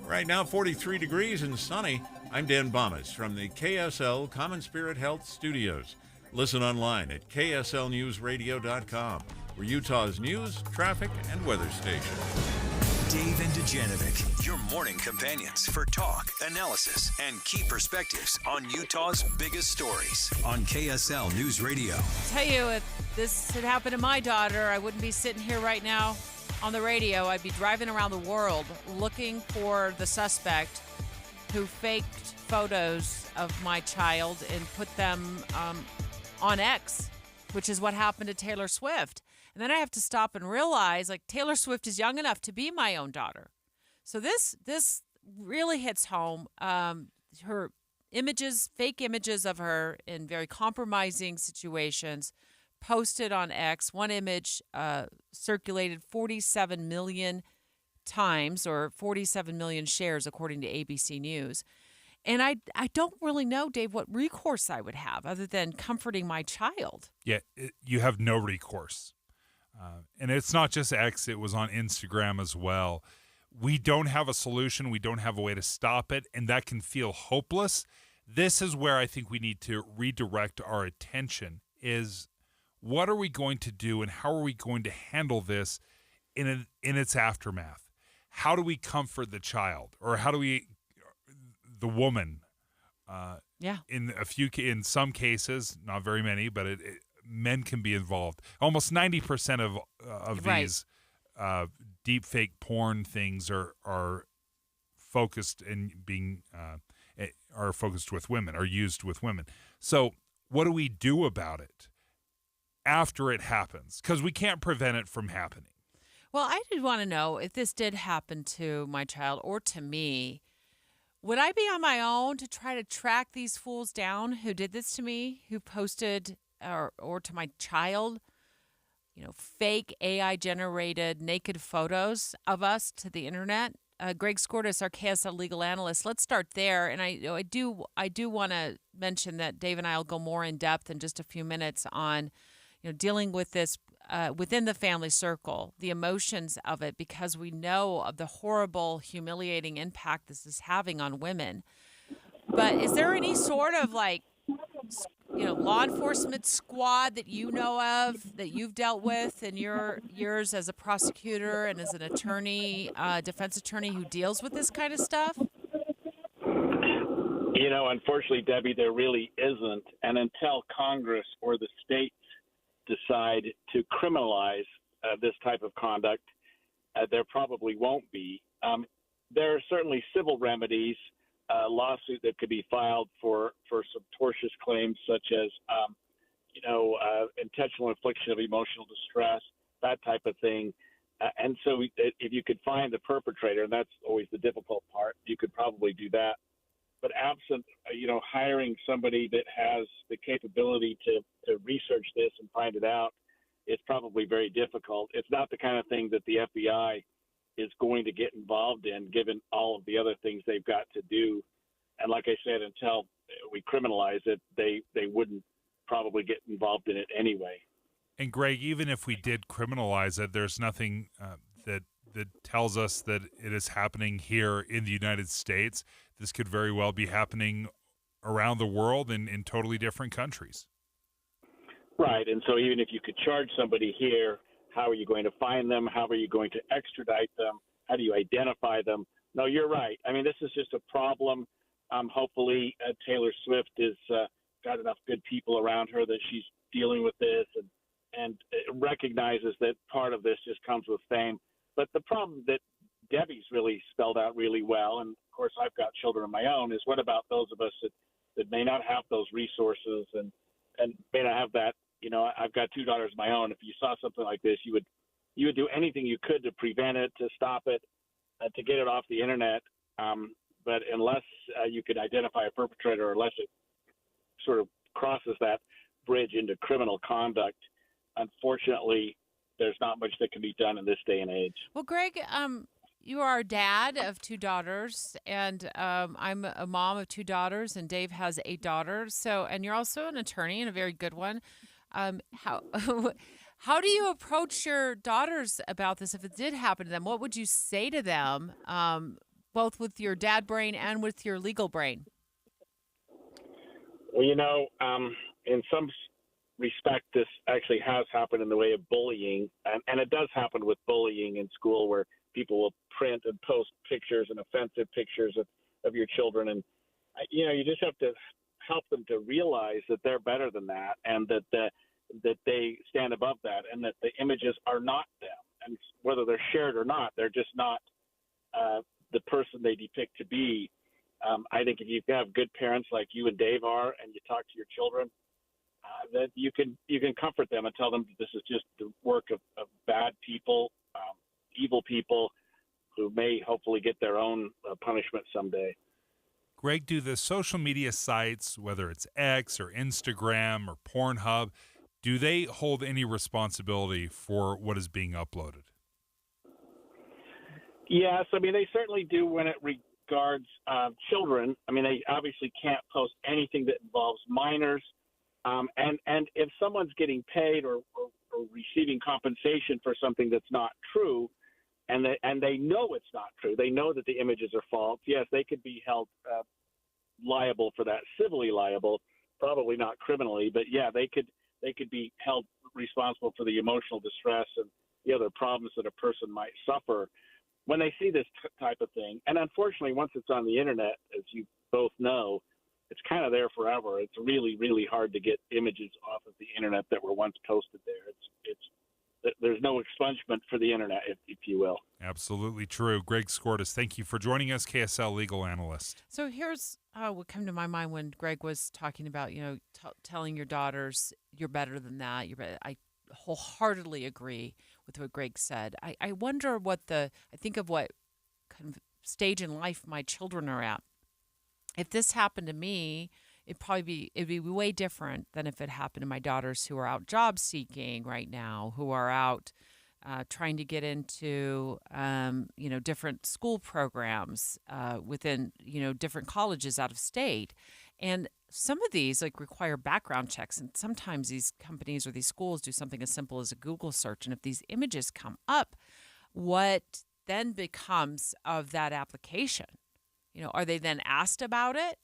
Right now, 43 degrees and sunny. I'm Dan Bomas from the KSL Common Spirit Health Studios. Listen online at kslnewsradio.com. We're Utah's news, traffic, and weather station. Dave and Dujanovic, your morning companions for talk, analysis, and key perspectives on Utah's biggest stories on KSL News Radio. Tell you, if this had happened to my daughter, I wouldn't be sitting here right now on the radio. I'd be driving around the world looking for the suspect who faked photos of my child and put them on X, which is what happened to Taylor Swift. And then I have to stop and realize, like, Taylor Swift is young enough to be my own daughter. So this really hits home. Her images, fake images of her in very compromising situations, posted on X. One image circulated 47 million times, or 47 million shares, according to ABC News. And I don't really know, Dave, what recourse I would have other than comforting my child. Yeah, you have no recourse. And it's not just X, it was on Instagram as well. We don't have a solution. We don't have a way to stop it, and that can feel hopeless. This is where I think we need to redirect our attention is what are we going to do and how are we going to handle this in its aftermath? How do we comfort the child, or how do we the woman? In some cases, not very many, but men can be involved. Almost 90% of these deepfake porn things are focused in being are focused with women, are used with women. So what do we do about it after it happens? Because we can't prevent it from happening. Well, I did want to know if this did happen to my child or to me, would I be on my own to try to track these fools down who did this to me, who posted or to my child, fake AI-generated naked photos of us to the internet? Greg Skordas, our KSL legal analyst. Let's start there. And I do want to mention that Dave and I will go more in depth in just a few minutes on, dealing with this within the family circle, the emotions of it, because we know of the horrible, humiliating impact this is having on women. But is there any sort of law enforcement squad that you know of, that you've dealt with in yours as a prosecutor and as an attorney, defense attorney who deals with this kind of stuff? Unfortunately, Debbie, there really isn't. And until Congress or the states decide to criminalize this type of conduct, there probably won't be. There are certainly civil remedies lawsuit that could be filed for some tortious claims such as, intentional infliction of emotional distress, that type of thing. And so if you could find the perpetrator, and that's always the difficult part, you could probably do that. But absent, hiring somebody that has the capability to research this and find it out, it's probably very difficult. It's not the kind of thing that the FBI is going to get involved in, given all of the other things they've got to do. And like I said, until we criminalize it, they wouldn't probably get involved in it anyway. And Greg, even if we did criminalize it, there's nothing that tells us that it is happening here in the United States. This could very well be happening around the world in totally different countries. Right. And so even if you could charge somebody here, how are you going to find them? How are you going to extradite them? How do you identify them? No, you're right. I mean, this is just a problem. Hopefully, Taylor Swift is got enough good people around her that she's dealing with this and recognizes that part of this just comes with fame. But the problem that Debbie's really spelled out really well, and of course I've got children of my own, is what about those of us that may not have those resources and may not have that. I've got 2 daughters of my own. If you saw something like this, you would do anything you could to prevent it, to stop it, to get it off the internet. But unless you could identify a perpetrator, or unless it sort of crosses that bridge into criminal conduct, unfortunately, there's not much that can be done in this day and age. Well, Greg, you are a dad of 2 daughters, and I'm a mom of 2 daughters, and Dave has 8 daughters. So, and you're also an attorney, and a very good one. How do you approach your daughters about this if it did happen to them? What would you say to them, both with your dad brain and with your legal brain? Well, in some respect, this actually has happened in the way of bullying, and it does happen with bullying in school, where people will print and post pictures and offensive pictures of your children, and you just have to help them to realize that they're better than that, and that they stand above that, and that the images are not them, and whether they're shared or not, they're just not the person they depict to be. I think if you have good parents like you and Dave are, and you talk to your children, that you can comfort them and tell them that this is just the work of bad people, evil people who may hopefully get their own punishment someday. Greg, do the social media sites, whether it's X or Instagram or Pornhub, do they hold any responsibility for what is being uploaded? Yes, I mean, they certainly do when it regards children. I mean, they obviously can't post anything that involves minors. And if someone's getting paid or receiving compensation for something that's not true, and they know it's not true, they know that the images are false, yes, they could be held liable for that, civilly liable, probably not criminally, but yeah, they could be held responsible for the emotional distress and the other problems that a person might suffer when they see this type of thing. And unfortunately, once it's on the internet, as you both know, it's kind of there forever. It's really, really hard to get images off of the internet that were once posted there. There's no expungement for the internet, if you will. Absolutely true. Greg Skordas, thank you for joining us, KSL legal analyst. So here's what came to my mind when Greg was talking about, telling your daughters you're better than that. I wholeheartedly agree with what Greg said. I wonder I think of what kind of stage in life my children are at. If this happened to me, it'd be way different than if it happened to my daughters who are out job seeking right now, who are out trying to get into different school programs within different colleges out of state. And some of these require background checks, and sometimes these companies or these schools do something as simple as a Google search. And if these images come up, what then becomes of that application? Are they then asked about it?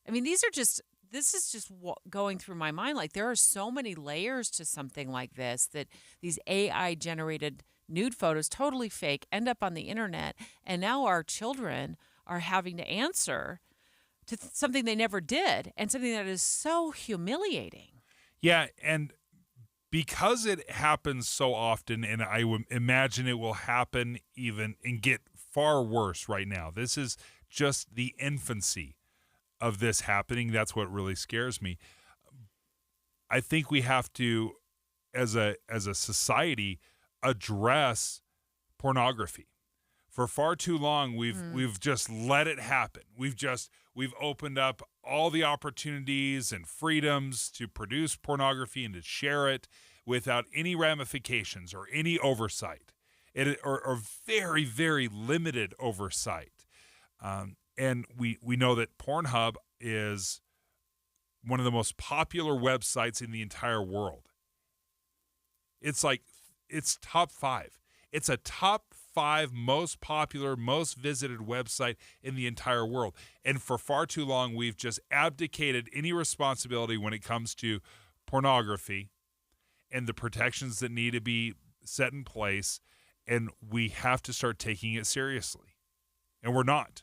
I mean, this is just going through my mind. There are so many layers to something like this, that these AI-generated nude photos, totally fake, end up on the internet, and now our children are having to answer to something they never did, and something that is so humiliating. Yeah, and because it happens so often, and I would imagine it will happen even and get far worse right now. This is just the infancy of this happening. That's what really scares me. I think we have to, as a society, address pornography. For far too long, we've just let it happen. We've opened up all the opportunities and freedoms to produce pornography and to share it without any ramifications or any oversight, or very, very limited oversight. And we know that Pornhub is one of the most popular websites in the entire world. It's top 5. It's a top 5 most popular, most visited website in the entire world. And for far too long, we've just abdicated any responsibility when it comes to pornography and the protections that need to be set in place. And we have to start taking it seriously. And we're not.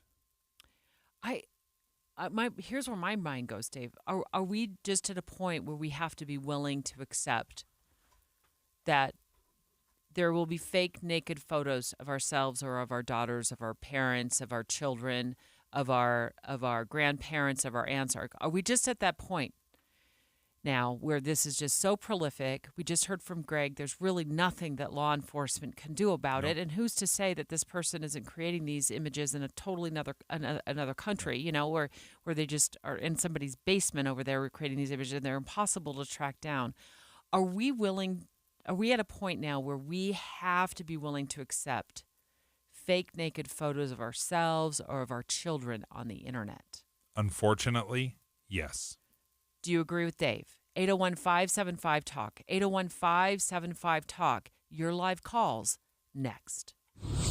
Here's where my mind goes, Dave. Are we just at a point where we have to be willing to accept that there will be fake naked photos of ourselves or of our daughters, of our parents, of our children, of our grandparents, of our aunts? Are we just at that point now where this is just so prolific? We just heard from Greg, there's really nothing that law enforcement can do about it. And who's to say that this person isn't creating these images in a totally another country, where they just are in somebody's basement over there creating these images and they're impossible to track down? Are we at a point now where we have to be willing to accept fake naked photos of ourselves or of our children on the internet? Unfortunately, yes. Do you agree with Dave? 801-575-TALK. 801-575-TALK. Your live calls next.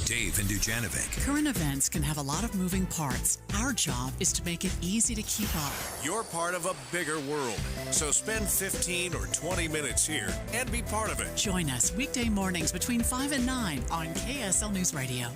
Dave and Dujanovic. Current events can have a lot of moving parts. Our job is to make it easy to keep up. You're part of a bigger world, so spend 15 or 20 minutes here and be part of it. Join us weekday mornings between 5 and 9 on KSL News Radio.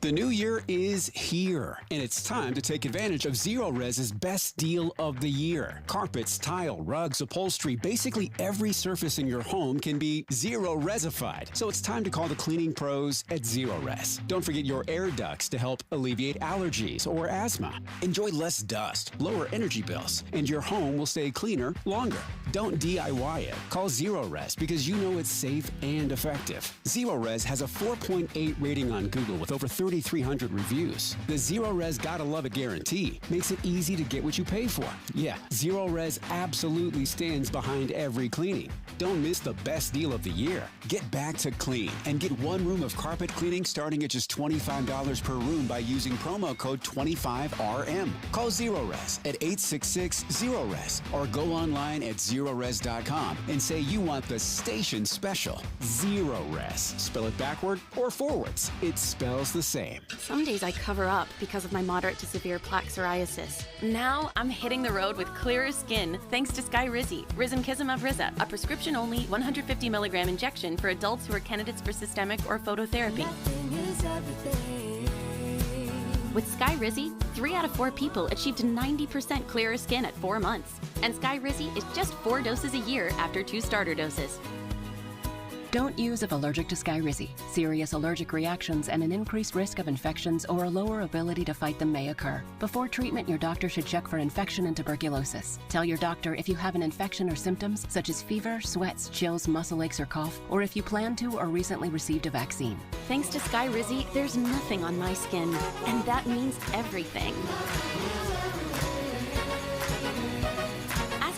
The new year is here, and it's time to take advantage of Zero Res's best deal of the year. Carpets, tile, rugs, upholstery, basically every surface in your home can be Zero Resified. So it's time to call the cleaning pros at Zero Res. Don't forget your air ducts to help alleviate allergies or asthma. Enjoy less dust, lower energy bills, and your home will stay cleaner longer. Don't DIY it. Call Zero Res because you know it's safe and effective. Zero Res has a 4.8 rating on Google with over 3,300 reviews. The Zero Res Gotta Love It guarantee makes it easy to get what you pay for. Yeah, Zero Res absolutely stands behind every cleaning. Don't miss the best deal of the year. Get back to clean and get one room of carpet cleaning starting at just $25 per room by using promo code 25RM. Call Zero Res at 866-ZERO-RES or go online at ZeroRes.com and say you want the station special. Zero Res. Spell it backward or forwards. It spells the same. Some days I cover up because of my moderate to severe plaque psoriasis. Now I'm hitting the road with clearer skin thanks to Skyrizi, Rizumkizumab Riza, a prescription-only 150 milligram injection for adults who are candidates for systemic or phototherapy. With Skyrizi, 3 out of 4 people achieved 90% clearer skin at 4 months. And Skyrizi is just 4 doses a year after 2 starter doses. Don't use if allergic to Skyrizi. Serious allergic reactions and an increased risk of infections or a lower ability to fight them may occur. Before treatment, your doctor should check for infection and tuberculosis. Tell your doctor if you have an infection or symptoms such as fever, sweats, chills, muscle aches, or cough, or if you plan to or recently received a vaccine. Thanks to Skyrizi, there's nothing on my skin, and that means everything.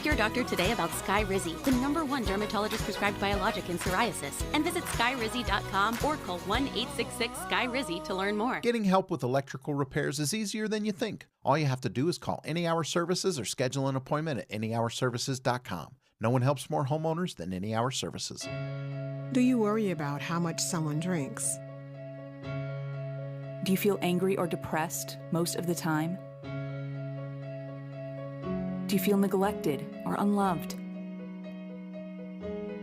Your doctor today about Skyrizi, the #1 dermatologist prescribed biologic in psoriasis, and visit skyrizi.com or call 1-866-SKYRIZI to learn more. Getting help with electrical repairs is easier than you think. All you have to do is call Any Hour Services or schedule an appointment at anyhourservices.com. No one helps more homeowners than Any Hour Services. Do you worry about how much someone drinks? Do you feel angry or depressed most of the time? Do you feel neglected or unloved?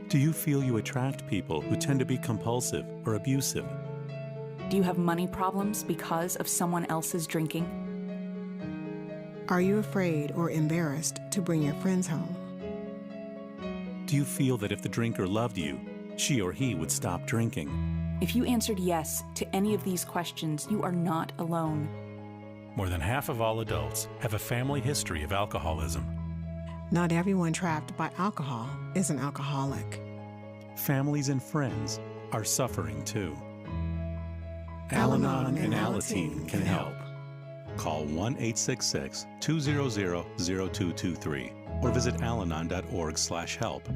Do you feel you attract people who tend to be compulsive or abusive? Do you have money problems because of someone else's drinking? Are you afraid or embarrassed to bring your friends home? Do you feel that if the drinker loved you, she or he would stop drinking? If you answered yes to any of these questions, you are not alone. More than half of all adults have a family history of alcoholism. Not everyone trapped by alcohol is an alcoholic. Families and friends are suffering too. Al-Anon and Alateen can help. Call 1-866-200-0223 or visit alanon.org/help.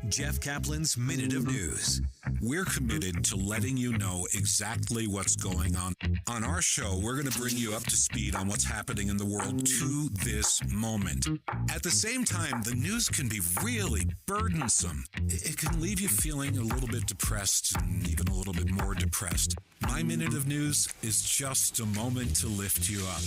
Jeff Kaplan's Minute of News. We're committed to letting you know exactly what's going on. On our show, we're going to bring you up to speed on what's happening in the world to this moment. At the same time, the news can be really burdensome. It can leave you feeling a little bit depressed and even a little bit more depressed. My Minute of News is just a moment to lift you up.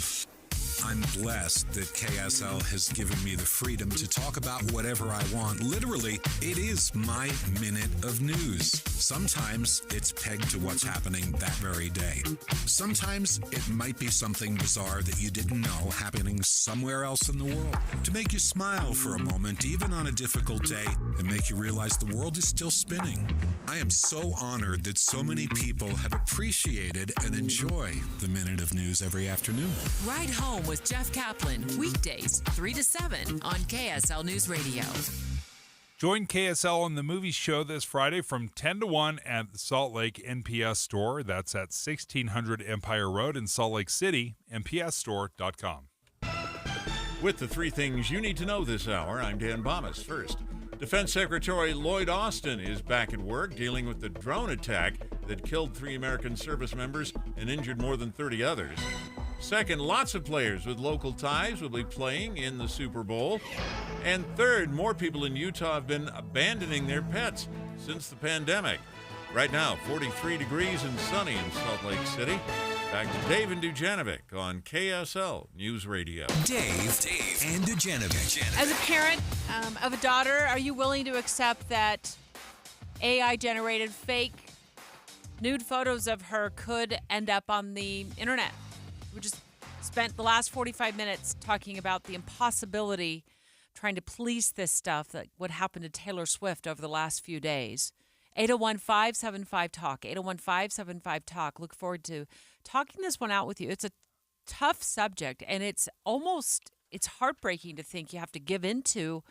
I'm blessed that KSL has given me the freedom to talk about whatever I want. Literally, it is my minute of news. Sometimes it's pegged to what's happening that very day. Sometimes it might be something bizarre that you didn't know happening somewhere else in the world. To make you smile for a moment, even on a difficult day, and make you realize the world is still spinning. I am so honored that so many people have appreciated and enjoy the Minute of News every afternoon. Ride Home with Jeff Kaplan, weekdays 3 to 7 on KSL News Radio. Join KSL on the movie show this Friday from 10 to 1 at the Salt Lake NPS store. That's at 1600 Empire Road in Salt Lake City, npsstore.com. With the three things you need to know this hour, I'm Dan Bonas. First, Defense Secretary Lloyd Austin is back at work dealing with the drone attack that killed 3 American service members and injured more than 30 others. Second, lots of players with local ties will be playing in the Super Bowl. And third, more people in Utah have been abandoning their pets since the pandemic. Right now, 43 degrees and sunny in Salt Lake City. Back to Dave and Dujanovic on KSL News Radio. Dave and Dujanovic. As a parent of a daughter, are you willing to accept that AI-generated fake nude photos of her could end up on the internet? We just spent the last 45 minutes talking about the impossibility trying to police this stuff that would happen to Taylor Swift over the last few days. 801-575-TALK, 801-575-TALK. Look forward to talking this one out with you. It's a tough subject, and it's heartbreaking to think you have to give into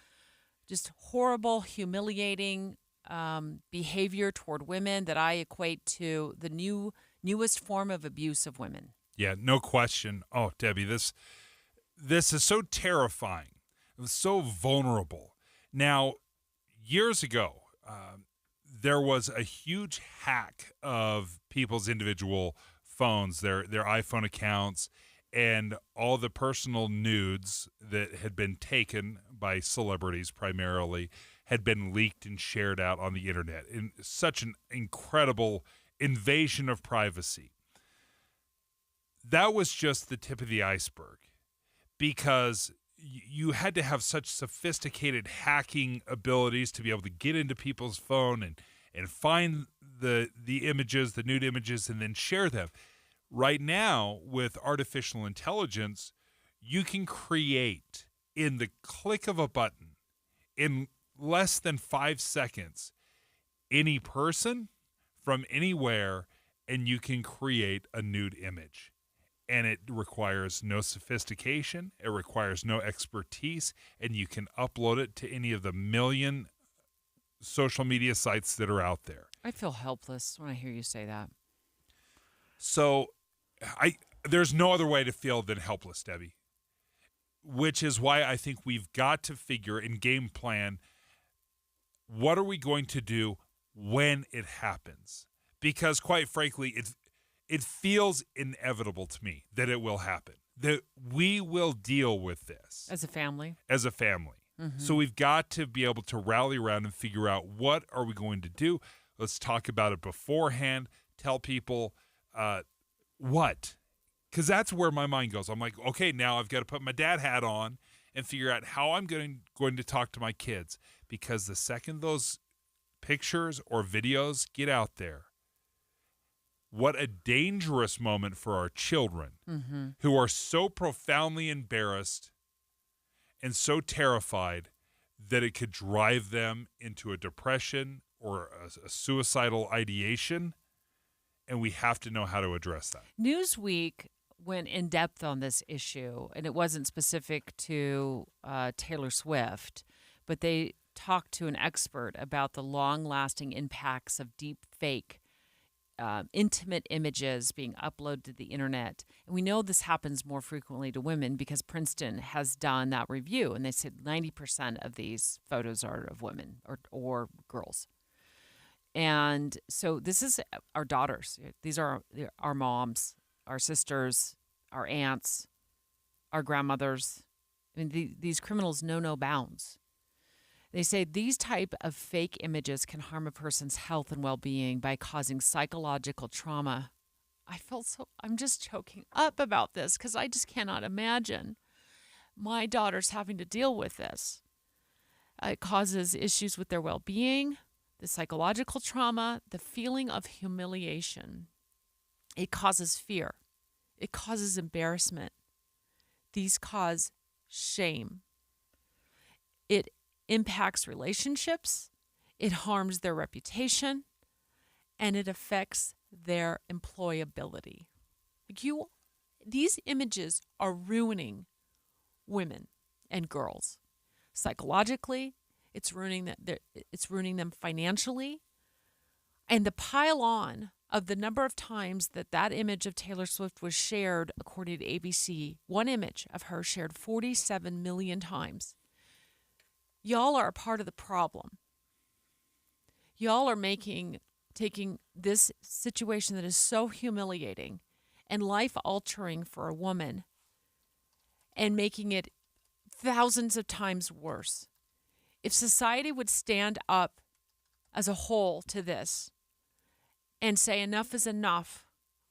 just horrible, humiliating behavior toward women that I equate to the newest form of abuse of women. Yeah, no question. Oh, Debbie, this is so terrifying. It was so vulnerable. Now, years ago, there was a huge hack of people's individual phones, their iPhone accounts, and all the personal nudes that had been taken by celebrities primarily had been leaked and shared out on the internet in such an incredible invasion of privacy. That was just the tip of the iceberg, because you had to have such sophisticated hacking abilities to be able to get into people's phone and find the images, the nude images, and then share them. Right now, with artificial intelligence, you can create in the click of a button, in less than 5 seconds, any person from anywhere, and you can create a nude image. And it requires no sophistication, it requires no expertise, and you can upload it to any of the million social media sites that are out there. I feel helpless when I hear you say that. So there's no other way to feel than helpless, Debbie, which is why I think we've got to figure and game plan, what are we going to do when it happens? Because quite frankly, it feels inevitable to me that it will happen, that we will deal with this. As a family? As a family. Mm-hmm. So we've got to be able to rally around and figure out, what are we going to do? Let's talk about it beforehand. Tell people what. Because that's where my mind goes. I'm like, okay, now I've got to put my dad hat on and figure out how I'm going to talk to my kids. Because the second those pictures or videos get out there, what a dangerous moment for our children, mm-hmm. who are so profoundly embarrassed and so terrified that it could drive them into a depression or a suicidal ideation. And we have to know how to address that. Newsweek went in depth on this issue, and it wasn't specific to Taylor Swift, but they talked to an expert about the long-lasting impacts of deep fake intimate images being uploaded to the internet. And we know this happens more frequently to women because Princeton has done that review, and they said 90% of these photos are of women or girls. And so this is our daughters. These are our moms, our sisters, our aunts, our grandmothers. I mean, these criminals know no bounds. They say these type of fake images can harm a person's health and well-being by causing psychological trauma. I'm just choking up about this because I just cannot imagine my daughters having to deal with this. It causes issues with their well-being, the psychological trauma, the feeling of humiliation. It causes fear. It causes embarrassment. These cause shame. It impacts relationships, it harms their reputation, and it affects their employability. These images are ruining women and girls. Psychologically, it's ruining them financially, and the pile on of the number of times that image of Taylor Swift was shared, according to ABC, one image of her shared 47 million times. Y'all are a part of the problem. Y'all are taking this situation that is so humiliating and life-altering for a woman and making it thousands of times worse. If society would stand up as a whole to this and say enough is enough,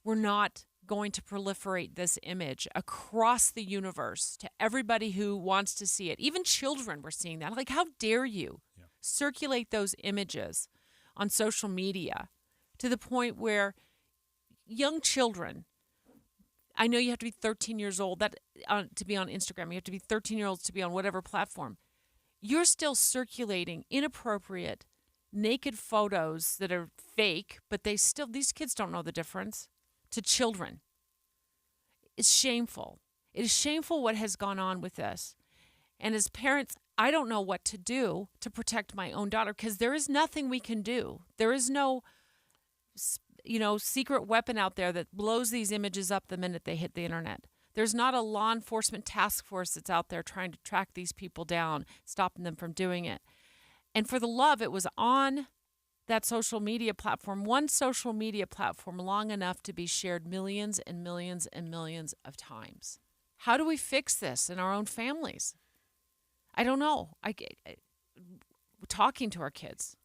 we're not going to proliferate this image across the universe to everybody who wants to see it. Even children were seeing that. Like, how dare you circulate those images on social media to the point where young children, I know you have to be 13 years old to be on Instagram. You have to be 13-year-olds to be on whatever platform. You're still circulating inappropriate, naked photos that are fake, but these kids don't know the difference. To children. It's shameful. It is shameful what has gone on with this. And as parents, I don't know what to do to protect my own daughter because there is nothing we can do. There is no, secret weapon out there that blows these images up the minute they hit the internet. There's not a law enforcement task force that's out there trying to track these people down, stopping them from doing it. And for the love, it was on that social media platform, one social media platform, long enough to be shared millions and millions and millions of times. How do we fix this in our own families? I don't know. Talking to our kids,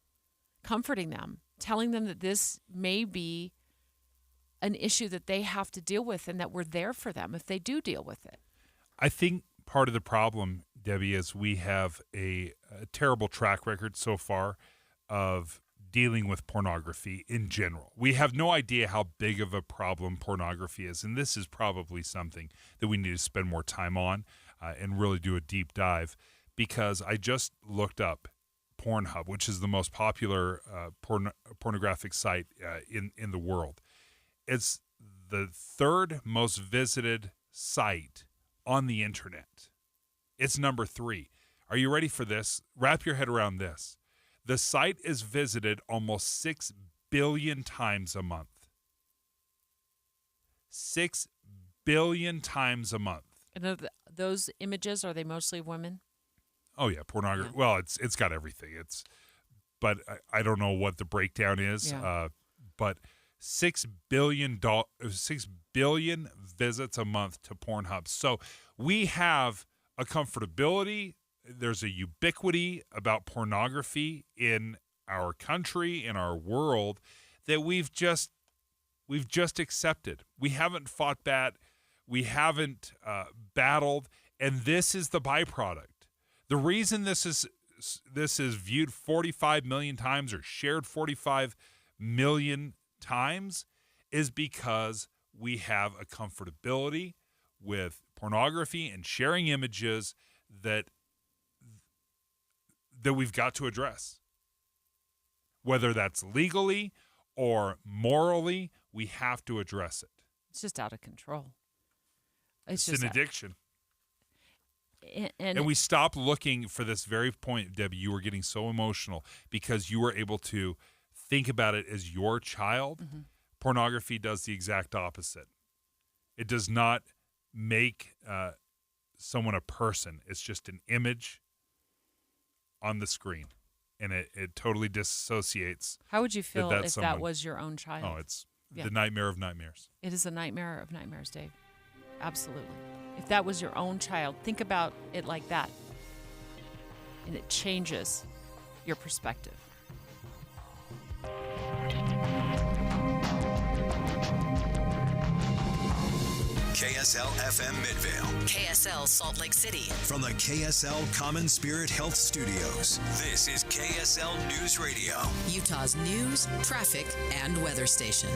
comforting them, telling them that this may be an issue that they have to deal with and that we're there for them if they do deal with it. I think part of the problem, Debbie, is we have a terrible track record so far of dealing with pornography in general. We have no idea how big of a problem pornography is, and this is probably something that we need to spend more time on and really do a deep dive, because I just looked up Pornhub, which is the most popular pornographic site in the world. It's the third most visited site on the internet. It's number 3. Are you ready for this? Wrap your head around this. The site is visited almost 6 billion times a month. 6 billion times a month. And are those images, are they mostly women? Oh yeah, pornography. Yeah. Well, it's got everything. But I don't know what the breakdown is. Yeah. But 6 billion visits a month to Pornhub. So we have a comfortability. There's a ubiquity about pornography in our country, in our world, that we've just accepted. We haven't fought back. We haven't battled, and this is the byproduct. The reason this is viewed 45 million times or shared 45 million times is because we have a comfortability with pornography and sharing images that we've got to address. Whether that's legally or morally, we have to address it. It's just out of control. It's an addiction. And we stopped looking for this very point, Debbie. You were getting so emotional because you were able to think about it as your child. Mm-hmm. Pornography does the exact opposite. It does not make someone a person. It's just an image on the screen, and it totally dissociates. How would you feel if someone. that was your own child? Oh, it's the nightmare of nightmares. It is a nightmare of nightmares, Dave. Absolutely. If that was your own child, think about it like that. And it changes your perspective. KSL FM Midvale. KSL Salt Lake City. From the KSL Common Spirit Health Studios, this is KSL News Radio. Utah's news, traffic, and weather station.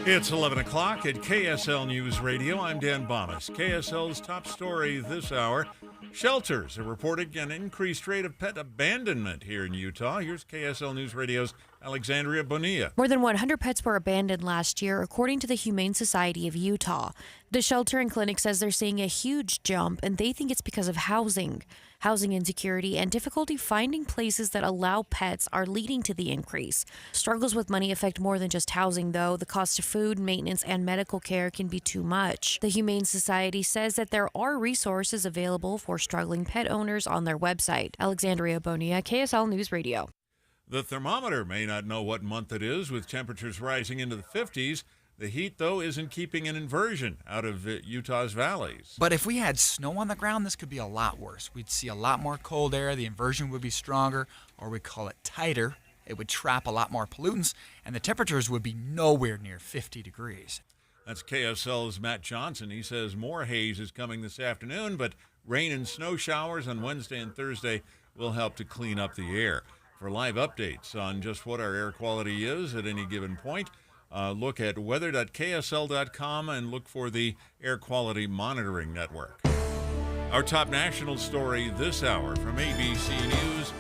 It's 11 o'clock at KSL News Radio. I'm Dan Bonas. KSL's top story this hour. Shelters are reporting an increased rate of pet abandonment here in Utah. Here's KSL News Radio's Alexandria Bonilla. More than 100 pets were abandoned last year, according to the Humane Society of Utah. The shelter and clinic says they're seeing a huge jump, and they think it's because of housing insecurity, and difficulty finding places that allow pets are leading to the increase. Struggles with money affect more than just housing, though. The cost of food, maintenance, and medical care can be too much. The Humane Society says that there are resources available for struggling pet owners on their website. Alexandria Bonilla, KSL News Radio. The thermometer may not know what month it is, with temperatures rising into the 50s. The heat, though, isn't keeping an inversion out of Utah's valleys. But if we had snow on the ground, this could be a lot worse. We'd see a lot more cold air, the inversion would be stronger, or we call it tighter. It would trap a lot more pollutants, and the temperatures would be nowhere near 50 degrees. That's KSL's Matt Johnson. He says more haze is coming this afternoon, but rain and snow showers on Wednesday and Thursday will help to clean up the air. For live updates on just what our air quality is at any given point, look at weather.ksl.com and look for the Air Quality Monitoring Network. Our top national story this hour from ABC News.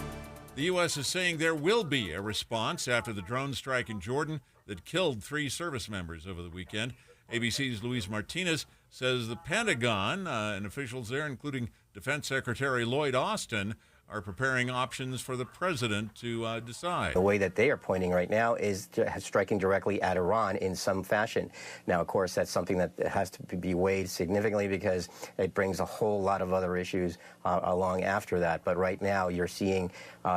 The U.S. is saying there will be a response after the drone strike in Jordan that killed 3 service members over the weekend. ABC's Luis Martinez says the Pentagon and officials there, including Defense Secretary Lloyd Austin, are preparing options for the president to decide. The way that they are pointing right now is striking directly at Iran in some fashion. Now, of course, that's something that has to be weighed significantly because it brings a whole lot of other issues along after that. But right now, you're seeing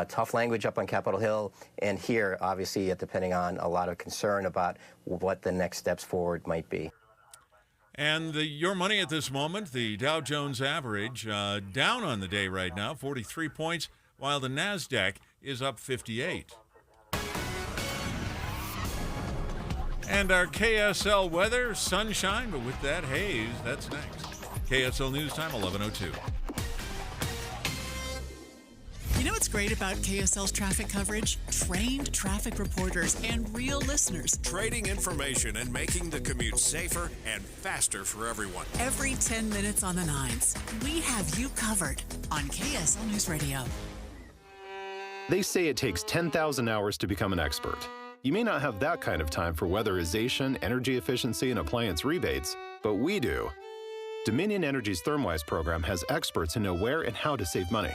tough language up on Capitol Hill, and here, obviously, depending on a lot of concern about what the next steps forward might be. And your money at this moment, the Dow Jones average, down on the day right now, 43 points, while the NASDAQ is up 58. And our KSL weather, sunshine, but with that haze, that's next. KSL News Time, 11:02. You know what's great about KSL's traffic coverage? Trained traffic reporters and real listeners. Trading information and making the commute safer and faster for everyone. Every 10 minutes on the 9s, we have you covered on KSL News Radio. They say it takes 10,000 hours to become an expert. You may not have that kind of time for weatherization, energy efficiency, and appliance rebates, but we do. Dominion Energy's ThermWise program has experts who know where and how to save money.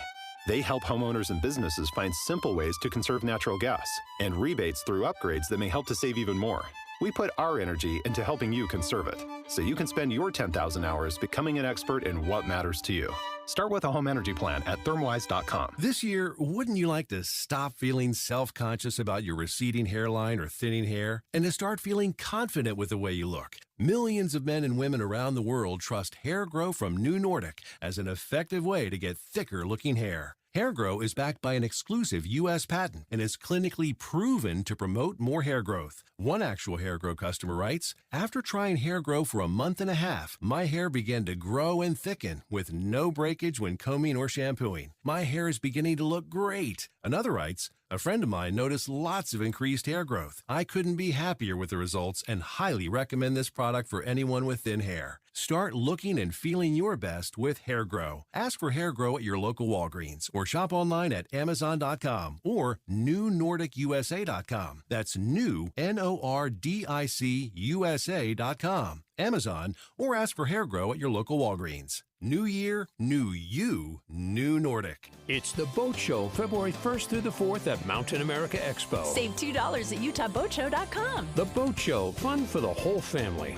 They help homeowners and businesses find simple ways to conserve natural gas and rebates through upgrades that may help to save even more. We put our energy into helping you conserve it, so you can spend your 10,000 hours becoming an expert in what matters to you. Start with a home energy plan at thermwise.com. This year, wouldn't you like to stop feeling self-conscious about your receding hairline or thinning hair and to start feeling confident with the way you look? Millions of men and women around the world trust Hair Grow from New Nordic as an effective way to get thicker-looking hair. Hair Grow is backed by an exclusive U.S. patent and is clinically proven to promote more hair growth. One actual Hair Grow customer writes, "After trying Hair Grow for a month and a half, my hair began to grow and thicken with no breakage when combing or shampooing. My hair is beginning to look great." Another writes, A friend of mine noticed lots of increased hair growth. I couldn't be happier with the results and highly recommend this product for anyone with thin hair. Start looking and feeling your best with Hair Grow. Ask for Hair Grow at your local Walgreens or shop online at Amazon.com or NewNordicUSA.com. That's new, NORDICUSA.com. Amazon, or ask for Hair Grow at your local Walgreens. New year, new you, new Nordic. It's the Boat Show, February 1st through the 4th at Mountain America Expo. Save $2 at UtahBoatShow.com. The Boat Show, fun for the whole family.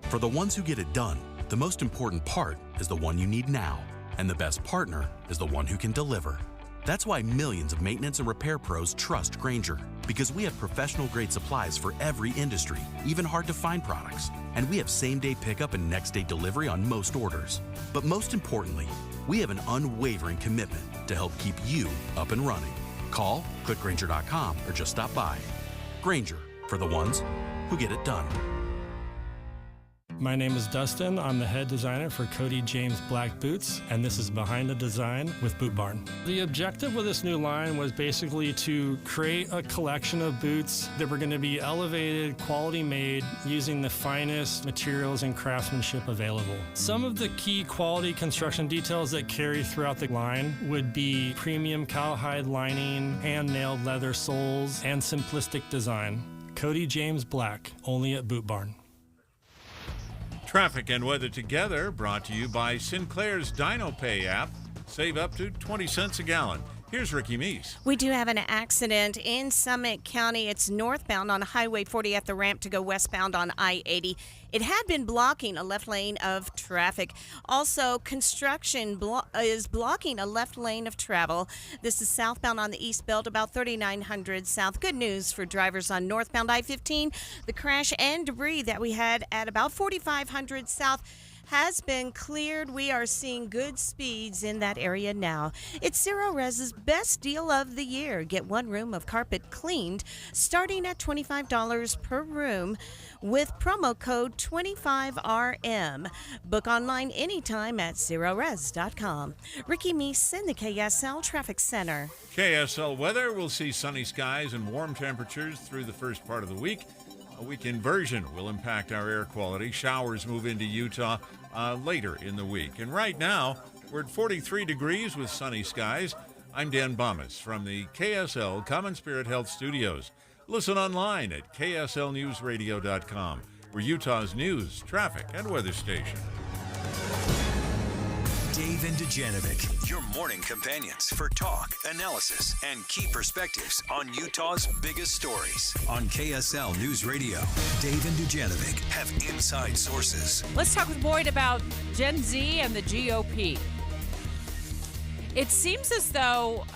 For the ones who get it done, the most important part is the one you need now. And the best partner is the one who can deliver. That's why millions of maintenance and repair pros trust Grainger, because we have professional-grade supplies for every industry, even hard-to-find products. And we have same-day pickup and next-day delivery on most orders. But most importantly, we have an unwavering commitment to help keep you up and running. Call, click Grainger.com, or just stop by. Grainger, for the ones who get it done. My name is Dustin. I'm the head designer for Cody James Black Boots, and this is Behind the Design with Boot Barn. The objective with this new line was basically to create a collection of boots that were going to be elevated, quality made, using the finest materials and craftsmanship available. Some of the key quality construction details that carry throughout the line would be premium cowhide lining, hand-nailed leather soles, and simplistic design. Cody James Black, only at Boot Barn. Traffic and weather together, brought to you by Sinclair's DinoPay app. Save up to 20 cents a gallon. Here's Ricky Meese. We do have an accident in Summit County. It's northbound on Highway 40 at the ramp to go westbound on I-80. It had been blocking a left lane of traffic. Also, construction is blocking a left lane of travel. This is southbound on the East Belt, about 3900 south. Good news for drivers on northbound I-15. The crash and debris that we had at about 4500 south has been cleared. We are seeing good speeds in that area now. It's Zero Res's best deal of the year. Get one room of carpet cleaned starting at $25 per room with promo code 25RM. Book online anytime at ZeroRes.com. Ricky Meese in the KSL Traffic Center. KSL weather, we'll see sunny skies and warm temperatures through the first part of the week. A weak inversion will impact our air quality. Showers move into Utah later in the week. And right now, we're at 43 degrees with sunny skies. I'm Dan Bomas from the KSL Common Spirit Health Studios. Listen online at kslnewsradio.com. We're Utah's news, traffic, and weather station. Dave and Dujanovic, your morning companions for talk, analysis, and key perspectives on Utah's biggest stories. On KSL News Radio, Dave and Dujanovic have inside sources. Let's talk with Boyd about Gen Z and the GOP. It seems as though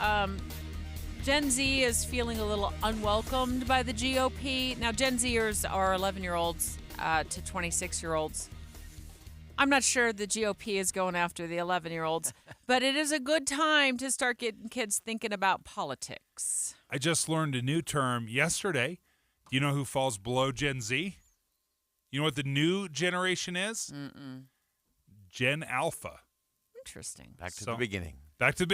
Gen Z is feeling a little unwelcomed by the GOP. Now, Gen Zers are 11-year-olds to 26-year-olds. I'm not sure the GOP is going after the 11-year-olds, but it is a good time to start getting kids thinking about politics. I just learned a new term yesterday. Do you know who falls below Gen Z? You know what the new generation is? Gen Alpha. Interesting. Back to the beginning. Back to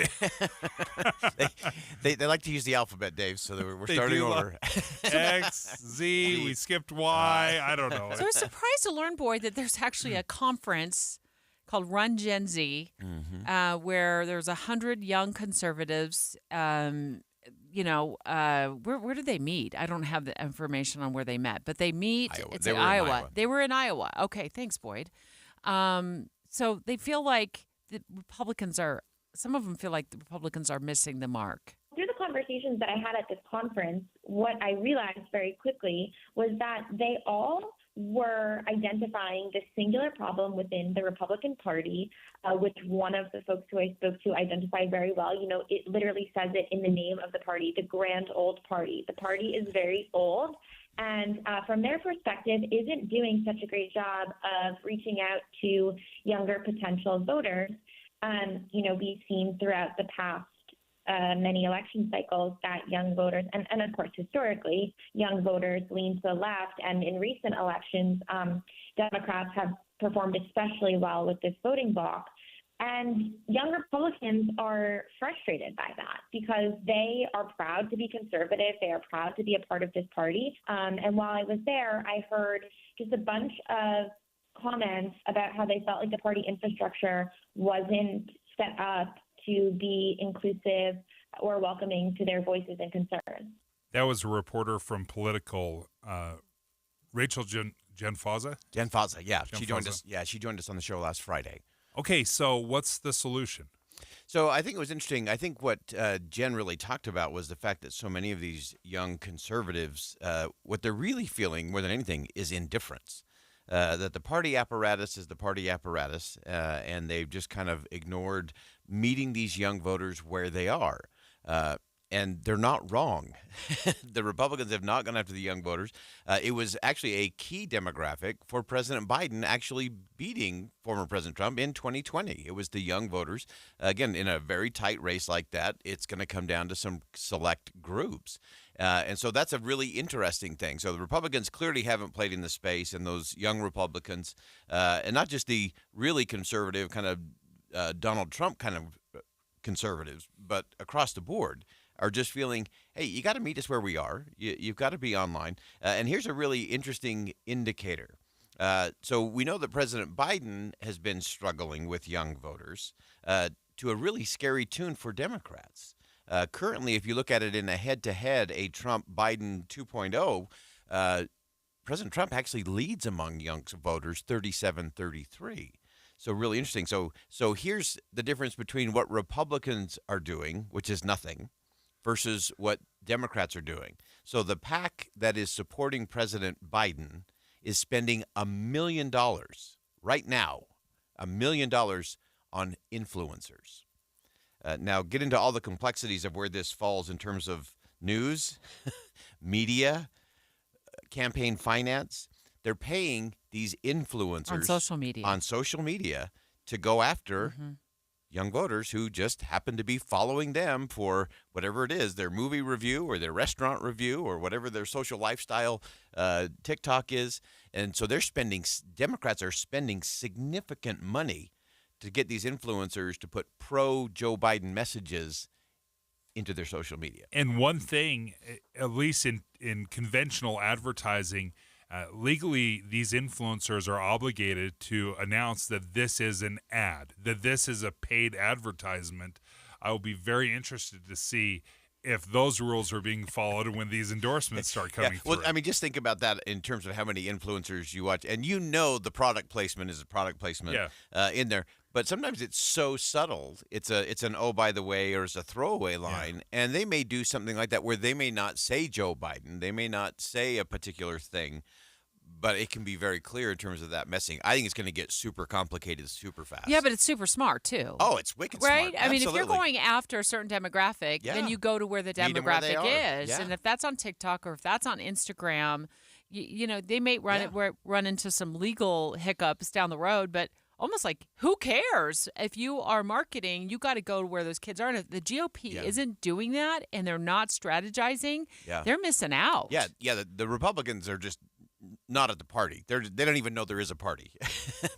they like to use the alphabet, Dave, so we're starting over. X, Z, we skipped Y, I don't know. So I was surprised to learn, Boyd, that there's actually a conference called Run Gen Z, where there's 100 young conservatives. Where do they meet? I don't have the information on where they met, but they meet. It's in Iowa. They were in Iowa. Okay, thanks, Boyd. So they feel like the Republicans some of them feel like the Republicans are missing the mark. Through the conversations that I had at this conference, what I realized very quickly was that they all were identifying this singular problem within the Republican Party, which one of the folks who I spoke to identified very well. You know, it literally says it in the name of the party, the grand old party. The party is very old, and from their perspective, isn't doing such a great job of reaching out to younger potential voters. We've seen throughout the past many election cycles that young voters, and of course historically, young voters lean to the left. And in recent elections, Democrats have performed especially well with this voting bloc. And young Republicans are frustrated by that because they are proud to be conservative. They are proud to be a part of this party. And while I was there, I heard just a bunch of comments about how they felt like the party infrastructure wasn't set up to be inclusive or welcoming to their voices and concerns. That was a reporter from Political, Rachel Genfauza? Genfauza, yeah. Genfauza. She joined us. Yeah, she joined us on the show last Friday. Okay, so what's the solution? So I think it was interesting. I think what Jen really talked about was the fact that so many of these young conservatives, what they're really feeling more than anything is indifference. That the party apparatus is the party apparatus, and they've just kind of ignored meeting these young voters where they are. And they're not wrong. The Republicans have not gone after the young voters. It was actually a key demographic for President Biden actually beating former President Trump in 2020. It was the young voters. Again, in a very tight race like that, it's going to come down to some select groups. And so that's a really interesting thing. So the Republicans clearly haven't played in the space, and those young Republicans, and not just the really conservative kind of Donald Trump kind of conservatives, but across the board, are just feeling, hey, you got to meet us where we are. You've got to be online. And here's a really interesting indicator. So we know that President Biden has been struggling with young voters to a really scary tune for Democrats. Currently, if you look at it in a head-to-head, a Trump-Biden 2.0, President Trump actually leads among young voters 37-33. So really interesting. So here's the difference between what Republicans are doing, which is nothing, versus what Democrats are doing. So the PAC that is supporting President Biden is spending $1 million right now, $1 million on influencers. Now, get into all the complexities of where this falls in terms of news, media, campaign finance. They're paying these influencers on social media to go after young voters who just happen to be following them for whatever it is, their movie review or their restaurant review or whatever their social lifestyle TikTok is. And so Democrats are spending significant money to get these influencers to put pro-Joe Biden messages into their social media. And one thing, at least in conventional advertising, legally, these influencers are obligated to announce that this is an ad, that this is a paid advertisement. I will be very interested to see if those rules are being followed when these endorsements start coming through. Well, I mean, just think about that in terms of how many influencers you watch. And the product placement is a product placement in there. But sometimes it's so subtle. It's an oh, by the way, or it's a throwaway line. And they may do something like that where they may not say Joe Biden. They may not say a particular thing. But it can be very clear in terms of that messaging. I think it's going to get super complicated super fast. Yeah, but it's super smart, too. Oh, it's wicked smart. Right? I mean, if you're going after a certain demographic, then you go to where the demographic is. Yeah. And if that's on TikTok or if that's on Instagram, you know, they may run into some legal hiccups down the road, but almost like, who cares? If you are marketing, you got to go to where those kids are. And if the GOP isn't doing that and they're not strategizing, they're missing out. Yeah. The Republicans are just not at the party. They don't even know there is a party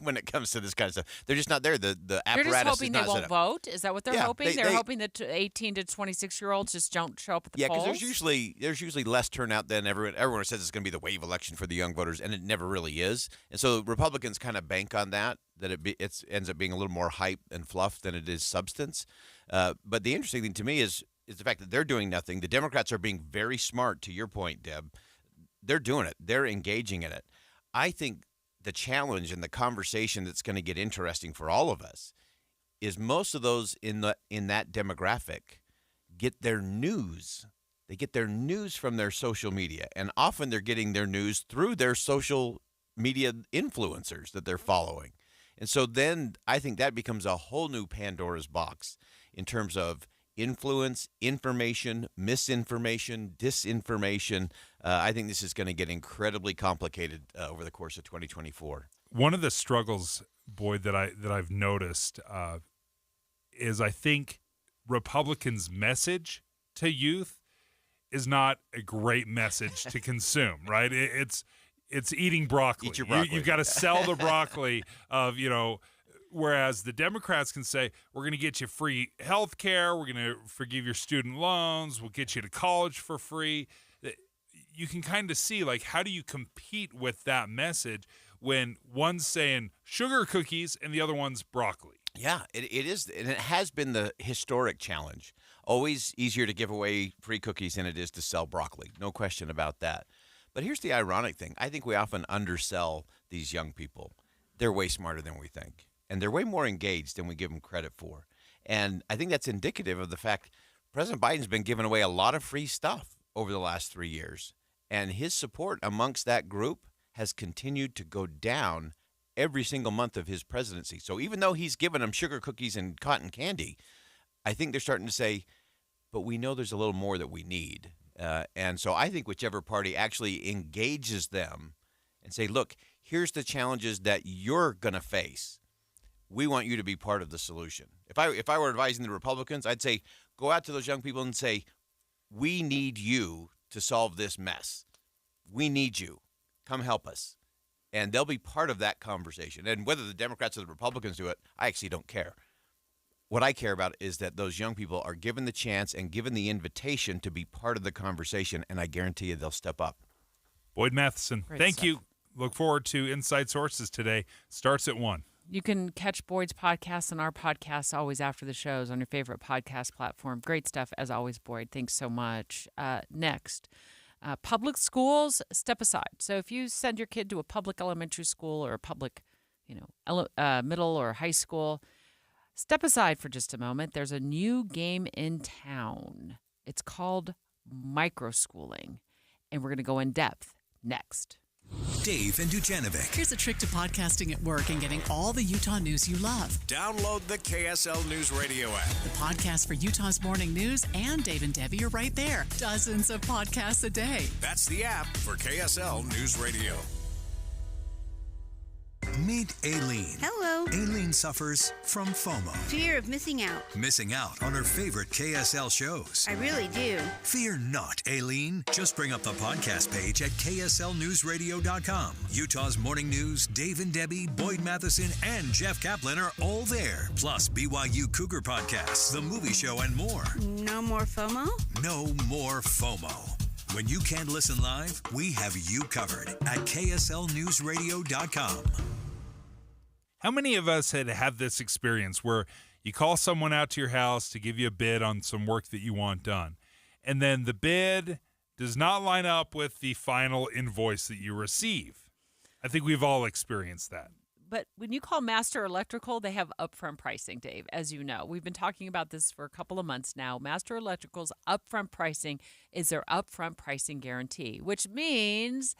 when it comes to this kind of stuff. They're just not there. The apparatus They're just hoping is not they won't set up. vote. Is that what they're hoping? They're hoping that 18 to 26-year-olds just don't show up at the polls. Yeah, because there's usually less turnout than everyone says it's going to be the wave election for the young voters, and it never really is. And so Republicans kind of bank on that it ends up being a little more hype and fluff than it is substance. But the interesting thing to me is the fact that they're doing nothing. The Democrats are being very smart. To your point, Deb. They're doing it. They're engaging in it. I think the challenge and the conversation that's going to get interesting for all of us is most of those in that demographic get their news. They get their news from their social media, and often they're getting their news through their social media influencers that they're following. And so then I think that becomes a whole new Pandora's box in terms of influence, information, misinformation, disinformation. I think this is going to get incredibly complicated over the course of 2024. One of the struggles, Boyd, that I've noticed is I think Republicans' message to youth is not a great message to consume, right? It's eating broccoli. Eat your broccoli. You've got to sell the broccoli of, Whereas the Democrats can say, we're going to get you free health care, we're going to forgive your student loans, we'll get you to college for free. You can kind of see, like, how do you compete with that message when one's saying sugar cookies and the other one's broccoli? Yeah, it is, and it has been the historic challenge. Always easier to give away free cookies than it is to sell broccoli. No question about that. But here's the ironic thing. I think we often undersell these young people. They're way smarter than we think. And they're way more engaged than we give them credit for. And I think that's indicative of the fact President Biden's been giving away a lot of free stuff over the last 3 years. And his support amongst that group has continued to go down every single month of his presidency. So even though he's given them sugar cookies and cotton candy, I think they're starting to say, but we know there's a little more that we need. And so I think whichever party actually engages them and say, look, here's the challenges that you're going to face. We want you to be part of the solution. If I were advising the Republicans, I'd say, go out to those young people and say, we need you to solve this mess. We need you. Come help us. And they'll be part of that conversation. And whether the Democrats or the Republicans do it, I actually don't care. What I care about is that those young people are given the chance and given the invitation to be part of the conversation, and I guarantee you they'll step up. Boyd Matheson, thank you. Look forward to Inside Sources today. Starts at 1. You can catch Boyd's podcast and our podcasts always after the shows on your favorite podcast platform. Great stuff, as always, Boyd. Thanks so much. Next, public schools, step aside. So if you send your kid to a public elementary school or a public, middle or high school, step aside for just a moment. There's a new game in town. It's called microschooling, and we're going to go in depth next. Dave and Dujanovic. Here's a trick to podcasting at work and getting all the Utah news you love. Download the KSL News Radio app. The podcast for Utah's morning news and Dave and Debbie are right there. Dozens of podcasts a day. That's the app for KSL News Radio. Meet Aileen. Hello. Aileen suffers from FOMO. Fear of missing out. Missing out on her favorite KSL shows. I really do. Fear not, Aileen. Just bring up the podcast page at KSLNewsRadio.com. Utah's morning news, Dave and Debbie, Boyd Matheson, and Jeff Kaplan are all there. Plus BYU Cougar podcasts, the movie show, and more. No more FOMO? No more FOMO. When you can't listen live, we have you covered at KSLNewsRadio.com. How many of us had this experience where you call someone out to your house to give you a bid on some work that you want done, and then the bid does not line up with the final invoice that you receive? I think we've all experienced that. But when you call Master Electrical, they have upfront pricing, Dave, as you know. We've been talking about this for a couple of months now. Master Electrical's upfront pricing is their upfront pricing guarantee, which means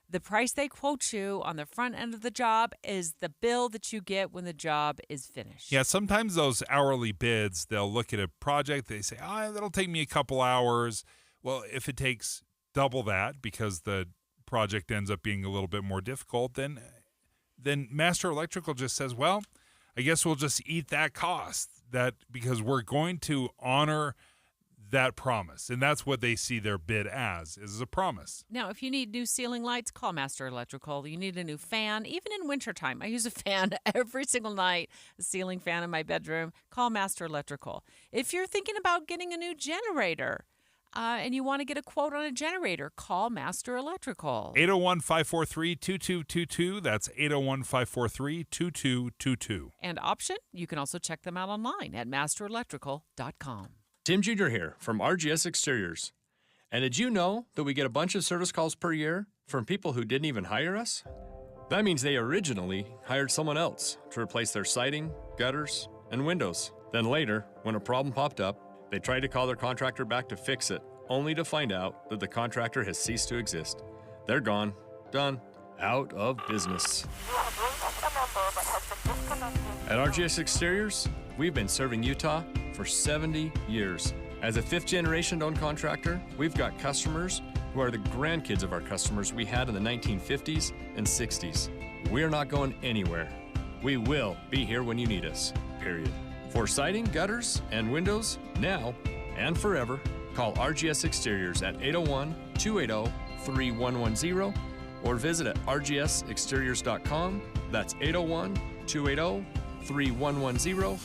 the price they quote you on the front end of the job is the bill that you get when the job is finished. Yeah, sometimes those hourly bids, they'll look at a project, they say, that'll take me a couple hours. Well, if it takes double that because the project ends up being a little bit more difficult, then Master Electrical just says, well, I guess we'll just eat that cost, that because we're going to honor that promise. And that's what they see their bid as, is a promise. Now, if you need new ceiling lights, call Master Electrical. You need a new fan, even in wintertime. I use a fan every single night, a ceiling fan in my bedroom. Call Master Electrical. If you're thinking about getting a new generator, and you want to get a quote on a generator, call Master Electrical. 801-543-2222. That's 801-543-2222. And option, you can also check them out online at masterelectrical.com. Tim Jr. here from RGS Exteriors. And did you know that we get a bunch of service calls per year from people who didn't even hire us? That means they originally hired someone else to replace their siding, gutters, and windows. Then later, when a problem popped up, they tried to call their contractor back to fix it, only to find out that the contractor has ceased to exist. They're gone, done, out of business. At RGS Exteriors, we've been serving Utah for 70 years. As a fifth-generation owned contractor, we've got customers who are the grandkids of our customers we had in the 1950s and 60s. We're not going anywhere. We will be here when you need us, period. For siding, gutters, and windows, now and forever, call RGS Exteriors at 801-280-3110 or visit at rgsexteriors.com. That's 801-280-3110. 3110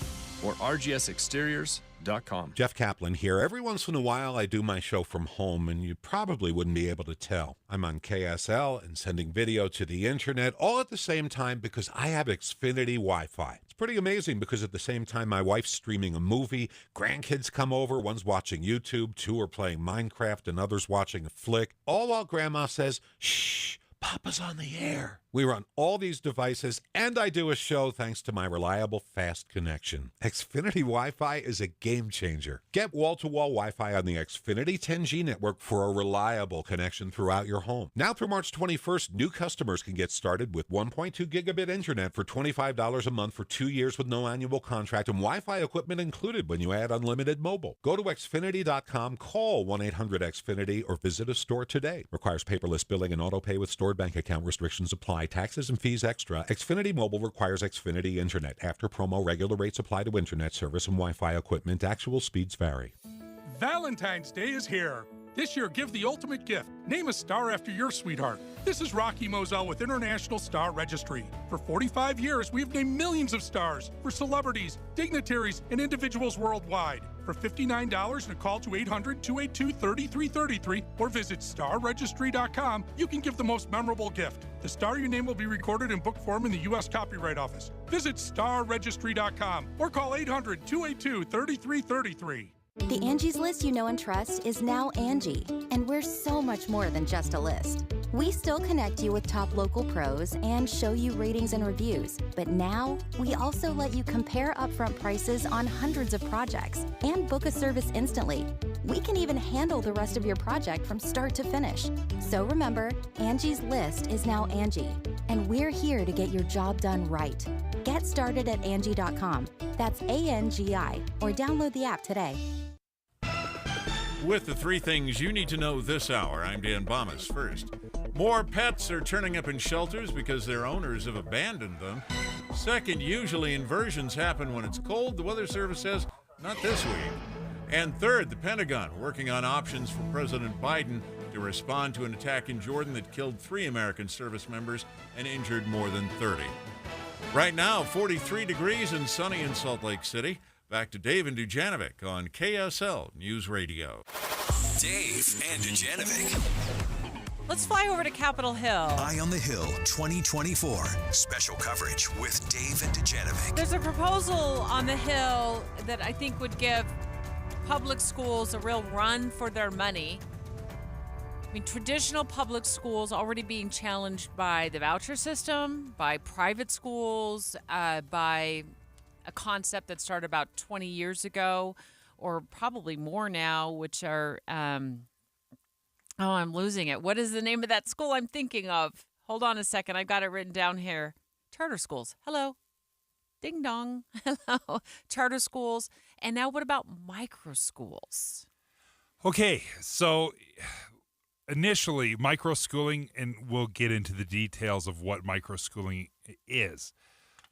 or rgsexteriors.com. Jeff Kaplan here. Every once in a while, I do my show from home, and you probably wouldn't be able to tell. I'm on KSL and sending video to the internet all at the same time because I have Xfinity Wi-Fi. It's pretty amazing because at the same time, my wife's streaming a movie, grandkids come over, one's watching YouTube, two are playing Minecraft, and others watching a flick, all while Grandma says, "Shh, Papa's on the air." We run all these devices, and I do a show thanks to my reliable, fast connection. Xfinity Wi-Fi is a game changer. Get wall-to-wall Wi-Fi on the Xfinity 10G network for a reliable connection throughout your home. Now through March 21st, new customers can get started with 1.2 gigabit internet for $25 a month for 2 years with no annual contract and Wi-Fi equipment included when you add unlimited mobile. Go to Xfinity.com, call 1-800-XFINITY, or visit a store today. Requires paperless billing and auto pay with stored bank account. Restrictions apply. Taxes and fees extra. Xfinity Mobile requires Xfinity Internet. After promo, regular rates apply to internet service and Wi-Fi equipment. Actual speeds vary. Valentine's Day is here. This year, give the ultimate gift. Name a star after your sweetheart. This is Rocky Moselle with International Star Registry. For 45 years, we've named millions of stars for celebrities, dignitaries, and individuals worldwide. For $59 and a call to 800-282-3333 or visit starregistry.com, you can give the most memorable gift. The star you name will be recorded in book form in the U.S. Copyright Office. Visit starregistry.com or call 800-282-3333. The Angie's List you know and trust is now Angie, and we're so much more than just a list. We still connect you with top local pros and show you ratings and reviews, but now we also let you compare upfront prices on hundreds of projects and book a service instantly. We can even handle the rest of your project from start to finish. So remember, Angie's List is now Angie, and we're here to get your job done right. Get started at Angie.com. That's ANGI, or download the app today. With the three things you need to know this hour, I'm Dan Bomas. First, more pets are turning up in shelters because their owners have abandoned them. Second, usually inversions happen when it's cold. The Weather Service says not this week. And third, the Pentagon working on options for President Biden to respond to an attack in Jordan that killed 3 American service members and injured more than 30. Right now, 43 degrees and sunny in Salt Lake City. Back to Dave and Dujanovic on KSL News Radio. Dave and Dujanovic. Let's fly over to Capitol Hill. Eye on the Hill 2024. Special coverage with Dave and Dujanovic. There's a proposal on the Hill that I think would give public schools a real run for their money. I mean, traditional public schools already being challenged by the voucher system, by private schools, by a concept that started about 20 years ago, or probably more now, which are, I'm losing it. What is the name of that school I'm thinking of? Hold on a second. I've got it written down here. Charter schools. Hello. Ding dong. Hello. Charter schools. And now what about micro schools? Okay, so initially, microschooling, and we'll get into the details of what microschooling is.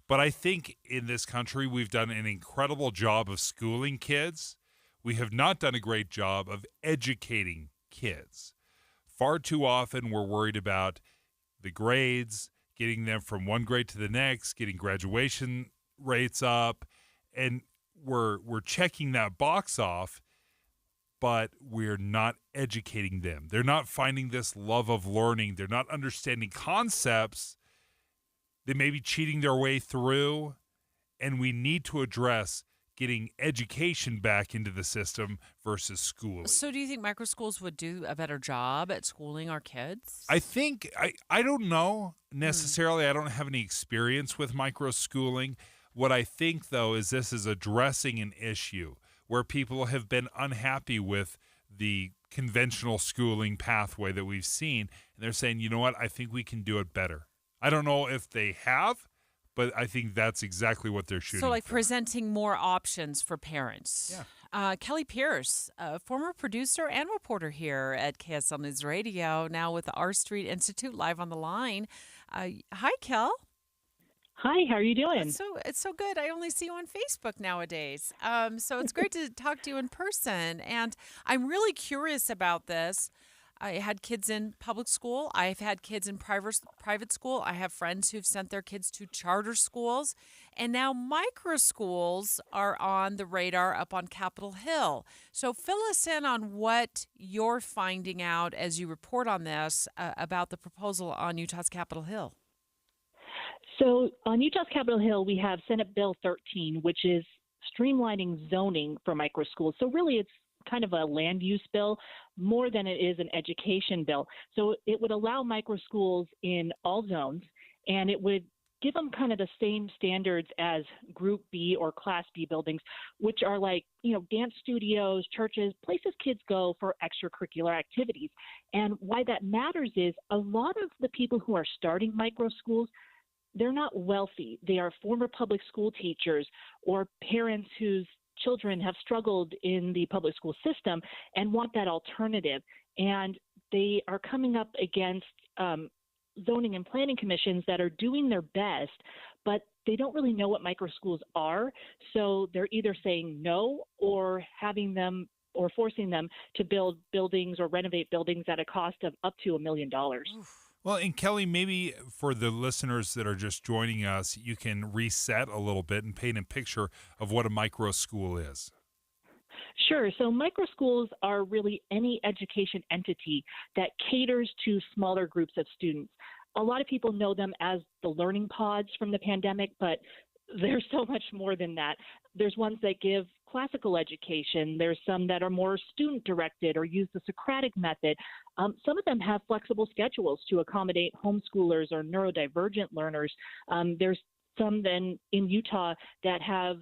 But I think in this country, we've done an incredible job of schooling kids. We have not done a great job of educating kids. Far too often, we're worried about the grades, getting them from one grade to the next, getting graduation rates up, and we're checking that box off, but we're not educating them. They're not finding this love of learning. They're not understanding concepts. They may be cheating their way through, and we need to address getting education back into the system versus schooling. So do you think micro schools would do a better job at schooling our kids? I think, I don't know necessarily. I don't have any experience with micro schooling. What I think, though, is this is addressing an issue where people have been unhappy with the conventional schooling pathway that we've seen. And they're saying, you know what, I think we can do it better. I don't know if they have, but I think that's exactly what they're shooting So like for. presenting more options for parents. Yeah. Kelly Pierce, a former producer and reporter here at KSL News Radio, now with the R Street Institute, live on the line. Hi, Kel. Hi, how are you doing? It's so good. I only see you on Facebook nowadays. So it's great to talk to you in person. And I'm really curious about this. I had kids in public school. I've had kids in private school. I have friends who've sent their kids to charter schools. And now micro schools are on the radar up on Capitol Hill. So fill us in on what you're finding out as you report on this about the proposal on Utah's Capitol Hill. So on Utah's Capitol Hill, we have Senate Bill 13, which is streamlining zoning for micro schools. So really it's kind of a land use bill more than it is an education bill. So it would allow micro schools in all zones, and it would give them kind of the same standards as Group B or Class B buildings, which are like, dance studios, churches, places kids go for extracurricular activities. And why that matters is a lot of the people who are starting micro schools, they're not wealthy. They are former public school teachers or parents whose children have struggled in the public school system and want that alternative. And they are coming up against zoning and planning commissions that are doing their best, but they don't really know what micro schools are. So they're either saying no or having them or forcing them to build buildings or renovate buildings at a cost of up to $1 million. Well, and Kelly, maybe for the listeners that are just joining us, you can reset a little bit and paint a picture of what a micro school is. Sure. So micro schools are really any education entity that caters to smaller groups of students. A lot of people know them as the learning pods from the pandemic, but there's so much more than that. There's ones that give classical education. There's some that are more student-directed or use the Socratic method. Some of them have flexible schedules to accommodate homeschoolers or neurodivergent learners. There's some then in Utah that have,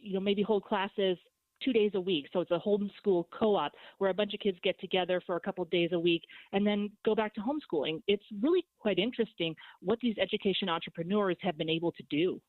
maybe hold classes 2 days a week. So it's a homeschool co-op where a bunch of kids get together for a couple of days a week and then go back to homeschooling. It's really quite interesting what these education entrepreneurs have been able to do.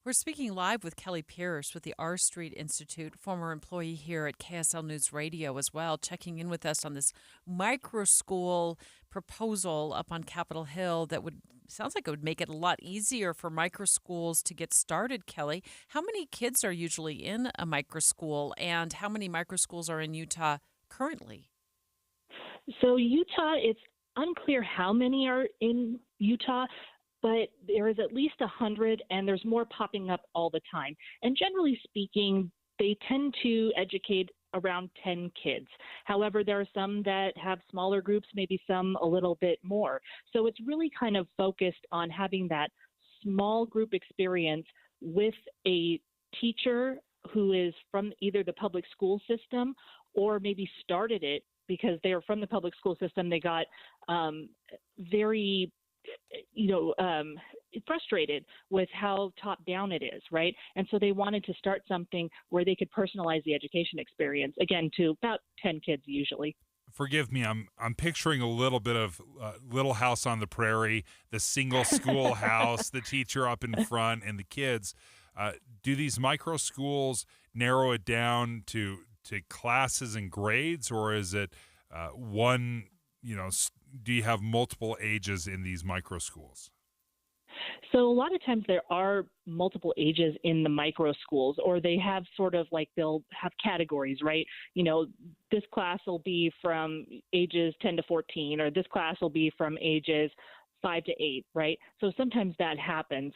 We're speaking live with Kelly Pierce with the R Street Institute, former employee here at KSL News Radio as well, checking in with us on this micro school proposal up on Capitol Hill that sounds like it would make it a lot easier for micro schools to get started, Kelly. How many kids are usually in a micro school, and how many micro schools are in Utah currently? So Utah, it's unclear how many are in Utah, but there is at least 100, and there's more popping up all the time. And generally speaking, they tend to educate around 10 kids. However, there are some that have smaller groups, maybe some a little bit more. So it's really kind of focused on having that small group experience with a teacher who is from either the public school system or maybe started it because they are from the public school system. They got very frustrated with how top down it is, right? And so they wanted to start something where they could personalize the education experience, again, to about 10 kids usually. Forgive me, I'm picturing a little bit of Little House on the Prairie, the single schoolhouse, the teacher up in front, and the kids. Do these micro schools narrow it down to classes and grades, or is it one, do you have multiple ages in these micro schools? So a lot of times there are multiple ages in the micro schools, or they have sort of like they'll have categories, right? This class will be from ages 10 to 14, or this class will be from ages 5 to 8, right? So sometimes that happens.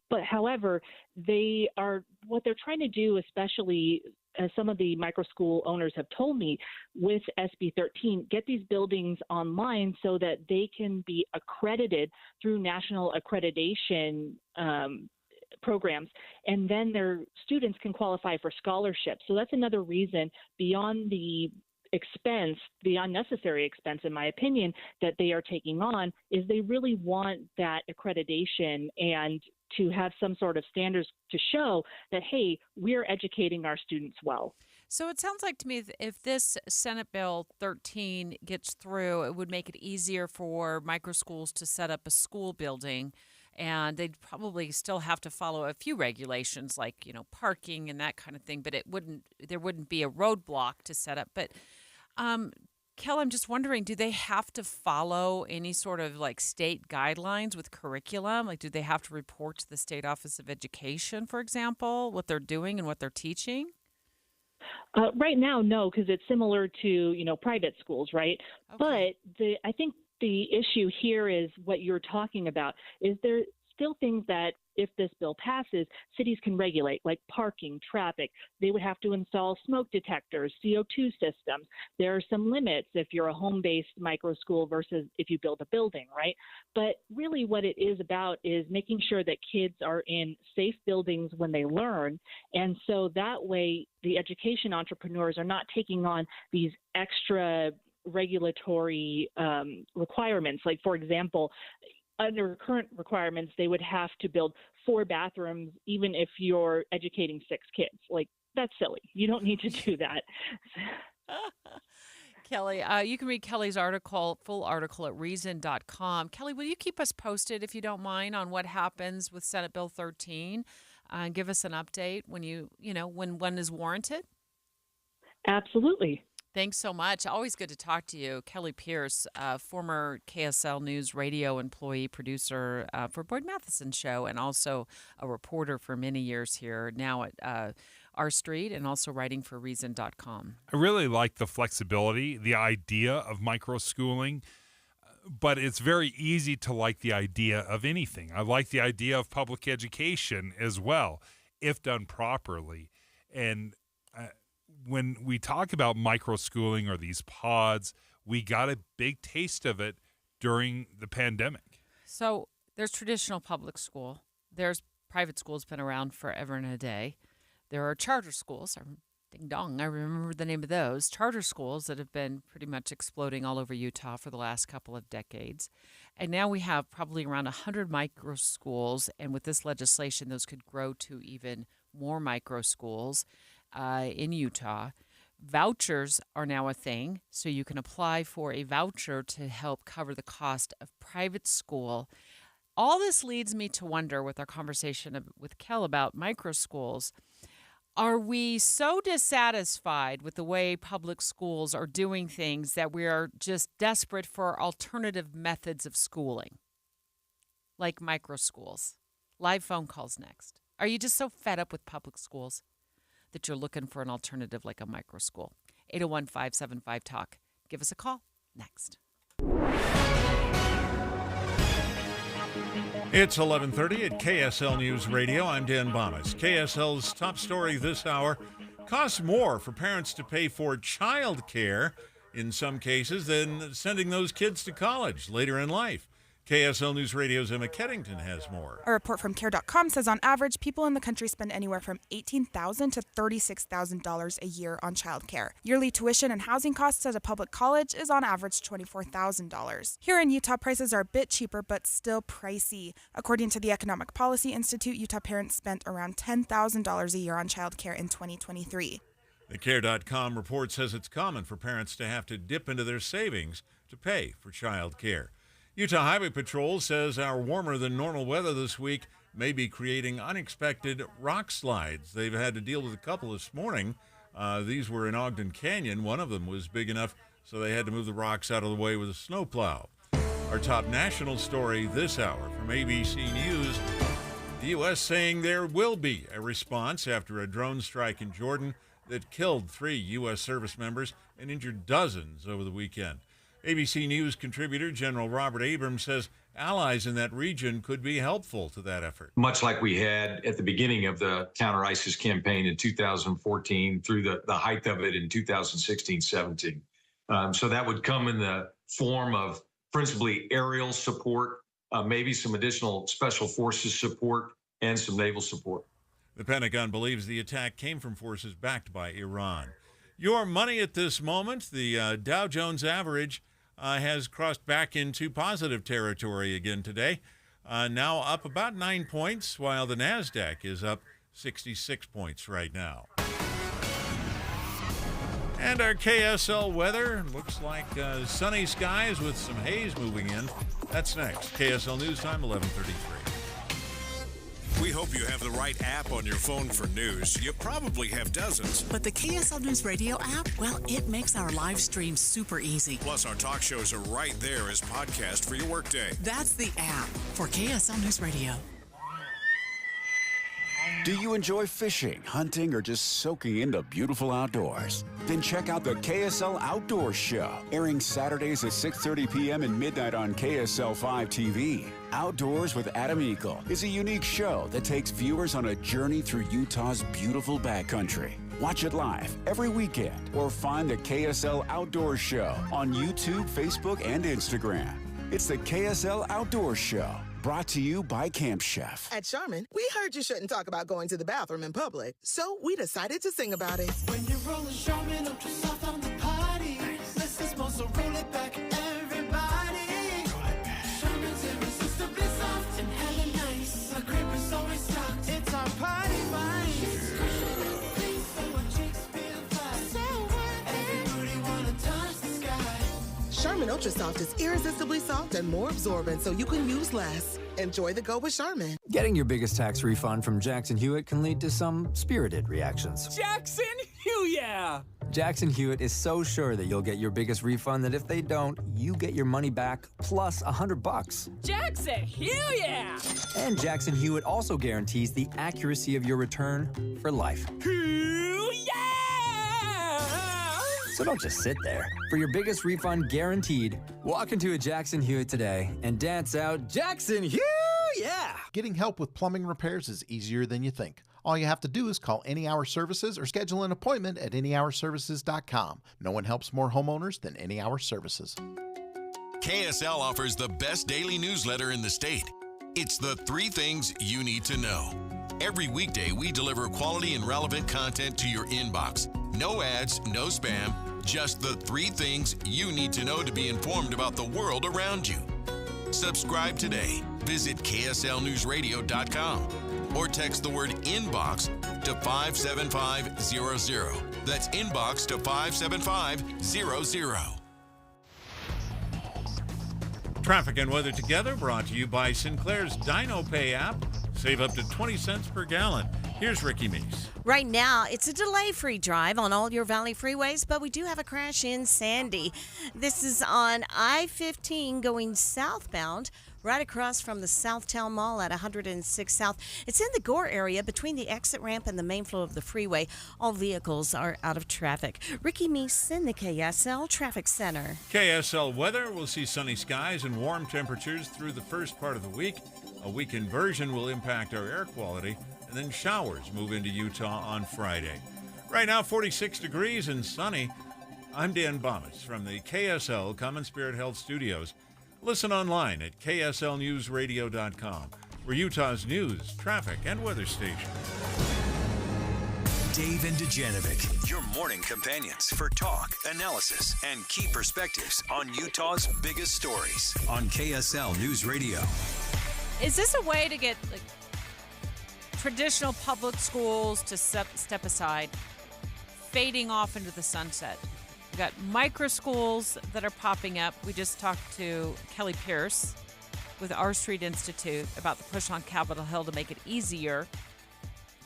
But however, what they're trying to do, especially as some of the micro school owners have told me with SB 13, get these buildings online so that they can be accredited through national accreditation programs, and then their students can qualify for scholarships. So that's another reason beyond the expense, the unnecessary expense, in my opinion, that they are taking on, is they really want that accreditation and to have some sort of standards to show that, hey, we're educating our students well. So it sounds like to me if this Senate Bill 13 gets through, it would make it easier for micro schools to set up a school building, and they'd probably still have to follow a few regulations like, parking and that kind of thing, but there wouldn't be a roadblock to set up. But Kel, I'm just wondering, do they have to follow any sort of like state guidelines with curriculum? Like, do they have to report to the State Office of Education, for example, what they're doing and what they're teaching? Right now, no, because it's similar to, private schools, right? Okay. But I think the issue here is what you're talking about. Is there still things that, if this bill passes, cities can regulate, like parking, traffic. They would have to install smoke detectors, CO2 systems. There are some limits if you're a home-based micro school versus if you build a building, right? But really what it is about is making sure that kids are in safe buildings when they learn. And so that way the education entrepreneurs are not taking on these extra regulatory requirements. Like, for example, under current requirements, they would have to build 4 bathrooms, even if you're educating 6 kids. Like, that's silly. You don't need to do that. Kelly, you can read Kelly's full article at reason.com. Kelly, will you keep us posted, if you don't mind, on what happens with Senate Bill 13? Give us an update when one is warranted? Absolutely. Thanks so much. Always good to talk to you. Kelly Pierce, former KSL News radio employee, producer for Boyd Matheson's show, and also a reporter for many years here, now at R Street, and also writing for Reason.com. I really like the flexibility, the idea of micro-schooling, but it's very easy to like the idea of anything. I like the idea of public education as well, if done properly. And when we talk about micro-schooling or these pods, we got a big taste of it during the pandemic. So there's traditional public school. There's private schools, been around forever and a day. There are charter schools. Ding dong, I remember the name of those. Charter schools that have been pretty much exploding all over Utah for the last couple of decades. And now we have probably around 100 micro schools. And with this legislation, those could grow to even more micro schools. In Utah. Vouchers are now a thing, so you can apply for a voucher to help cover the cost of private school. All this leads me to wonder, with our conversation with Kel about micro schools, are we so dissatisfied with the way public schools are doing things that we are just desperate for alternative methods of schooling, like micro schools? Live phone calls next. Are you just so fed up with public schools that you're looking for an alternative like a micro school? 801-575-TALK. Give us a call next. It's 11:30 at KSL News Radio. I'm Dan Bonas. KSL's top story this hour: costs more for parents to pay for child care in some cases than sending those kids to college later in life. KSL News Radio's Emma Keddington has more. A report from Care.com says on average, people in the country spend anywhere from $18,000 to $36,000 a year on childcare. Yearly tuition and housing costs at a public college is on average $24,000. Here in Utah, prices are a bit cheaper, but still pricey. According to the Economic Policy Institute, Utah parents spent around $10,000 a year on childcare in 2023. The Care.com report says it's common for parents to have to dip into their savings to pay for child care. Utah Highway Patrol says our warmer than normal weather this week may be creating unexpected rock slides. They've had to deal with a couple this morning. These were in Ogden Canyon. One of them was big enough, so they had to move the rocks out of the way with a snowplow. Our top national story this hour from ABC News: the U.S. saying there will be a response after a drone strike in Jordan that killed 3 U.S. service members and injured dozens over the weekend. ABC News contributor General Robert Abrams says allies in that region could be helpful to that effort. Much like we had at the beginning of the counter-ISIS campaign in 2014 through the height of it in 2016-17. So that would come in the form of principally aerial support, maybe some additional special forces support, and some naval support. The Pentagon believes the attack came from forces backed by Iran. Your money at this moment: the Dow Jones average has crossed back into positive territory again today, now up about 9 points, while the NASDAQ is up 66 points right now. And our KSL weather looks like sunny skies with some haze moving in. That's next. KSL News Time, 11:33. We hope you have the right app on your phone for news. You probably have dozens. But the KSL News Radio app, well, it makes our live stream super easy. Plus, our talk shows are right there as podcast for your workday. That's the app for KSL News Radio. Do you enjoy fishing, hunting, or just soaking in the beautiful outdoors? Then check out the KSL Outdoor Show, airing Saturdays at 6:30 p.m. and midnight on KSL 5 TV. Outdoors with Adam Eagle is a unique show that takes viewers on a journey through Utah's beautiful backcountry. Watch it live every weekend or find the KSL Outdoor Show on YouTube, Facebook, and Instagram. It's the KSL Outdoor Show, brought to you by Camp Chef. At Charmin, we heard you shouldn't talk about going to the bathroom in public, so we decided to sing about it. When you're rolling Charmin up to soft on the potty, let's just so roll it back, everybody. Roll it back. Charmin's irresistibly soft and hella nice. The grip is always stocked. It's our party vibe. Charmin Ultra Soft is irresistibly soft and more absorbent, so you can use less. Enjoy the go with Charmin. Getting your biggest tax refund from Jackson Hewitt can lead to some spirited reactions. Jackson Hewitt! Jackson Hewitt is so sure that you'll get your biggest refund that if they don't, you get your money back plus $100. Jackson Hewitt! And Jackson Hewitt also guarantees the accuracy of your return for life. So don't just sit there. For your biggest refund guaranteed, walk into a Jackson Hewitt today and dance out Jackson Hewitt! Yeah! Getting help with plumbing repairs is easier than you think. All you have to do is call Any Hour Services or schedule an appointment at anyhourservices.com. No one helps more homeowners than Any Hour Services. KSL offers the best daily newsletter in the state. It's the 3 things you need to know. Every weekday, we deliver quality and relevant content to your inbox. No ads, no spam, just the 3 things you need to know to be informed about the world around you. Subscribe today. Visit KSLNewsRadio.com or text the word inbox to 57500. That's inbox to 57500. Traffic and weather together brought to you by Sinclair's Dino Pay app. Save up to 20 cents per gallon. Here's Ricky Meese. Right now, it's a delay-free drive on all your Valley freeways, but we do have a crash in Sandy. This is on I-15 going southbound, right across from the Southtown Mall at 106 South. It's in the Gore area between the exit ramp and the main flow of the freeway. All vehicles are out of traffic. Ricky Meese in the KSL Traffic Center. KSL weather, we'll see sunny skies and warm temperatures through the first part of the week. A weak inversion will impact our air quality, and then showers move into Utah on Friday. Right now, 46 degrees and sunny. I'm Dan Bomas from the KSL Common Spirit Health Studios. Listen online at kslnewsradio.com for Utah's news, traffic, and weather station. Dave and Dujanovic, your morning companions for talk, analysis, and key perspectives on Utah's biggest stories on KSL News Radio. Is this a way to get traditional public schools to step aside, fading off into the sunset? We've got micro schools that are popping up. We just talked to Kelly Pierce with R Street Institute about the push on Capitol Hill to make it easier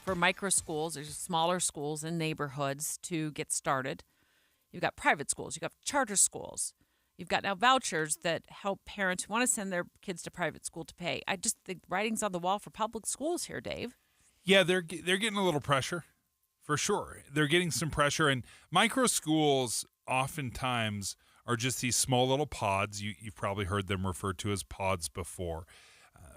for micro schools or smaller schools in neighborhoods to get started. You've got private schools. You've got charter schools. You've got now vouchers that help parents who want to send their kids to private school to pay. I just think writing's on the wall for public schools here, Dave. Yeah, they're getting a little pressure, for sure. They're getting some pressure, and micro schools oftentimes are just these small little pods. You've probably heard them referred to as pods before,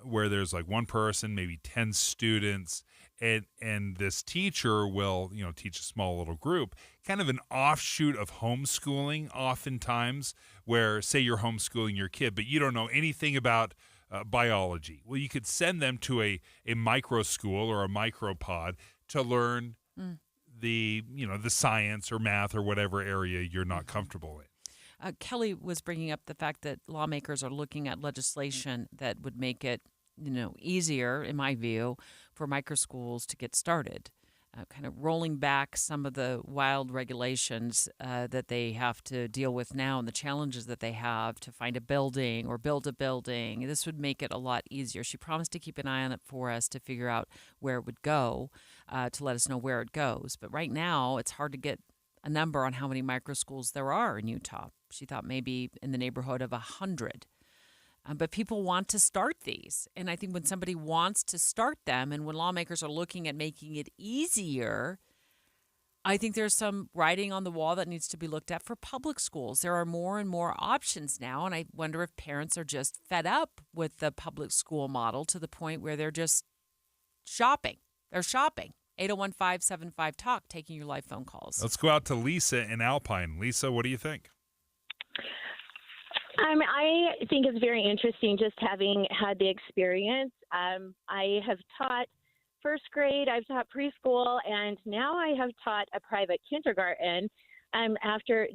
where there's like one person, maybe 10 students, and this teacher will, teach a small little group, kind of an offshoot of homeschooling oftentimes, where say you're homeschooling your kid, but you don't know anything about biology. Well, you could send them to a micro school or a micropod to learn the science or math or whatever area you're not comfortable in. Kelly was bringing up the fact that lawmakers are looking at legislation that would make it, easier, in my view, for micro schools to get started. Kind of rolling back some of the wild regulations that they have to deal with now and the challenges that they have to find a building or build a building. This would make it a lot easier. She promised to keep an eye on it for us to figure out where it would go, to let us know where it goes. But right now, it's hard to get a number on how many micro schools there are in Utah. She thought maybe in the neighborhood of 100. But people want to start these. And I think when somebody wants to start them and when lawmakers are looking at making it easier, I think there's some writing on the wall that needs to be looked at for public schools. There are more and more options now, and I wonder if parents are just fed up with the public school model to the point where they're just shopping. They're shopping. 801-575-TALK, taking your live phone calls. Let's go out to Lisa in Alpine. Lisa, what do you think? I think it's very interesting just having had the experience. I have taught first grade, I've taught preschool, and now I have taught a private kindergarten.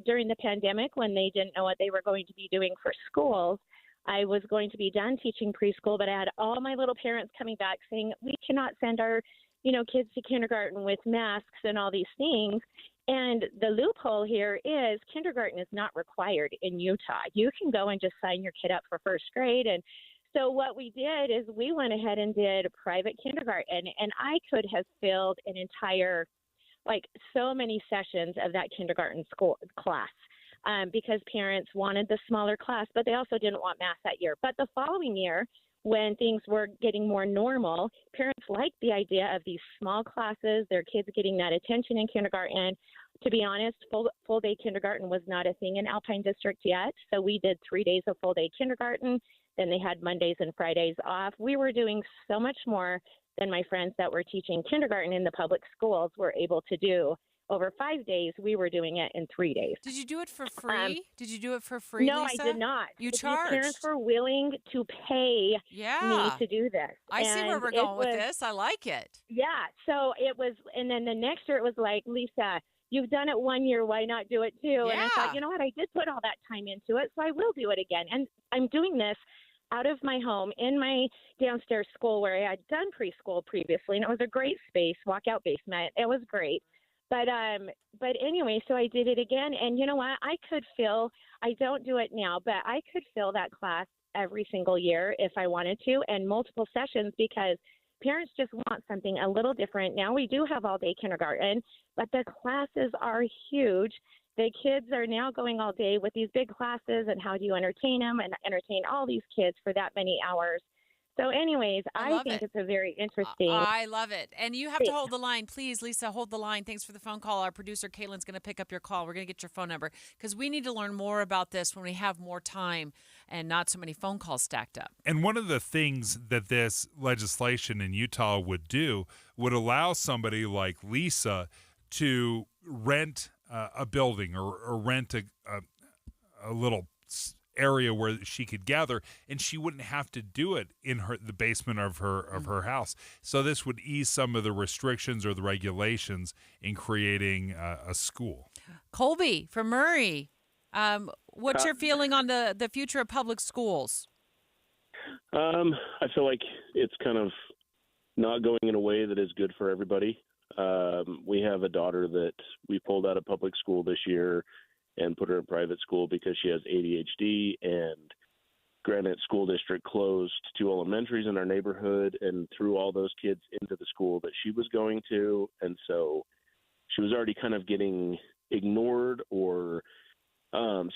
During the pandemic, when they didn't know what they were going to be doing for schools, I was going to be done teaching preschool, but I had all my little parents coming back saying, we cannot send our kids to kindergarten with masks and all these things. And the loophole here is kindergarten is not required in Utah. You can go and just sign your kid up for first grade. And so what we did is we went ahead and did a private kindergarten, and I could have filled an entire, so many sessions of that kindergarten school class because parents wanted the smaller class, but they also didn't want math that year. But the following year, when things were getting more normal, parents liked the idea of these small classes, their kids getting that attention in kindergarten. To be honest, full day kindergarten was not a thing in Alpine District yet. So we did 3 days of full day kindergarten. Then they had Mondays and Fridays off. We were doing so much more than my friends that were teaching kindergarten in the public schools were able to do. Over 5 days, we were doing it in 3 days. Did you do it for free? Did you do it for free, No, Lisa? I did not. You These charged. parents were willing to pay me to do this. I see where we're going with this. I like it. Yeah. So it was, and then the next year it was like, Lisa, you've done it 1 year. Why not do it too? And I thought, you know what? I did put all that time into it, so I will do it again. And I'm doing this out of my home in my downstairs school where I had done preschool previously, and it was a great space, walkout basement. It was great. But anyway, so I did it again, and you know what? I don't do it now, but I could fill that class every single year if I wanted to, and multiple sessions, because parents just want something a little different. Now we do have all day kindergarten, but the classes are huge. The kids are now going all day with these big classes, and how do you entertain them and entertain all these kids for that many hours? So anyways, I think it's a very interesting. I love it. And you have to hold the line. Please, Lisa, hold the line. Thanks for the phone call. Our producer, Caitlin's going to pick up your call. We're going to get your phone number because we need to learn more about this when we have more time and not so many phone calls stacked up. And one of the things that this legislation in Utah would do would allow somebody like Lisa to rent a building or rent a little area where she could gather, and she wouldn't have to do it in the basement of her house. So this would ease some of the restrictions or the regulations in creating a school. Colby from Murray, what's your feeling on the future of public schools? I feel like it's kind of not going in a way that is good for everybody. We have a daughter that we pulled out of public school this year and put her in private school because she has ADHD, and Granite School District closed 2 elementaries in our neighborhood and threw all those kids into the school that she was going to. And so she was already kind of getting ignored or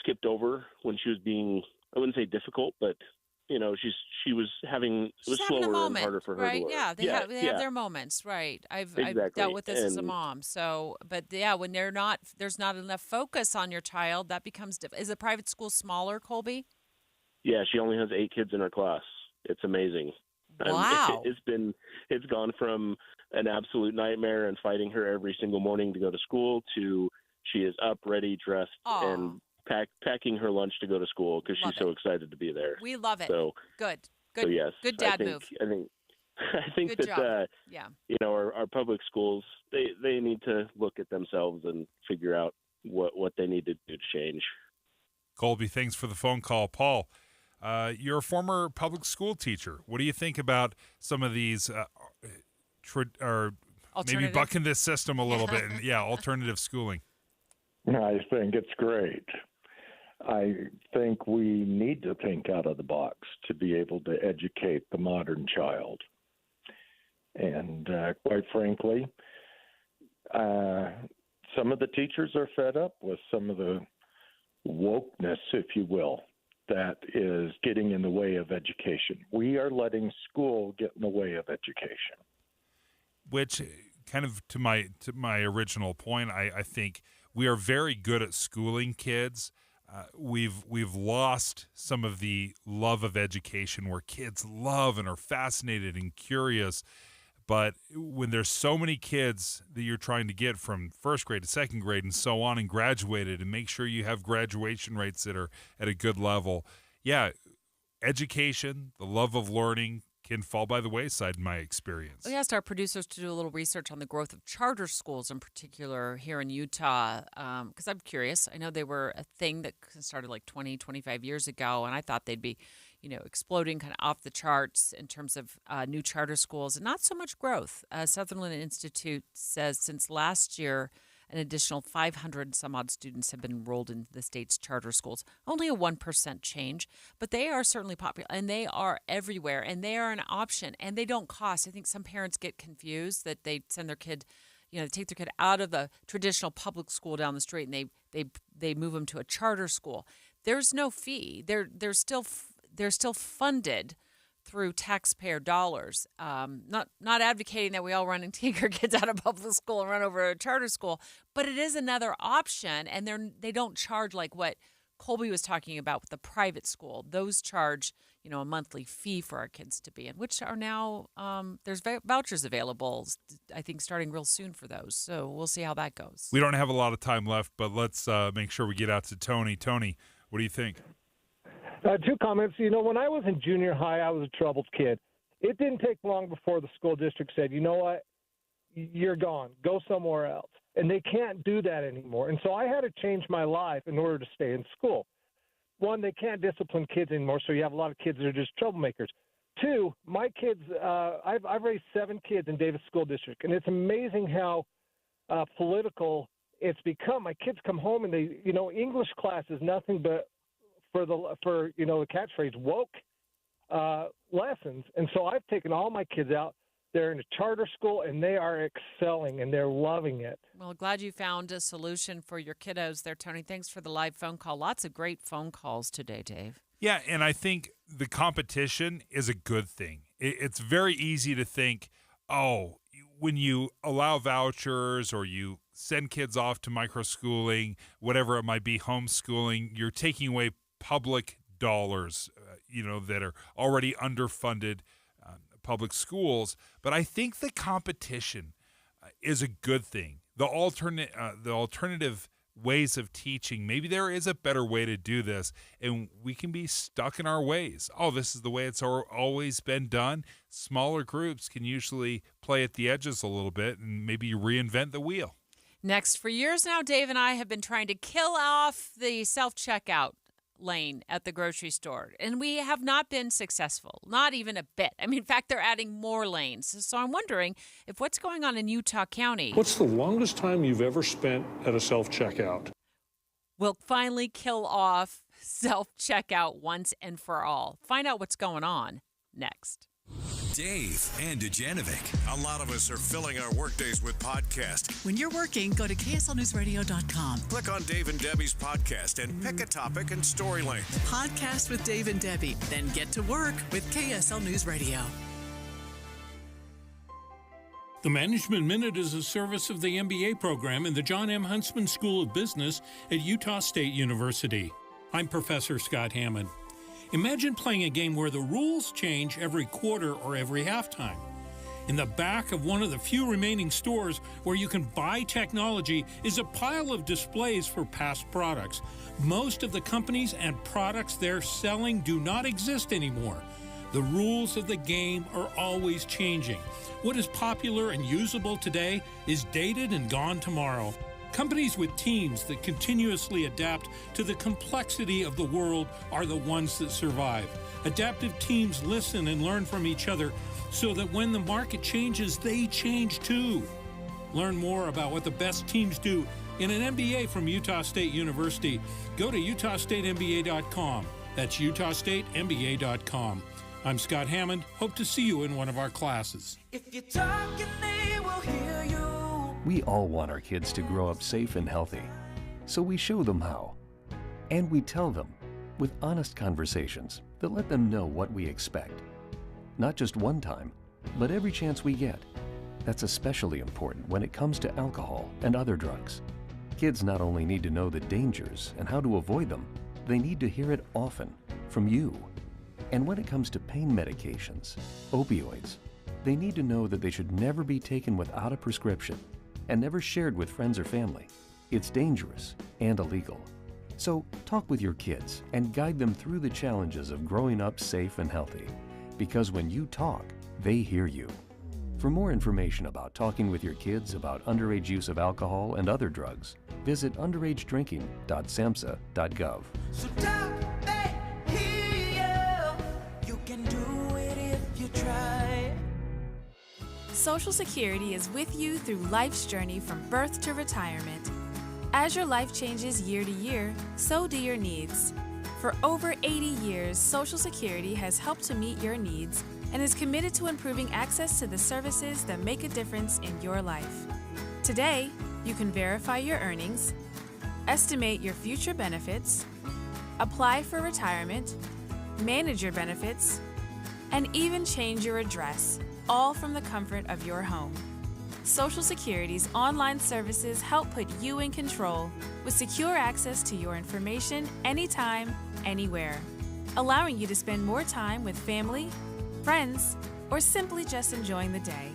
skipped over when she was being, I wouldn't say difficult, but she was having, it was slower and harder for her right? to learn. Yeah, they have their moments, right? I've dealt with this as a mom. So, but yeah, when there's not enough focus on your child, that becomes difficult. Is the private school smaller, Colby? Yeah, she only has 8 kids in her class. It's amazing. Wow. It's gone from an absolute nightmare and fighting her every single morning to go to school to she is up, ready, dressed, and packing her lunch to go to school because she's so excited to be there. We love it. So good. So yes, good dad move. I think good that job. Our public schools they need to look at themselves and figure out what they need to do to change. Colby, thanks for the phone call. Paul, you're a former public school teacher. What do you think about some of these maybe bucking this system a little bit? And, alternative schooling. I think it's great. I think we need to think out of the box to be able to educate the modern child. And quite frankly, some of the teachers are fed up with some of the wokeness, if you will, that is getting in the way of education. We are letting school get in the way of education. Which, kind of to my original point, I think we are very good at schooling kids. We've lost some of the love of education, where kids love and are fascinated and curious. But when there's so many kids that you're trying to get from first grade to second grade and so on and graduated, and make sure you have graduation rates that are at a good level, yeah, education, the love of learning, can fall by the wayside in my experience. We asked our producers to do a little research on the growth of charter schools in particular here in Utah, because I'm curious. I know they were a thing that started like 20, 25 years ago, and I thought they'd be, exploding kind of off the charts in terms of new charter schools, and not so much growth. Sutherland Institute says since last year, an additional 500 some odd students have been enrolled in the state's charter schools. Only a 1% change, but they are certainly popular, and they are everywhere, and they are an option, and they don't cost. I think some parents get confused that they send their kid, they take their kid out of the traditional public school down the street, and they move them to a charter school. There's no fee. They're still funded through taxpayer dollars. Not advocating that we all run and take our kids out of public school and run over to a charter school, but it is another option, and they don't charge like what Colby was talking about with the private school. Those charge, a monthly fee for our kids to be in, which are now, there's vouchers available, I think, starting real soon for those. So we'll see how that goes. We don't have a lot of time left, but let's make sure we get out to Tony. Tony, what do you think? Two comments. When I was in junior high, I was a troubled kid. It didn't take long before the school district said, you know what, you're gone. Go somewhere else. And they can't do that anymore. And so I had to change my life in order to stay in school. One, they can't discipline kids anymore, so you have a lot of kids that are just troublemakers. Two, my kids, I've raised 7 kids in Davis School District, and it's amazing how political it's become. My kids come home and they, English class is nothing but for the catchphrase woke lessons. And so I've taken all my kids out. They're in a charter school, and they are excelling, and they're loving it. Well, glad you found a solution for your kiddos there, Tony. Thanks for the live phone call. Lots of great phone calls today, Dave. Yeah, and I think the competition is a good thing. It's very easy to think, when you allow vouchers or you send kids off to microschooling, whatever it might be, homeschooling, you're taking away public dollars, that are already underfunded public schools. But I think the competition is a good thing. The alternative ways of teaching, maybe there is a better way to do this, and we can be stuck in our ways. This is the way it's always been done. Smaller groups can usually play at the edges a little bit and maybe reinvent the wheel. Next, for years now, Dave and I have been trying to kill off the self-checkout lane at the grocery store, and we have not been successful, not even a bit. In fact, they're adding more lanes. So I'm wondering if what's going on in Utah County. What's the longest time you've ever spent at a self-checkout? Will finally kill off self-checkout once and for all. Find out what's going on next. Dave and Dujanovic. A lot of us are filling our workdays with podcasts. When you're working, go to KSLNewsRadio.com. Click on Dave and Debbie's podcast and pick a topic and story length. Podcast with Dave and Debbie. Then get to work with KSL News Radio. The Management Minute is a service of the MBA program in the John M. Huntsman School of Business at Utah State University. I'm Professor Scott Hammond. Imagine playing a game where the rules change every quarter or every halftime. In the back of one of the few remaining stores where you can buy technology is a pile of displays for past products. Most of the companies and products they're selling do not exist anymore. The rules of the game are always changing. What is popular and usable today is dated and gone tomorrow. Companies with teams that continuously adapt to the complexity of the world are the ones that survive. Adaptive teams listen and learn from each other so that when the market changes, they change too. Learn more about what the best teams do in an MBA from Utah State University. Go to utahstatemba.com. That's utahstatemba.com. I'm Scott Hammond. Hope to see you in one of our classes. If you talk and they will hear you. We all want our kids to grow up safe and healthy, so we show them how. And we tell them, with honest conversations that let them know what we expect. Not just one time, but every chance we get. That's especially important when it comes to alcohol and other drugs. Kids not only need to know the dangers and how to avoid them, they need to hear it often from you. And when it comes to pain medications, opioids, they need to know that they should never be taken without a prescription and never shared with friends or family. It's dangerous and illegal. So talk with your kids and guide them through the challenges of growing up safe and healthy. Because when you talk, they hear you. For more information about talking with your kids about underage use of alcohol and other drugs, visit underagedrinking.samhsa.gov. So talk, they hear you. You can do it if you try. Social Security is with you through life's journey from birth to retirement. As your life changes year to year, so do your needs. For over 80 years, Social Security has helped to meet your needs and is committed to improving access to the services that make a difference in your life. Today, you can verify your earnings, estimate your future benefits, apply for retirement, manage your benefits, and even change your address, all from the comfort of your home. Social Security's online services help put you in control with secure access to your information anytime, anywhere, allowing you to spend more time with family, friends, or simply just enjoying the day.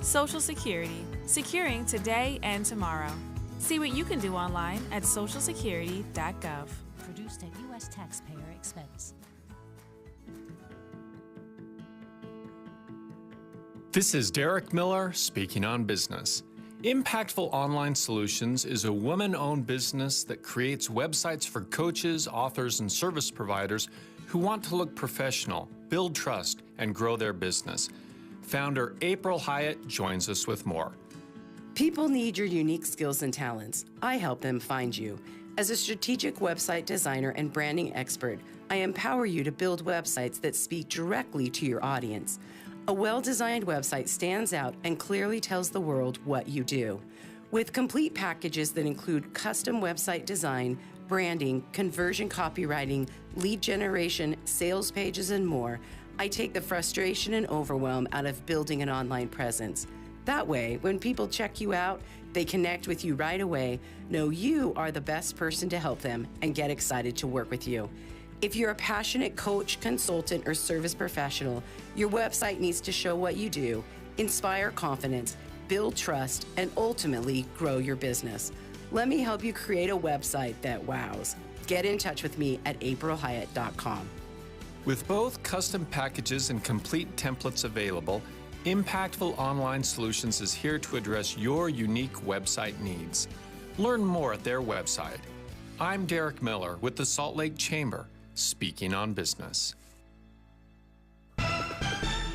Social Security, securing today and tomorrow. See what you can do online at socialsecurity.gov. Produced at U.S. taxpayer expense. This is Derek Miller speaking on business. Impactful Online Solutions is a woman-owned business that creates websites for coaches, authors, and service providers who want to look professional, build trust, and grow their business. Founder April Hyatt joins us with more. People need your unique skills and talents. I help them find you. As a strategic website designer and branding expert, I empower you to build websites that speak directly to your audience. A well-designed website stands out and clearly tells the world what you do. With complete packages that include custom website design, branding, conversion copywriting, lead generation, sales pages, and more, I take the frustration and overwhelm out of building an online presence. That way, when people check you out, they connect with you right away, know you are the best person to help them, and get excited to work with you. If you're a passionate coach, consultant, or service professional, your website needs to show what you do, inspire confidence, build trust, and ultimately grow your business. Let me help you create a website that wows. Get in touch with me at aprilhyatt.com. With both custom packages and complete templates available, Impactful Online Solutions is here to address your unique website needs. Learn more at their website. I'm Derek Miller with the Salt Lake Chamber, speaking on business.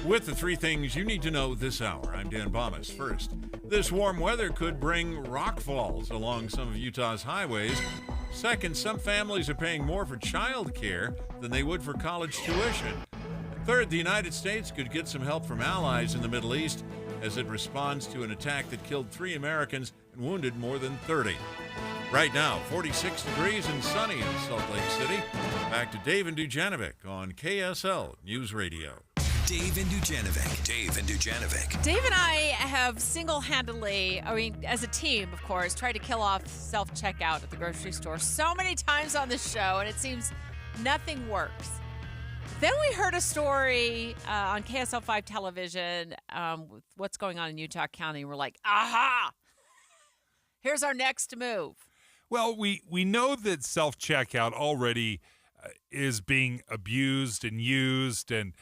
With the three things you need to know this hour, I'm Dan Bomas. First, this warm weather could bring rock falls along some of Utah's highways. Second, some families are paying more for child care than they would for college tuition. Third, the United States could get some help from allies in the Middle East as it responds to an attack that killed 3 Americans and wounded more than 30. Right now, 46 degrees and sunny in Salt Lake City. Back to Dave and Dujanovic on KSL News Radio. Dave and Dujanovic. Dave and Dujanovic. Dave and I have single-handedly, as a team, of course, tried to kill off self-checkout at the grocery store so many times on this show, and it seems nothing works. Then we heard a story on KSL 5 television with what's going on in Utah County. We're like, aha! Here's our next move. Well, we know that self-checkout already is being abused and used, and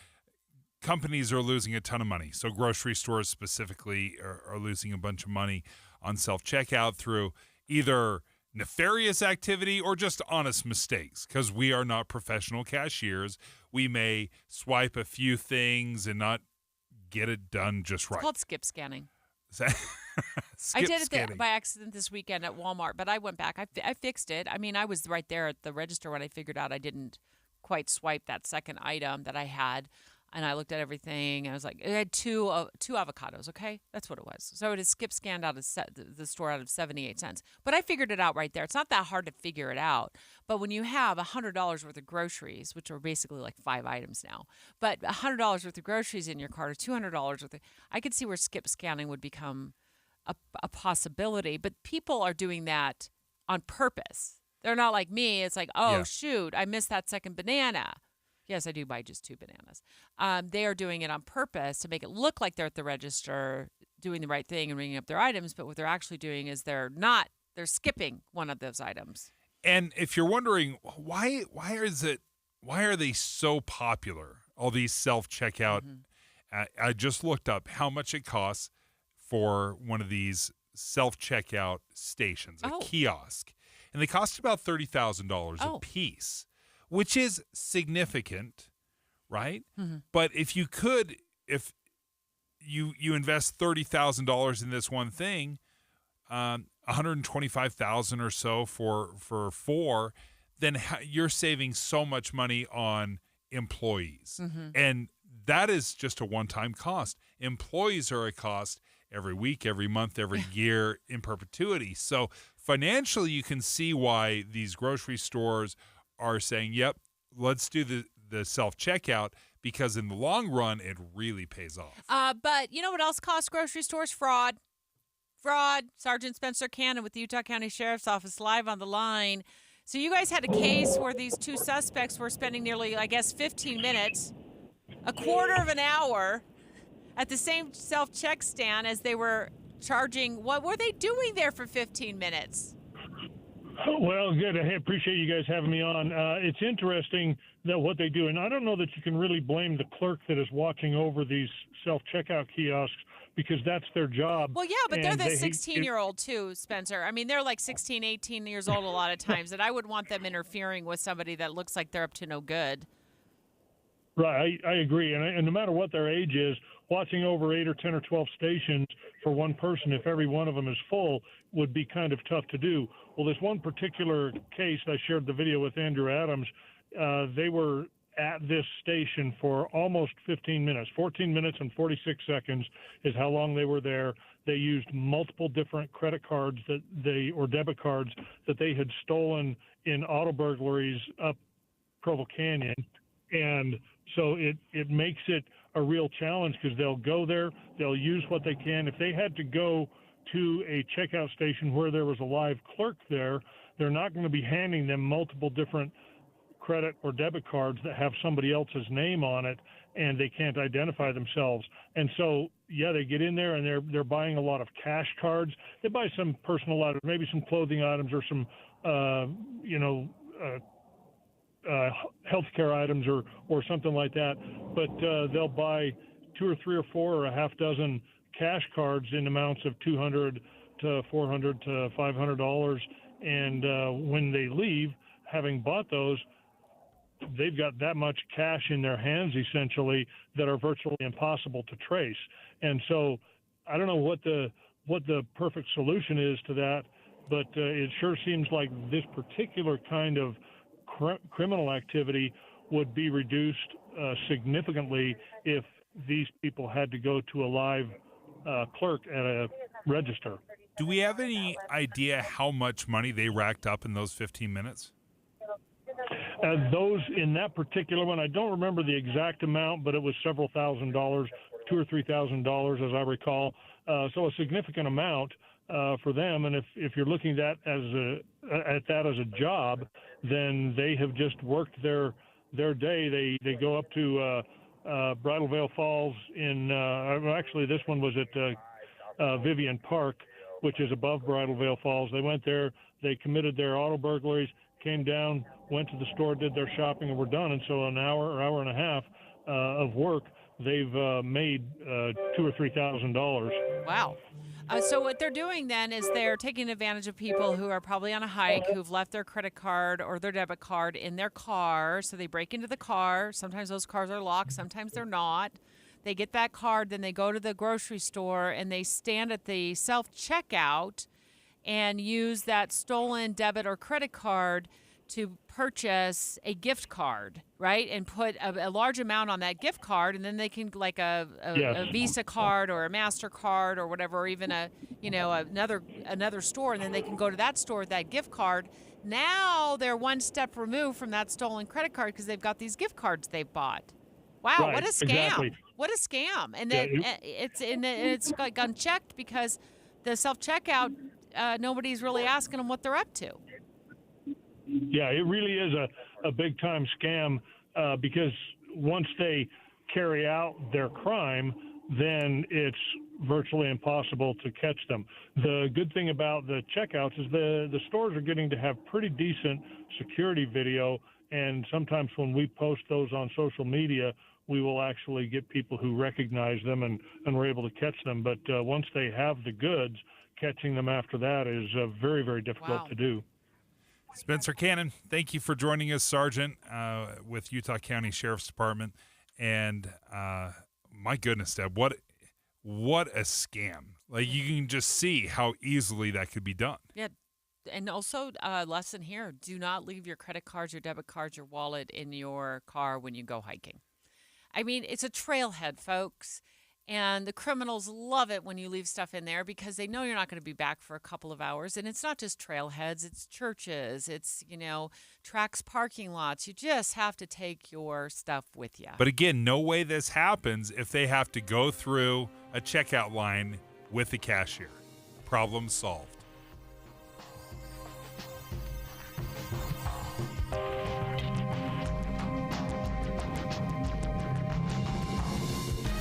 companies are losing a ton of money. So grocery stores specifically are losing a bunch of money on self-checkout through either nefarious activity or just honest mistakes, because we are not professional cashiers. We may swipe a few things and not get it done just right. It's called skip scanning. I did it by accident this weekend at Walmart, but I went back. I fixed it. I mean, I was right there at the register when I figured out I didn't quite swipe that second item that I had. And I looked at everything. I was like, it had two avocados, okay? That's what it was. So it had skip scanned out of the store out of 78 cents. But I figured it out right there. It's not that hard to figure it out. But when you have $100 worth of groceries, which are basically like 5 items now, but $100 worth of groceries in your cart or $200 worth of, I could see where skip scanning would become a possibility. But people are doing that on purpose. They're not like me. It's like, oh, shoot, I missed that second banana. Yes, I do buy just 2 bananas. They are doing it on purpose to make it look like they're at the register doing the right thing and ringing up their items, but what they're actually doing is they're skipping one of those items. And if you're wondering why are they so popular, all these self-checkout, I just looked up how much it costs for one of these self-checkout stations, a kiosk. And they cost about $30,000 a piece, which is significant, right? But if you invest $30,000 in this one thing, $125,000 or so for 4, then you're saving so much money on employees. And that is just a one-time cost. Employees are a cost every week, every month, every year in perpetuity. So financially, you can see why these grocery stores are saying, yep, let's do the self-checkout, because in the long run, it really pays off. But you know what else costs grocery stores? Fraud. Sergeant Spencer Cannon with the Utah County Sheriff's Office live on the line. So you guys had a case where these 2 suspects were spending nearly, 15 minutes, a quarter of an hour at the same self-check stand as they were charging. What were they doing there for 15 minutes? Well, good. I appreciate you guys having me on. It's interesting that what they do, and I don't know that you can really blame the clerk that is watching over these self-checkout kiosks, because that's their job. Well, yeah, but they're the 16-year-old too, Spencer. I mean, they're like 16, 18 years old a lot of times, and I would want them interfering with somebody that looks like they're up to no good. Right, I agree. And no matter what their age is, watching over 8 or 10 or 12 stations for one person, if every one of them is full, would be kind of tough to do. Well, this one particular case, I shared the video with Andrew Adams, they were at this station for almost 15 minutes. 14 minutes and 46 seconds is how long they were there. They used multiple different credit cards or debit cards that they had stolen in auto burglaries up Provo Canyon. And so it makes it a real challenge, because they'll go there, they'll use what they can. If they had to go to a checkout station where there was a live clerk there, they're not going to be handing them multiple different credit or debit cards that have somebody else's name on it, and they can't identify themselves. And so, yeah, they get in there and they're buying a lot of cash cards. They buy some personal items, maybe some clothing items or some, healthcare items or something like that. But they'll buy 2 or 3 or 4 or a half dozen cash cards in amounts of $200 to $400 to $500. And when they leave, having bought those, they've got that much cash in their hands, essentially, that are virtually impossible to trace. And so I don't know what the perfect solution is to that, but it sure seems like this particular kind of criminal activity would be reduced significantly if these people had to go to a live clerk at a register. Do we have any idea how much money they racked up in those 15 minutes? Those in that particular one, I don't remember the exact amount, but it was several $1,000s, $2,000 or $3,000, as I recall. So a significant amount for them. And if you're looking at that as a job, then they have just worked their day. They go up to Bridal Veil Falls actually this one was at Vivian Park, which is above Bridal Veil Falls. They went there, they committed their auto burglaries, came down, went to the store, did their shopping, and were done. And so an hour or hour and a half of work, they've made $2,000 or $3,000. Wow. So what they're doing then is they're taking advantage of people who are probably on a hike, who've left their credit card or their debit card in their car. So they break into the car. Sometimes those cars are locked. Sometimes they're not. They get that card. Then they go to the grocery store and they stand at the self-checkout and use that stolen debit or credit card to purchase a gift card, right, and put a large amount on that gift card, and then they can like a Visa card or a MasterCard or whatever, or even another store, and then they can go to that store with that gift card. Now they're one step removed from that stolen credit card because they've got these gift cards they've bought. Wow, Right, what a scam! exactly. What a scam! And then it's got unchecked because the self-checkout, nobody's really asking them what they're up to. Yeah, it really is a big-time scam because once they carry out their crime, then it's virtually impossible to catch them. The good thing about the checkouts is the stores are getting to have pretty decent security video, and sometimes when we post those on social media, we will actually get people who recognize them and we're able to catch them. But once they have the goods, catching them after that is very, very difficult to do. Spencer Cannon, thank you for joining us, Sergeant, with Utah County Sheriff's Department. And my goodness, Deb, what a scam. Like, you can just see how easily that could be done. Yeah. And also, lesson here, do not leave your credit cards, your debit cards, your wallet in your car when you go hiking. I mean, it's a trailhead, folks. And the criminals love it when you leave stuff in there because they know you're not going to be back for a couple of hours. And it's not just trailheads, it's churches, it's, tracks, parking lots. You just have to take your stuff with you. But again, no way this happens if they have to go through a checkout line with the cashier. Problem solved.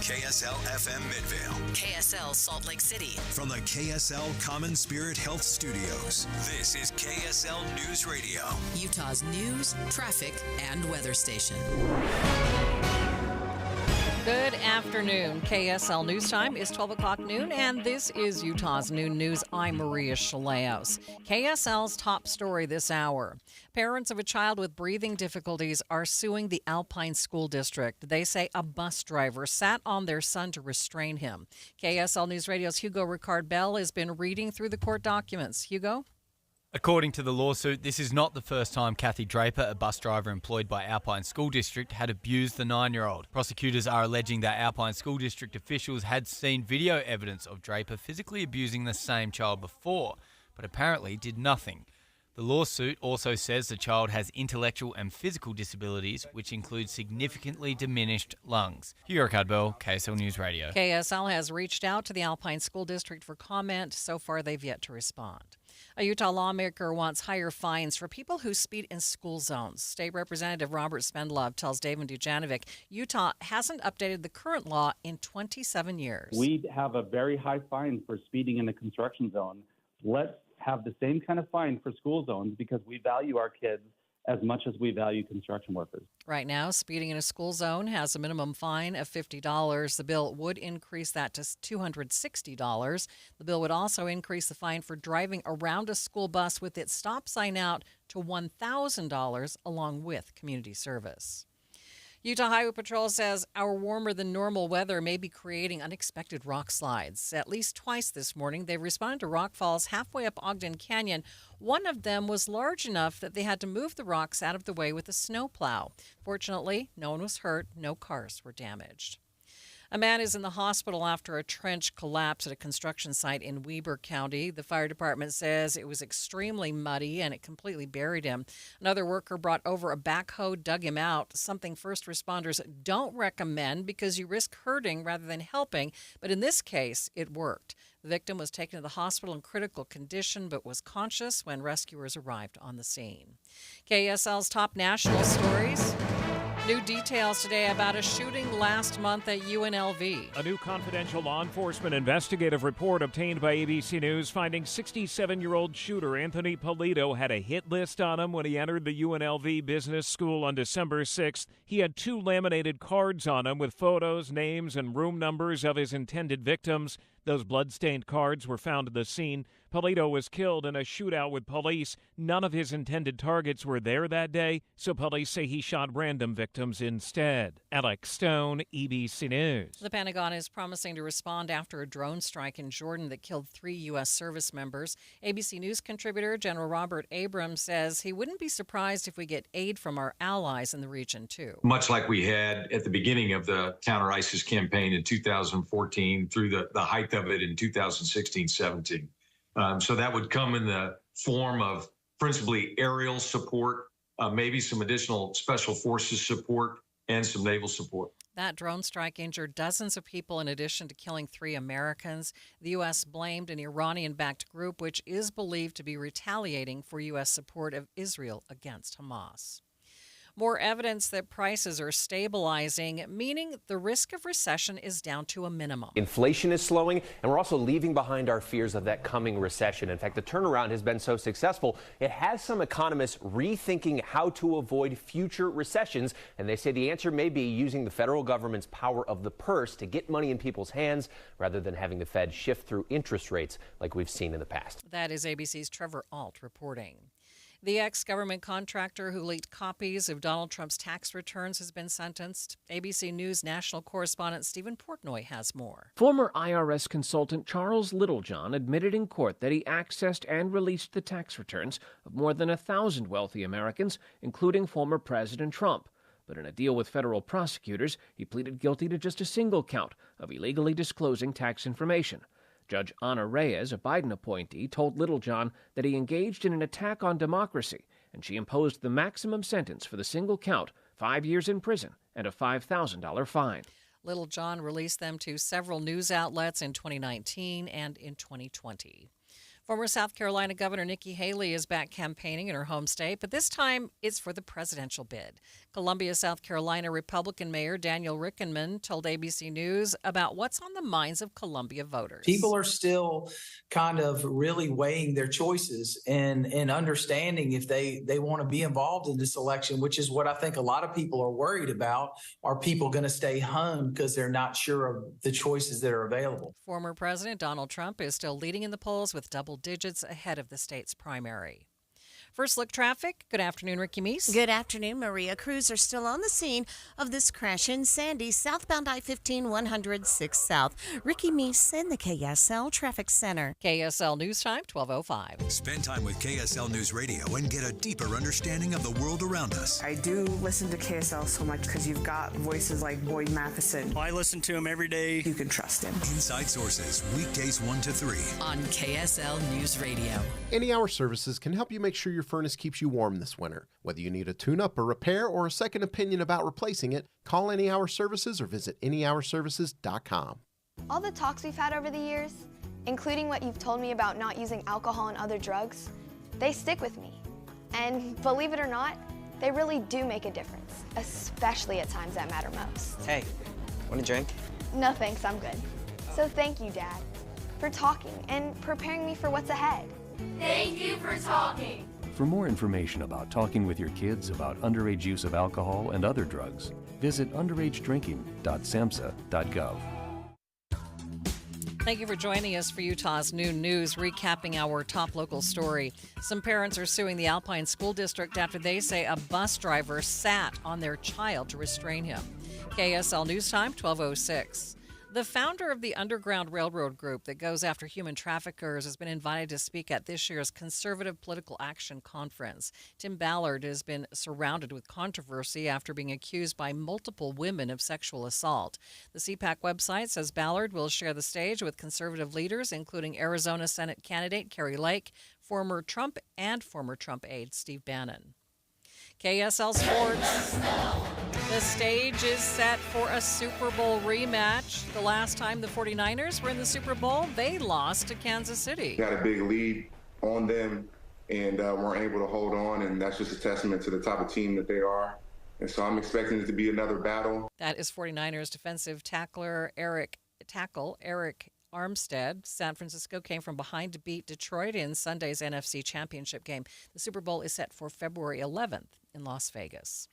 KSL FM Midvale. KSL Salt Lake City. From the KSL Common Spirit Health Studios, this is KSL News Radio. Utah's news, traffic, and weather station. Good afternoon. KSL News Time is 12 o'clock noon, and this is Utah's Noon News. I'm Maria Shaleos. KSL's top story this hour. Parents of a child with breathing difficulties are suing the Alpine School District. They say a bus driver sat on their son to restrain him. KSL News Radio's Hugo Ricard-Bell has been reading through the court documents. Hugo? According to the lawsuit, this is not the first time Kathy Draper, a bus driver employed by Alpine School District, had abused the 9-year-old. Prosecutors are alleging that Alpine School District officials had seen video evidence of Draper physically abusing the same child before, but apparently did nothing. The lawsuit also says the child has intellectual and physical disabilities, which include significantly diminished lungs. Hugo Ricard-Bell, KSL News Radio. KSL has reached out to the Alpine School District for comment. So far, they've yet to respond. A Utah lawmaker wants higher fines for people who speed in school zones. State Representative Robert Spendlove tells David Dujanovic Utah hasn't updated the current law in 27 years. We have a very high fine for speeding in a construction zone. Let's have the same kind of fine for school zones because we value our kids as much as we value construction workers. Right now, speeding in a school zone has a minimum fine of $50. The bill would increase that to $260. The bill would also increase the fine for driving around a school bus with its stop sign out to $1,000 along with community service. Utah Highway Patrol says our warmer than normal weather may be creating unexpected rock slides. At least twice this morning, they've responded to rock falls halfway up Ogden Canyon. One of them was large enough that they had to move the rocks out of the way with a snowplow. Fortunately, no one was hurt. No cars were damaged. A man is in the hospital after a trench collapsed at a construction site in Weber County. The fire department says it was extremely muddy and it completely buried him. Another worker brought over a backhoe, dug him out, something first responders don't recommend because you risk hurting rather than helping. But in this case, it worked. The victim was taken to the hospital in critical condition but was conscious when rescuers arrived on the scene. KSL's top national stories. New details today about a shooting last month at UNLV. A new confidential law enforcement investigative report obtained by ABC News finding 67-year-old shooter Anthony Polito had a hit list on him when he entered the UNLV Business School on December 6th. He had 2 laminated cards on him with photos, names, and room numbers of his intended victims. Those blood-stained cards were found at the scene. Polito was killed in a shootout with police. None of his intended targets were there that day, so police say he shot random victims instead. Alex Stone, ABC News. The Pentagon is promising to respond after a drone strike in Jordan that killed 3 U.S. service members. ABC News contributor General Robert Abrams says he wouldn't be surprised if we get aid from our allies in the region, too. Much like we had at the beginning of the counter-ISIS campaign in 2014 through the height of it in 2016-17. So that would come in the form of principally aerial support, maybe some additional special forces support, and some naval support. That drone strike injured dozens of people in addition to killing 3 Americans. The U.S. blamed an Iranian-backed group, which is believed to be retaliating for U.S. support of Israel against Hamas. More evidence that prices are stabilizing, meaning the risk of recession is down to a minimum. Inflation is slowing, and we're also leaving behind our fears of that coming recession. In fact, the turnaround has been so successful, it has some economists rethinking how to avoid future recessions. And they say the answer may be using the federal government's power of the purse to get money in people's hands rather than having the Fed shift through interest rates like we've seen in the past. That is ABC's Trevor Alt reporting. The ex-government contractor who leaked copies of Donald Trump's tax returns has been sentenced. ABC News national correspondent Stephen Portnoy has more. Former IRS consultant Charles Littlejohn admitted in court that he accessed and released the tax returns of more than 1,000 wealthy Americans, including former President Trump. But in a deal with federal prosecutors, he pleaded guilty to just a single count of illegally disclosing tax information. Judge Ana Reyes, a Biden appointee, told Littlejohn that he engaged in an attack on democracy, and she imposed the maximum sentence for the single count, 5 years in prison and a $5,000 fine. Littlejohn released them to several news outlets in 2019 and in 2020. Former South Carolina Governor Nikki Haley is back campaigning in her home state, but this time it's for the presidential bid. Columbia, South Carolina Republican Mayor Daniel Rickenman told ABC News about what's on the minds of Columbia voters. People are still kind of really weighing their choices and understanding if they want to be involved in this election, which is what I think a lot of people are worried about. Are people going to stay home because they're not sure of the choices that are available? Former President Donald Trump is still leading in the polls with double digits ahead of the state's primary. First look traffic. Good afternoon, Ricky Meese. Good afternoon, Maria. Crews are still on the scene of this crash in Sandy, southbound I-15 106 South. Ricky Meese in the KSL Traffic Center. KSL News Time, 12:05. Spend time with KSL News Radio and get a deeper understanding of the world around us. I do listen to KSL so much because you've got voices like Boyd Matheson. I listen to him every day. You can trust him. Inside Sources, weekdays 1 to 3. On KSL News Radio. Any Hour Services can help you make sure your furnace keeps you warm this winter. Whether you need a tune-up or repair or a second opinion about replacing it, call Any Hour Services or visit anyhourservices.com. All the talks we've had over the years, including what you've told me about not using alcohol and other drugs, they stick with me. And believe it or not, they really do make a difference, especially at times that matter most. Hey, want a drink? No thanks, I'm good. So thank you, Dad, for talking and preparing me for what's ahead. Thank you for talking. For more information about talking with your kids about underage use of alcohol and other drugs, visit underagedrinking.samhsa.gov. Thank you for joining us for Utah's Noon News, recapping our top local story. Some parents are suing the Alpine School District after they say a bus driver sat on their child to restrain him. KSL News Time, 12:06. The founder of the Underground Railroad Group that goes after human traffickers has been invited to speak at this year's Conservative Political Action Conference. Tim Ballard has been surrounded with controversy after being accused by multiple women of sexual assault. The CPAC website says Ballard will share the stage with conservative leaders, including Arizona Senate candidate Carrie Lake, former Trump aide Steve Bannon. KSL Sports. The stage is set for a Super Bowl rematch. The last time the 49ers were in the Super Bowl, they lost to Kansas City. Got a big lead on them and weren't able to hold on, and that's just a testament to the type of team that they are. And so I'm expecting it to be another battle. That is 49ers defensive tackle Eric Armstead. San Francisco came from behind to beat Detroit in Sunday's NFC Championship game. The Super Bowl is set for February 11th in Las Vegas.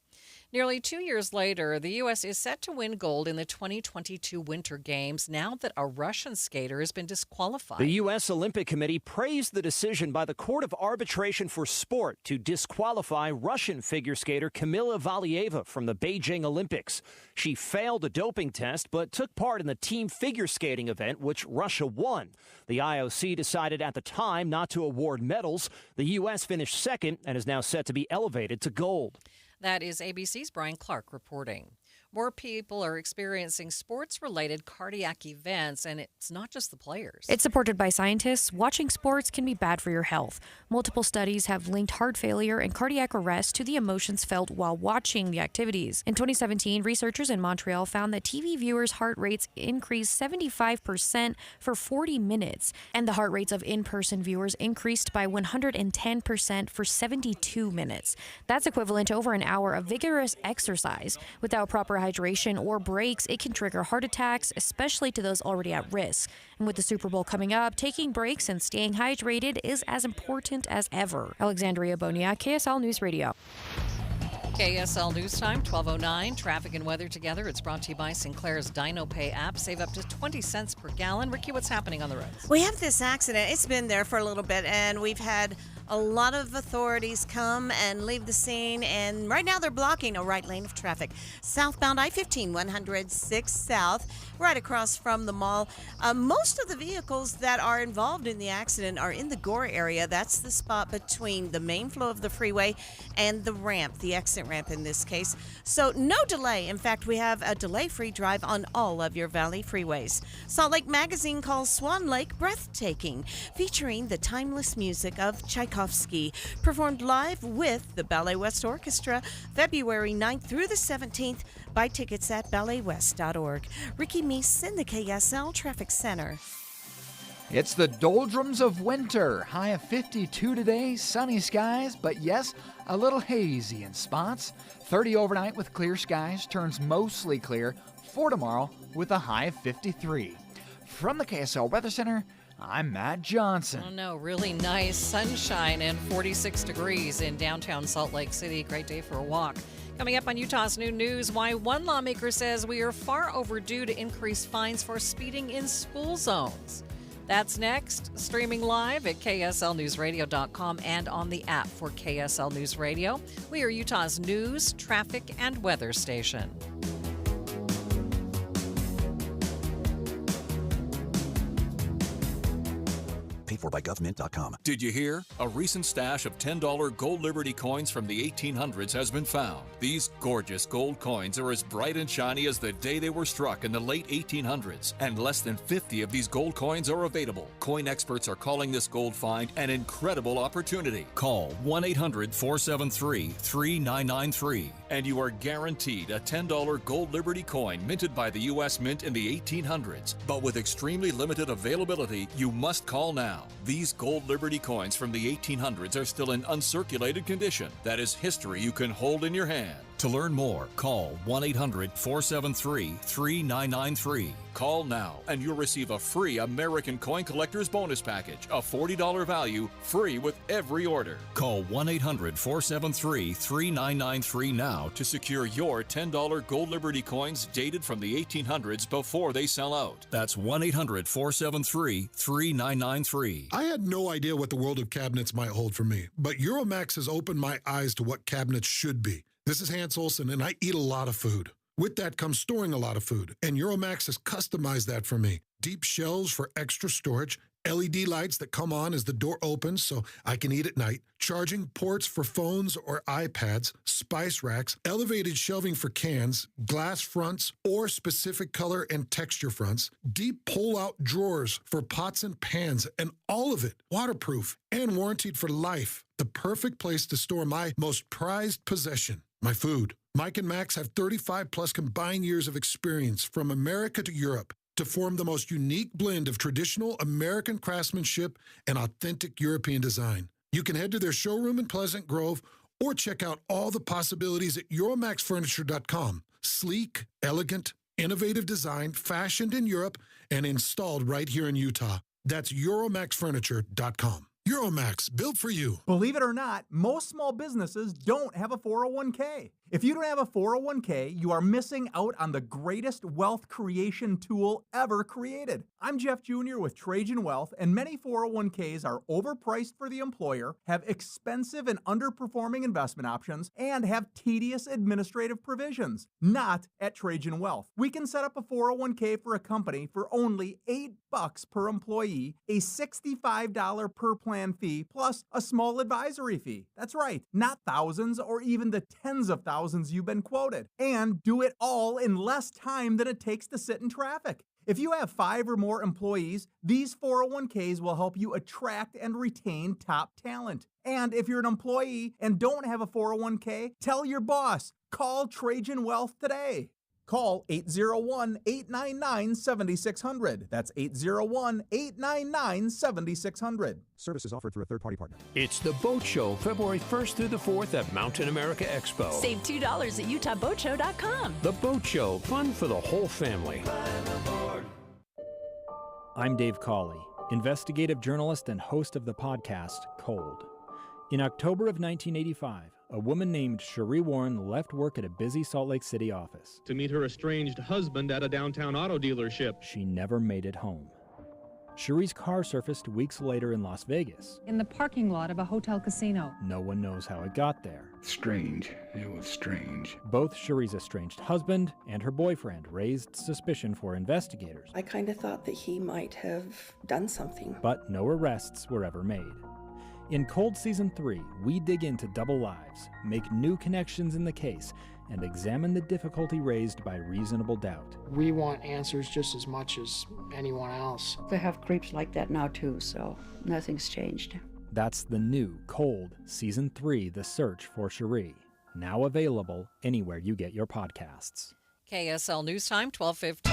Nearly 2 years later, the U.S. is set to win gold in the 2022 Winter Games now that a Russian skater has been disqualified. The U.S. Olympic Committee praised the decision by the Court of Arbitration for Sport to disqualify Russian figure skater Kamila Valieva from the Beijing Olympics. She failed a doping test but took part in the team figure skating event, which Russia won. The IOC decided at the time not to award medals. The U.S. finished second and is now set to be elevated to gold. That is ABC's Brian Clark reporting. More people are experiencing sports-related cardiac events, and it's not just the players. It's supported by scientists. Watching sports can be bad for your health. Multiple studies have linked heart failure and cardiac arrest to the emotions felt while watching the activities. In 2017, researchers in Montreal found that TV viewers' heart rates increased 75% for 40 minutes, and the heart rates of in-person viewers increased by 110% for 72 minutes. That's equivalent to over an hour of vigorous exercise. Without proper hydration or breaks, it can trigger heart attacks, especially to those already at risk. And with the Super Bowl coming up, taking breaks and staying hydrated is as important as ever. Alexandria Bonia, KSL News Radio. KSL News Time, 12:09. Traffic and weather together. It's brought to you by Sinclair's DinoPay app. Save up to 20 cents per gallon. Ricky, what's happening on the roads? We have this accident. It's been there for a little bit, and we've had a lot of authorities come and leave the scene, and right now they're blocking a right lane of traffic. Southbound I-15, 106 South, right across from the mall. Most of the vehicles that are involved in the accident are in the Gore area. That's the spot between the main flow of the freeway and the ramp, the exit ramp in this case. So no delay. In fact, we have a delay-free drive on all of your Valley freeways. Salt Lake Magazine calls Swan Lake breathtaking, featuring the timeless music of Tchaikovsky, performed live with the Ballet West Orchestra, February 9th through the 17th. Buy tickets at balletwest.org. Ricky Meese in the KSL Traffic Center. It's the doldrums of winter. High of 52 today, sunny skies, but yes, a little hazy in spots. 30 overnight with clear skies, turns mostly clear for tomorrow with a high of 53. From the KSL Weather Center, I'm Matt Johnson. Oh no, really nice sunshine and 46 degrees in downtown Salt Lake City. Great day for a walk. Coming up on Utah's New News, why one lawmaker says we are far overdue to increase fines for speeding in school zones. That's next, streaming live at KSLNewsRadio.com and on the app for KSL News Radio. We are Utah's news, traffic, and weather station. Paid for by government.com. Did you hear? A recent stash of $10 gold Liberty coins from the 1800s has been found. These gorgeous gold coins are as bright and shiny as the day they were struck in the late 1800s, and less than 50 of these gold coins are available. Coin experts are calling this gold find an incredible opportunity. Call 1-800-473-3993 and you are guaranteed a $10 gold Liberty coin minted by the U.S. Mint in the 1800s. But with extremely limited availability, you must call now. These gold Liberty coins from the 1800s are still in uncirculated condition. That is history you can hold in your hand. To learn more, call 1-800-473-3993. Call now and you'll receive a free American Coin Collector's Bonus Package, a $40 value, free with every order. Call 1-800-473-3993 now to secure your $10 gold Liberty coins dated from the 1800s before they sell out. That's 1-800-473-3993. I had no idea what the world of cabinets might hold for me, but Euromax has opened my eyes to what cabinets should be. This is Hans Olsen, and I eat a lot of food. With that comes storing a lot of food, and Euromax has customized that for me. Deep shelves for extra storage, LED lights that come on as the door opens so I can eat at night, charging ports for phones or iPads, spice racks, elevated shelving for cans, glass fronts or specific color and texture fronts, deep pull-out drawers for pots and pans, and all of it waterproof and warranted for life. The perfect place to store my most prized possession, my food. Mike and Max have 35-plus combined years of experience from America to Europe to form the most unique blend of traditional American craftsmanship and authentic European design. You can head to their showroom in Pleasant Grove or check out all the possibilities at EuromaxFurniture.com. Sleek, elegant, innovative design, fashioned in Europe, and installed right here in Utah. That's EuromaxFurniture.com. Euromax, built for you. Believe it or not, most small businesses don't have a 401k. If you don't have a 401k, you are missing out on the greatest wealth creation tool ever created. I'm Jeff Jr. with Trajan Wealth, and many 401ks are overpriced for the employer, have expensive and underperforming investment options, and have tedious administrative provisions. Not at Trajan Wealth. We can set up a 401k for a company for only $8 per employee, a $65 per plan fee, plus a small advisory fee. That's right, not thousands or even the tens of thousands you've been quoted, and do it all in less time than it takes to sit in traffic. If you have 5 or more employees, these 401ks will help you attract and retain top talent. And if you're an employee and don't have a 401k, tell your boss. Call Trajan Wealth today. Call 801-899-7600. That's 801-899-7600. Services offered through a third-party partner. It's the Boat Show, February 1st through the 4th at Mountain America Expo. Save $2 at utahboatshow.com. The Boat Show, fun for the whole family. I'm Dave Cawley, investigative journalist and host of the podcast Cold. In October of 1985, a woman named Cherie Warren left work at a busy Salt Lake City office to meet her estranged husband at a downtown auto dealership. She never made it home. Cherie's car surfaced weeks later in Las Vegas. In the parking lot of a hotel casino. No one knows how it got there. Strange. It was strange. Both Cherie's estranged husband and her boyfriend raised suspicion for investigators. I kind of thought that he might have done something. But no arrests were ever made. In Cold Season 3, we dig into double lives, make new connections in the case, and examine the difficulty raised by reasonable doubt. We want answers just as much as anyone else. They have creeps like that now too, so nothing's changed. That's the new Cold Season 3, The Search for Cherie, now available anywhere you get your podcasts. KSL News Time, 12:15.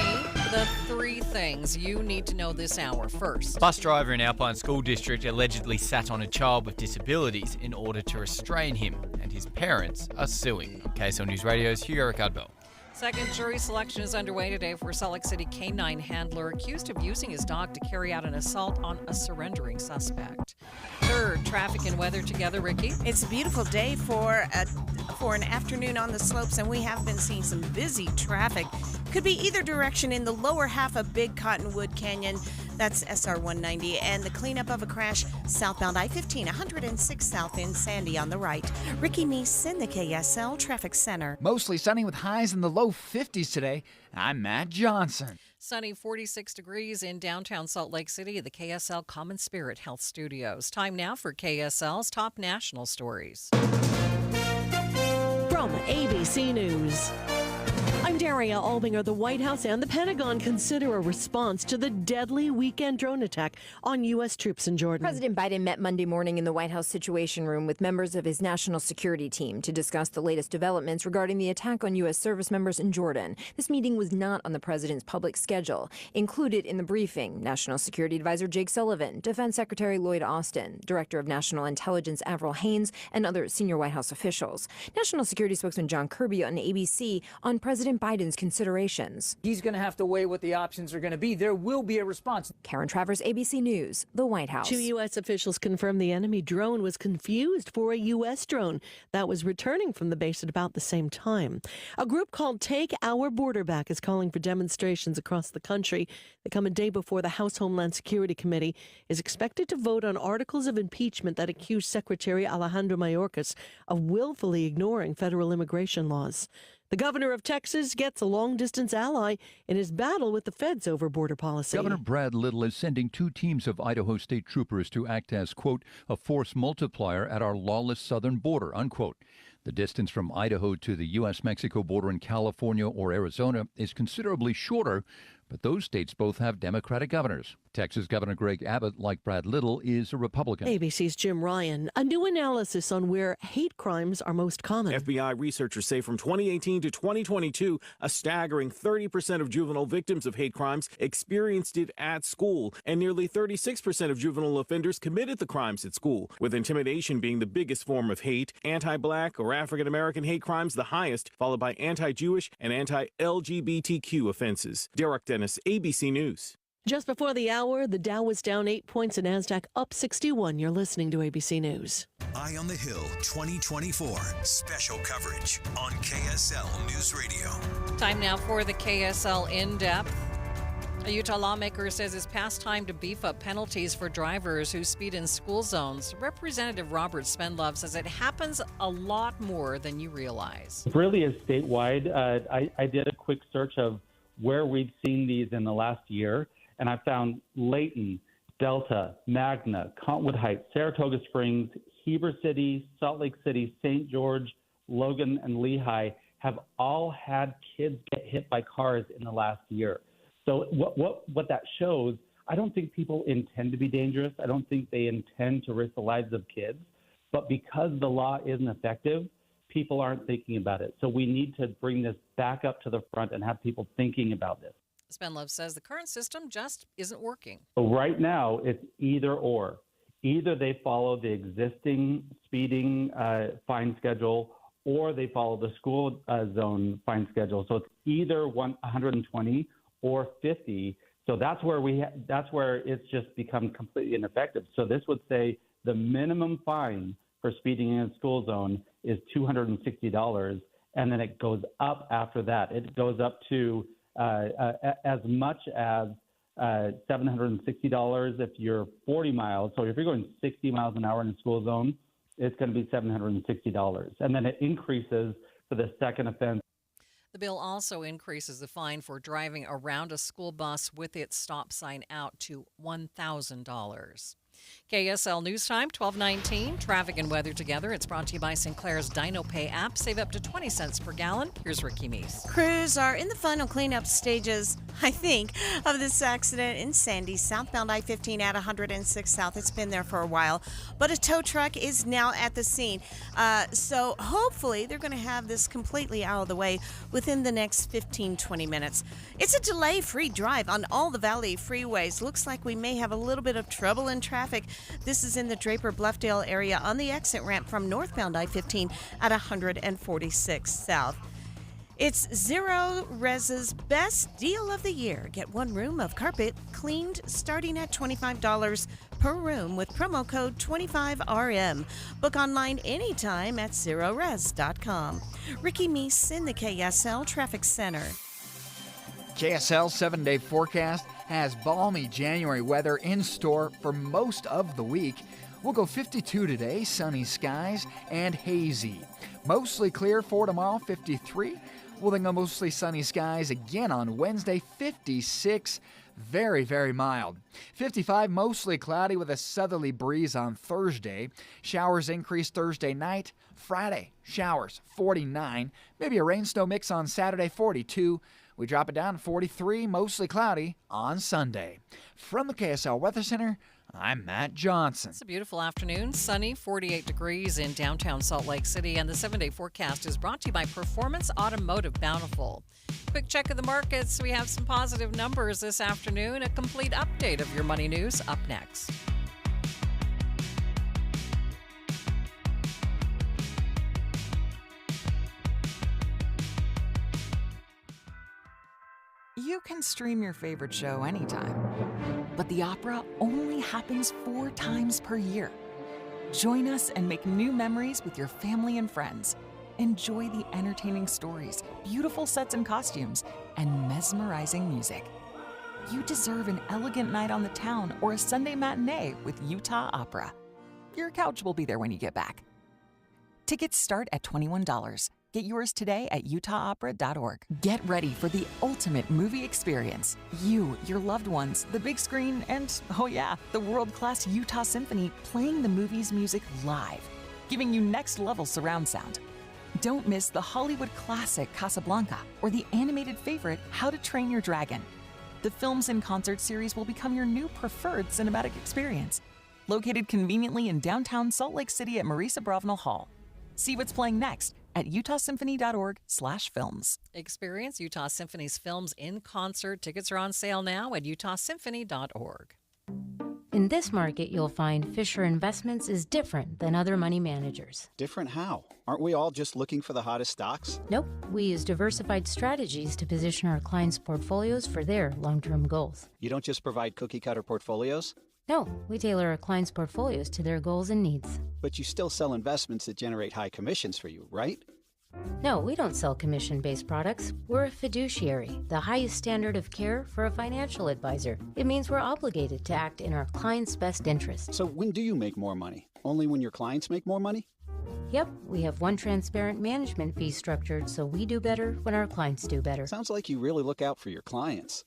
The 3 things you need to know this hour. First, a bus driver in Alpine School District allegedly sat on a child with disabilities in order to restrain him, and his parents are suing. KSL News Radio's Hugh Eric Udbell. Second, jury selection is underway today for a Salt Lake City canine handler accused of using his dog to carry out an assault on a surrendering suspect. Third, traffic and weather together, Ricky. It's a beautiful day for an afternoon on the slopes, and we have been seeing some busy traffic. Could be either direction in the lower half of Big Cottonwood Canyon. That's SR 190, and the cleanup of a crash southbound I-15, 106 South in Sandy on the right. Ricky Neese in the KSL Traffic Center. Mostly sunny with highs in the low 50s today. I'm Matt Johnson. Sunny, 46 degrees in downtown Salt Lake City at the KSL Common Spirit Health Studios. Time now for KSL's top national stories. From ABC News, I'm Daria Albinger. The White House and the Pentagon consider a response to the deadly weekend drone attack on U.S. troops in Jordan. President Biden met Monday morning in the White House Situation Room with members of his national security team to discuss the latest developments regarding the attack on U.S. service members in Jordan. This meeting was not on the president's public schedule. Included in the briefing, National Security Advisor Jake Sullivan, Defense Secretary Lloyd Austin, Director of National Intelligence Avril Haines, and other senior White House officials. National Security spokesman John Kirby on ABC on President Biden's considerations. He's going to have to weigh what the options are going to be. There will be a response. Karen Travers, ABC News, the White House. 2 U.S. officials confirmed the enemy drone was confused for a U.S. drone that was returning from the base at about the same time. A group called Take Our Border Back is calling for demonstrations across the country. They come a day before the House Homeland Security Committee is expected to vote on articles of impeachment that accuse Secretary Alejandro Mayorkas of willfully ignoring federal immigration laws. The governor of Texas gets a long-distance ally in his battle with the feds over border policy. Governor Brad Little is sending 2 teams of Idaho state troopers to act as, quote, a force multiplier at our lawless southern border, unquote. The distance from Idaho to the U.S.-Mexico border in California or Arizona is considerably shorter, but those states both have Democratic governors. Texas Governor Greg Abbott, like Brad Little, is a Republican. ABC's Jim Ryan. A new analysis on where hate crimes are most common. FBI researchers say from 2018 to 2022, a staggering 30% of juvenile victims of hate crimes experienced it at school, and nearly 36% of juvenile offenders committed the crimes at school, with intimidation being the biggest form of hate, anti-black or African-American hate crimes the highest, followed by anti-Jewish and anti-LGBTQ offenses. Derek Dennis, ABC News. Just before the hour, the Dow was down 8 points and NASDAQ up 61. You're listening to ABC News. Eye on the Hill 2024 special coverage on KSL News Radio. Time now for the KSL In-Depth. A Utah lawmaker says it's past time to beef up penalties for drivers who speed in school zones. Representative Robert Spendlove says it happens a lot more than you realize. It really is statewide. I did a quick search of where we've seen these in the last year, and I found Layton, Delta, Magna, Cottonwood Heights, Saratoga Springs, Heber City, Salt Lake City, St. George, Logan, and Lehigh have all had kids get hit by cars in the last year. So what that shows, I don't think people intend to be dangerous. I don't think they intend to risk the lives of kids. But because the law isn't effective, people aren't thinking about it. So we need to bring this back up to the front and have people thinking about this. Spendlove says the current system just isn't working. So right now, it's either or. Either they follow the existing speeding fine schedule, or they follow the school zone fine schedule. So it's either 120 or 50. So that's where it's just become completely ineffective. So this would say the minimum fine for speeding in a school zone is $260, and then it goes up after that. It goes up to as much as $760 if you're 40 miles. So if you're going 60 miles an hour in a school zone, it's going to be $760. And then it increases for the second offense. The bill also increases the fine for driving around a school bus with its stop sign out to $1,000. KSL News Time, 12:19. Traffic and weather together. It's brought to you by Sinclair's DinoPay app. Save up to 20 cents per gallon. Here's Ricky Meese. Crews are in the final cleanup stages, I think, of this accident in Sandy, southbound I-15 at 106 South. It's been there for a while, but a tow truck is now at the scene. So hopefully they're going to have this completely out of the way within the next 15-20 minutes. It's a delay-free drive on all the Valley freeways. Looks like we may have a little bit of trouble in traffic. This is in the Draper-Bluffdale area on the exit ramp from northbound I-15 at 146 South. It's Zero Res's best deal of the year. Get one room of carpet cleaned starting at $25 per room with promo code 25RM. Book online anytime at zerores.com. Ricky Meese in the KSL Traffic Center. KSL 7-day forecast has balmy January weather in store for most of the week. We'll go 52 today, sunny skies and hazy. Mostly clear for tomorrow, 53. We'll then go mostly sunny skies again on Wednesday, 56. Very, very mild. 55, mostly cloudy with a southerly breeze on Thursday. Showers increase Thursday night. Friday, showers, 49. Maybe a rain-snow mix on Saturday, 42. We drop it down to 43, mostly cloudy on Sunday. From the KSL Weather Center, I'm Matt Johnson. It's a beautiful afternoon, sunny, 48 degrees in downtown Salt Lake City, and the 7-day forecast is brought to you by Performance Automotive Bountiful. Quick check of the markets. We have some positive numbers this afternoon. A complete update of your money news up next. You can stream your favorite show anytime, but the opera only happens 4 times per year. Join us and make new memories with your family and friends. Enjoy the entertaining stories, beautiful sets and costumes, and mesmerizing music. You deserve an elegant night on the town or a Sunday matinee with Utah Opera. Your couch will be there when you get back. Tickets start at $21. Get yours today at utahopera.org. Get ready for the ultimate movie experience. You, your loved ones, the big screen, and, oh yeah, the world-class Utah Symphony playing the movie's music live, giving you next-level surround sound. Don't miss the Hollywood classic Casablanca or the animated favorite How to Train Your Dragon. The Films in Concert series will become your new preferred cinematic experience. Located conveniently in downtown Salt Lake City at Marisa Bravenel Hall. See what's playing next at utahsymphony.org/films. Experience Utah Symphony's films in concert. Tickets are on sale now at utahsymphony.org. In this market, you'll find Fisher Investments is different than other money managers. Different how? Aren't we all just looking for the hottest stocks? Nope. We use diversified strategies to position our clients' portfolios for their long-term goals. You don't just provide cookie-cutter portfolios? No, we tailor our clients' portfolios to their goals and needs. But you still sell investments that generate high commissions for you, right? No, we don't sell commission-based products. We're a fiduciary, the highest standard of care for a financial advisor. It means we're obligated to act in our clients' best interest. So when do you make more money? Only when your clients make more money? Yep, we have one transparent management fee structured so we do better when our clients do better. Sounds like you really look out for your clients.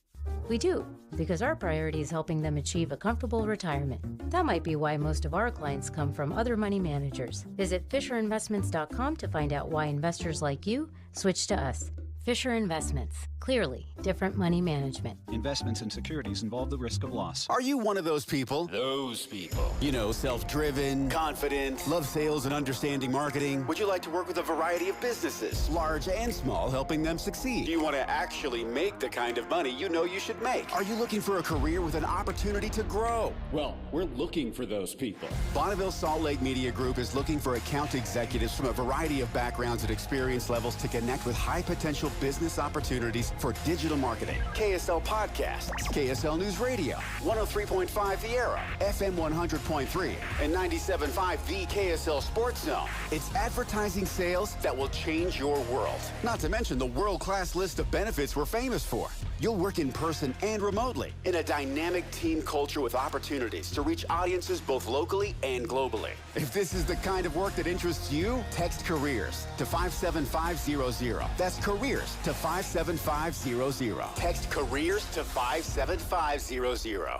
We do, because our priority is helping them achieve a comfortable retirement. That might be why most of our clients come from other money managers. Visit FisherInvestments.com to find out why investors like you switch to us. Fisher Investments. Clearly, different money management. Investments in securities involve the risk of loss. Are you one of those people? Those people. You know, self-driven, confident, love sales and understanding marketing. Would you like to work with a variety of businesses, large and small, helping them succeed? Do you want to actually make the kind of money you know you should make? Are you looking for a career with an opportunity to grow? Well, we're looking for those people. Bonneville Salt Lake Media Group is looking for account executives from a variety of backgrounds and experience levels to connect with high potential business opportunities for digital marketing. KSL Podcasts, KSL News Radio, 103.5 The Era, FM 100.3, and 97.5 The KSL Sports Zone. It's advertising sales that will change your world. Not to mention the world-class list of benefits we're famous for. You'll work in person and remotely in a dynamic team culture with opportunities to reach audiences both locally and globally. If this is the kind of work that interests you, text careers to 57500. That's careers to 57500. Text careers to 57500.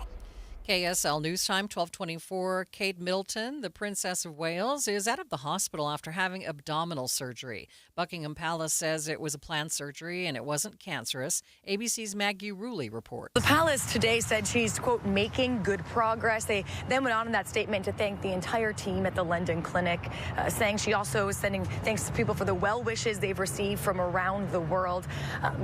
KSL News Time, 12:24. Kate Middleton, the Princess of Wales, is out of the hospital after having abdominal surgery. Buckingham Palace says it was a planned surgery and it wasn't cancerous. ABC's Maggie Ruley reports. The palace today said she's, quote, making good progress. They then went on in that statement to thank the entire team at the London clinic, saying she also is sending thanks to people for the well wishes they've received from around the world.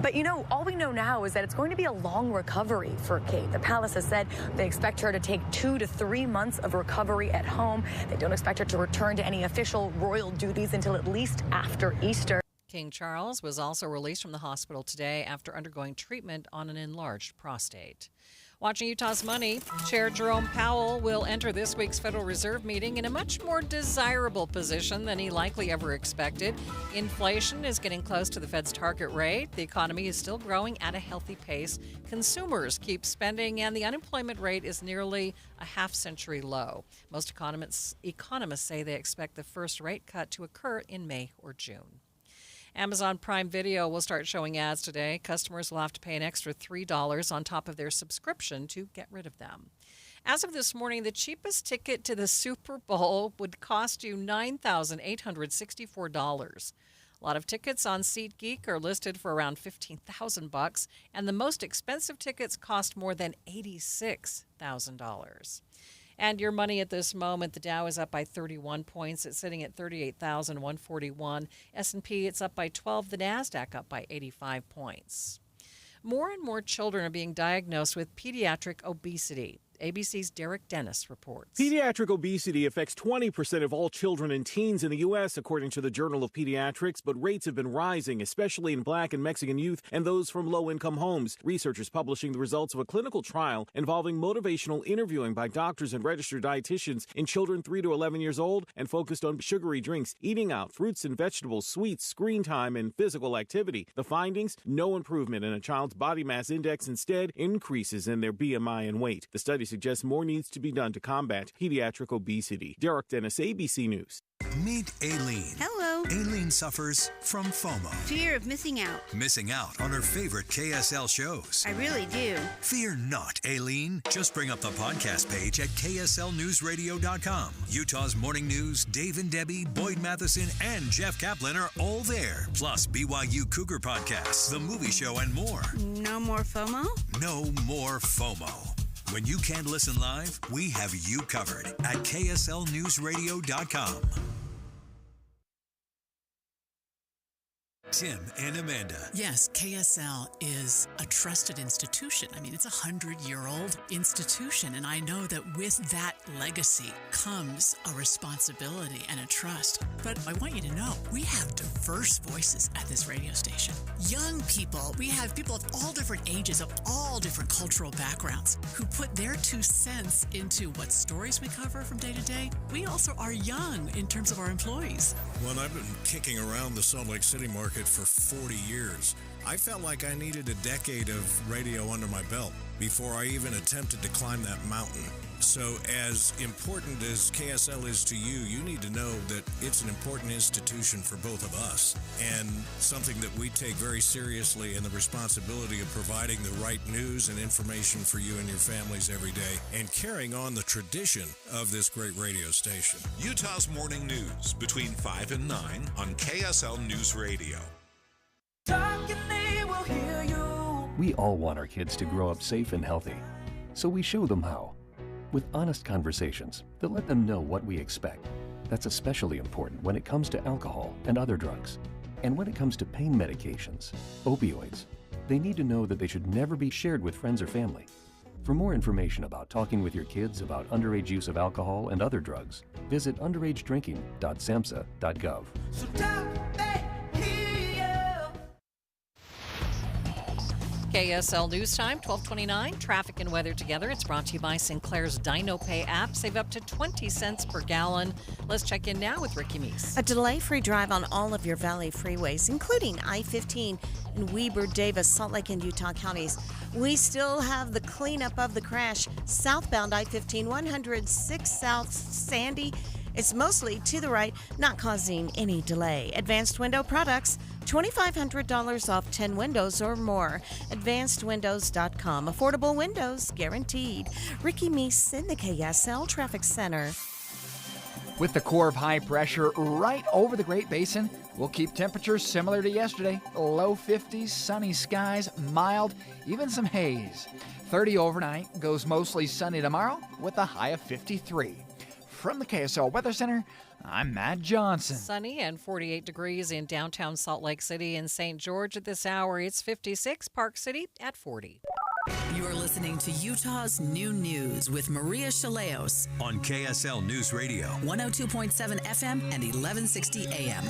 But, you know, all we know now is that it's going to be a long recovery for Kate. The palace has said they expect her to take 2 to 3 months of recovery at home. They don't expect her to return to any official royal duties until at least after Easter. King Charles was also released from the hospital today after undergoing treatment on an enlarged prostate. Watching Utah's Money, Chair Jerome Powell will enter this week's Federal Reserve meeting in a much more desirable position than he likely ever expected. Inflation is getting close to the Fed's target rate. The economy is still growing at a healthy pace. Consumers keep spending, and the unemployment rate is nearly a half-century low. Most economists say they expect the first rate cut to occur in May or June. Amazon Prime Video will start showing ads today. Customers will have to pay an extra $3 on top of their subscription to get rid of them. As of this morning, the cheapest ticket to the Super Bowl would cost you $9,864. A lot of tickets on SeatGeek are listed for around $15,000, and the most expensive tickets cost more than $86,000. And your money at this moment, the Dow is up by 31 points. It's sitting at 38,141. S&P, it's up by 12. The NASDAQ up by 85 points. More and more children are being diagnosed with pediatric obesity. ABC's Derek Dennis reports. Pediatric obesity affects 20% of all children and teens in the U.S., according to the Journal of Pediatrics, but rates have been rising, especially in Black and Mexican youth and those from low-income homes. Researchers publishing the results of a clinical trial involving motivational interviewing by doctors and registered dietitians in children 3 to 11 years old and focused on sugary drinks, eating out, fruits and vegetables, sweets, screen time, and physical activity. The findings? No improvement in a child's body mass index. Instead, increases in their BMI and weight. The study suggests more needs to be done to combat pediatric obesity. Derek Dennis, ABC News. Meet Aileen. Hello. Aileen suffers from FOMO. Fear of missing out. Missing out on her favorite KSL shows. I really do. Fear not, Aileen. Just bring up the podcast page at KSLNewsRadio.com. Utah's Morning News, Dave and Debbie, Boyd Matheson, and Jeff Kaplan are all there. Plus BYU Cougar Podcasts, The Movie Show, and more. No more FOMO? No more FOMO. When you can't listen live, we have you covered at KSLNewsRadio.com. Tim and Amanda. Yes, KSL is a trusted institution. I mean, it's a 100-year-old institution, and I know that with that legacy comes a responsibility and a trust. But I want you to know, we have diverse voices at this radio station. Young people, we have people of all different ages, of all different cultural backgrounds, who put their 2 cents into what stories we cover from day to day. We also are young in terms of our employees. Well, I've been kicking around the Salt Lake City market for 40 years. I felt like I needed a decade of radio under my belt before I even attempted to climb that mountain. So as important as KSL is to you, you need to know that it's an important institution for both of us and something that we take very seriously, and the responsibility of providing the right news and information for you and your families every day and carrying on the tradition of this great radio station. Utah's Morning News between 5 and 9 on KSL News Radio. We all want our kids to grow up safe and healthy, so we show them how. With honest conversations that let them know what we expect. That's especially important when it comes to alcohol and other drugs. And when it comes to pain medications, opioids, they need to know that they should never be shared with friends or family. For more information about talking with your kids about underage use of alcohol and other drugs, visit underagedrinking.samhsa.gov. KSL News Time, 12:29. Traffic and weather together. It's brought to you by Sinclair's DinoPay app. Save up to 20 cents per gallon. Let's check in now with Ricky Meese. A delay-free drive on all of your Valley freeways, including I-15 in Weber, Davis, Salt Lake, and Utah counties. We still have the cleanup of the crash. Southbound I-15, 106 South Sandy. It's mostly to the right, not causing any delay. Advanced Window Products, $2,500 off 10 windows or more. AdvancedWindows.com. Affordable windows guaranteed. Ricky Meese in the KSL Traffic Center. With the core of high pressure right over the Great Basin, we'll keep temperatures similar to yesterday. Low 50s, sunny skies, mild, even some haze. 30 overnight, goes mostly sunny tomorrow with a high of 53. From the KSL Weather Center, I'm Matt Johnson. Sunny and 48 degrees in downtown Salt Lake City and St. George at this hour. It's 56, Park City at 40. You're listening to Utah's New News with Maria Chaleos on KSL News Radio. 102.7 FM and 1160 AM.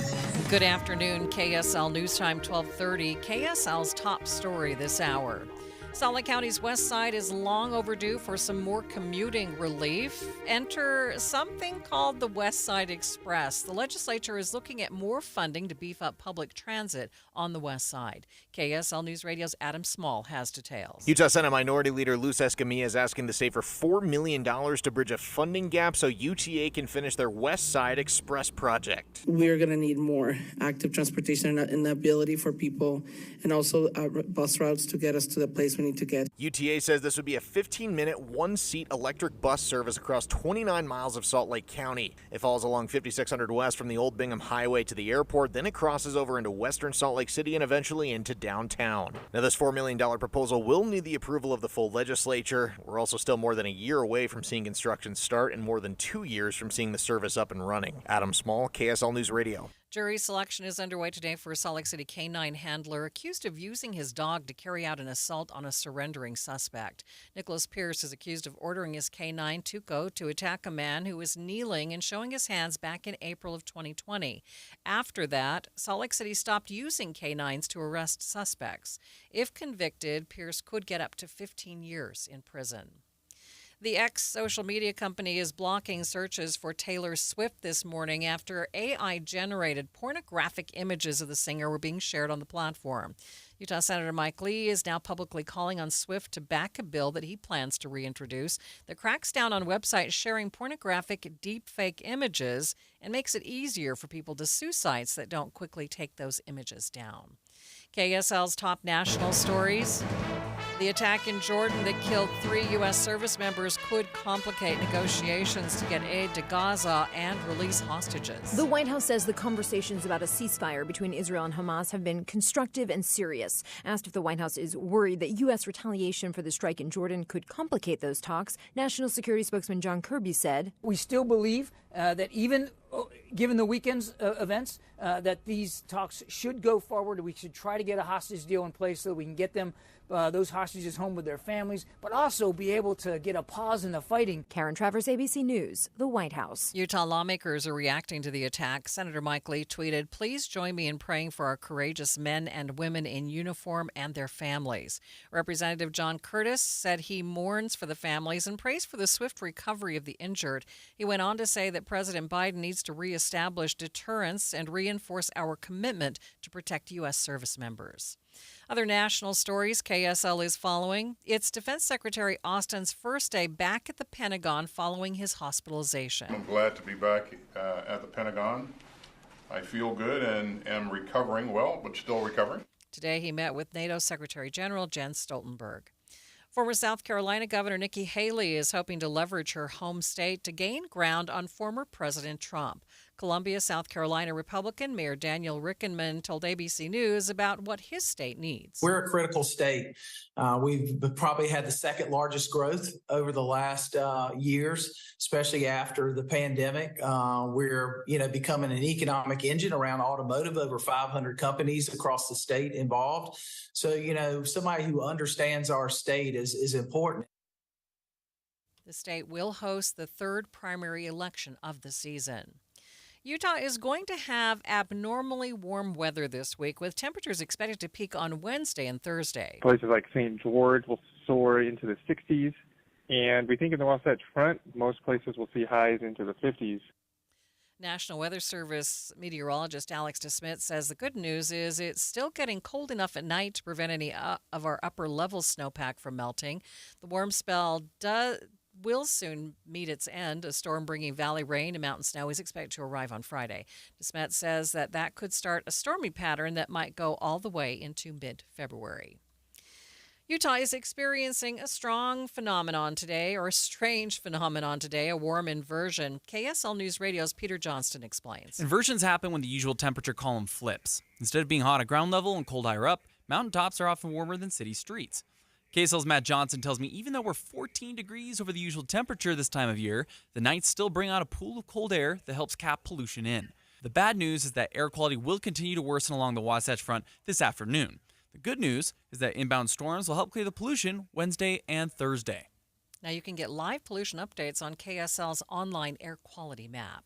Good afternoon, KSL News Time, 12:30. KSL's top story this hour. Salt Lake County's west side is long overdue for some more commuting relief. Enter something called the West Side Express. The legislature is looking at more funding to beef up public transit on the west side. KSL News Radio's Adam Small has details. Utah Senate Minority Leader Luz Escamilla is asking to save for $4 million to bridge a funding gap so UTA can finish their West Side Express project. We're going to need more active transportation and the ability for people and also bus routes to get us to the place we need to get. UTA says this would be a 15-minute, one-seat electric bus service across 29 miles of Salt Lake County. It follows along 5600 west from the Old Bingham Highway to the airport, then it crosses over into western Salt Lake City and eventually into downtown. Now, this $4 million proposal will need the approval of the full legislature. We're also still more than a year away from seeing construction start and more than 2 years from seeing the service up and running. Adam Small, KSL News Radio. Jury selection is underway today for a Salt Lake City canine handler accused of using his dog to carry out an assault on a surrendering suspect. Nicholas Pierce is accused of ordering his canine, Tuco, to attack a man who was kneeling and showing his hands back in April of 2020. After that, Salt Lake City stopped using canines to arrest suspects. If convicted, Pierce could get up to 15 years in prison. The ex-social media company is blocking searches for Taylor Swift this morning after AI-generated pornographic images of the singer were being shared on the platform. Utah Senator Mike Lee is now publicly calling on Swift to back a bill that he plans to reintroduce that cracks down on websites sharing pornographic deepfake images and makes it easier for people to sue sites that don't quickly take those images down. KSL's top national stories. The attack in Jordan that killed 3 U.S. service members could complicate negotiations to get aid to Gaza and release hostages. The White House says the conversations about a ceasefire between Israel and Hamas have been constructive and serious. Asked if the White House is worried that U.S. retaliation for the strike in Jordan could complicate those talks, National Security spokesman John Kirby said, We still believe that even given the weekend's events, that these talks should go forward. We should try to get a hostage deal in place so that we can get them, those hostages, home with their families, but also be able to get a pause in the fighting. Karen Travers, ABC News, the White House. Utah lawmakers are reacting to the attack. Senator Mike Lee tweeted, "Please join me in praying for our courageous men and women in uniform and their families." Representative John Curtis said he mourns for the families and prays for the swift recovery of the injured. He went on to say that President Biden needs to reestablish deterrence and reinforce our commitment to protect U.S. service members. Other national stories KSL is following. It's Defense Secretary Austin's first day back at the Pentagon following his hospitalization. I'm glad to be back at the Pentagon. I feel good and am recovering well, but still recovering. Today he met with NATO Secretary General Jens Stoltenberg. Former South Carolina Governor Nikki Haley is hoping to leverage her home state to gain ground on former President Trump. Columbia, South Carolina Republican Mayor Daniel Rickenman told ABC News about what his state needs. We're a critical state. We've probably had the second largest growth over the last years, especially after the pandemic. We're becoming an economic engine around automotive, over 500 companies across the state involved. So, somebody who understands our state is important. The state will host the third primary election of the season. Utah is going to have abnormally warm weather this week, with temperatures expected to peak on Wednesday and Thursday. Places like St. George will soar into the 60s, and we think in the Wasatch Front, most places will see highs into the 50s. National Weather Service meteorologist Alex DeSmit says the good news is it's still getting cold enough at night to prevent any of our upper-level snowpack from melting. The warm spell will soon meet its end. A storm bringing valley rain and mountain snow is expected to arrive on Friday. DeSmet says that could start a stormy pattern that might go all the way into mid-February. Utah is experiencing a strange phenomenon today, a warm inversion. KSL News Radio's Peter Johnston explains. Inversions happen when the usual temperature column flips. Instead of being hot at ground level and cold higher up, mountaintops are often warmer than city streets. KSL's Matt Johnson tells me even though we're 14 degrees over the usual temperature this time of year, the nights still bring out a pool of cold air that helps cap pollution in. The bad news is that air quality will continue to worsen along the Wasatch Front this afternoon. The good news is that inbound storms will help clear the pollution Wednesday and Thursday. Now you can get live pollution updates on KSL's online air quality map.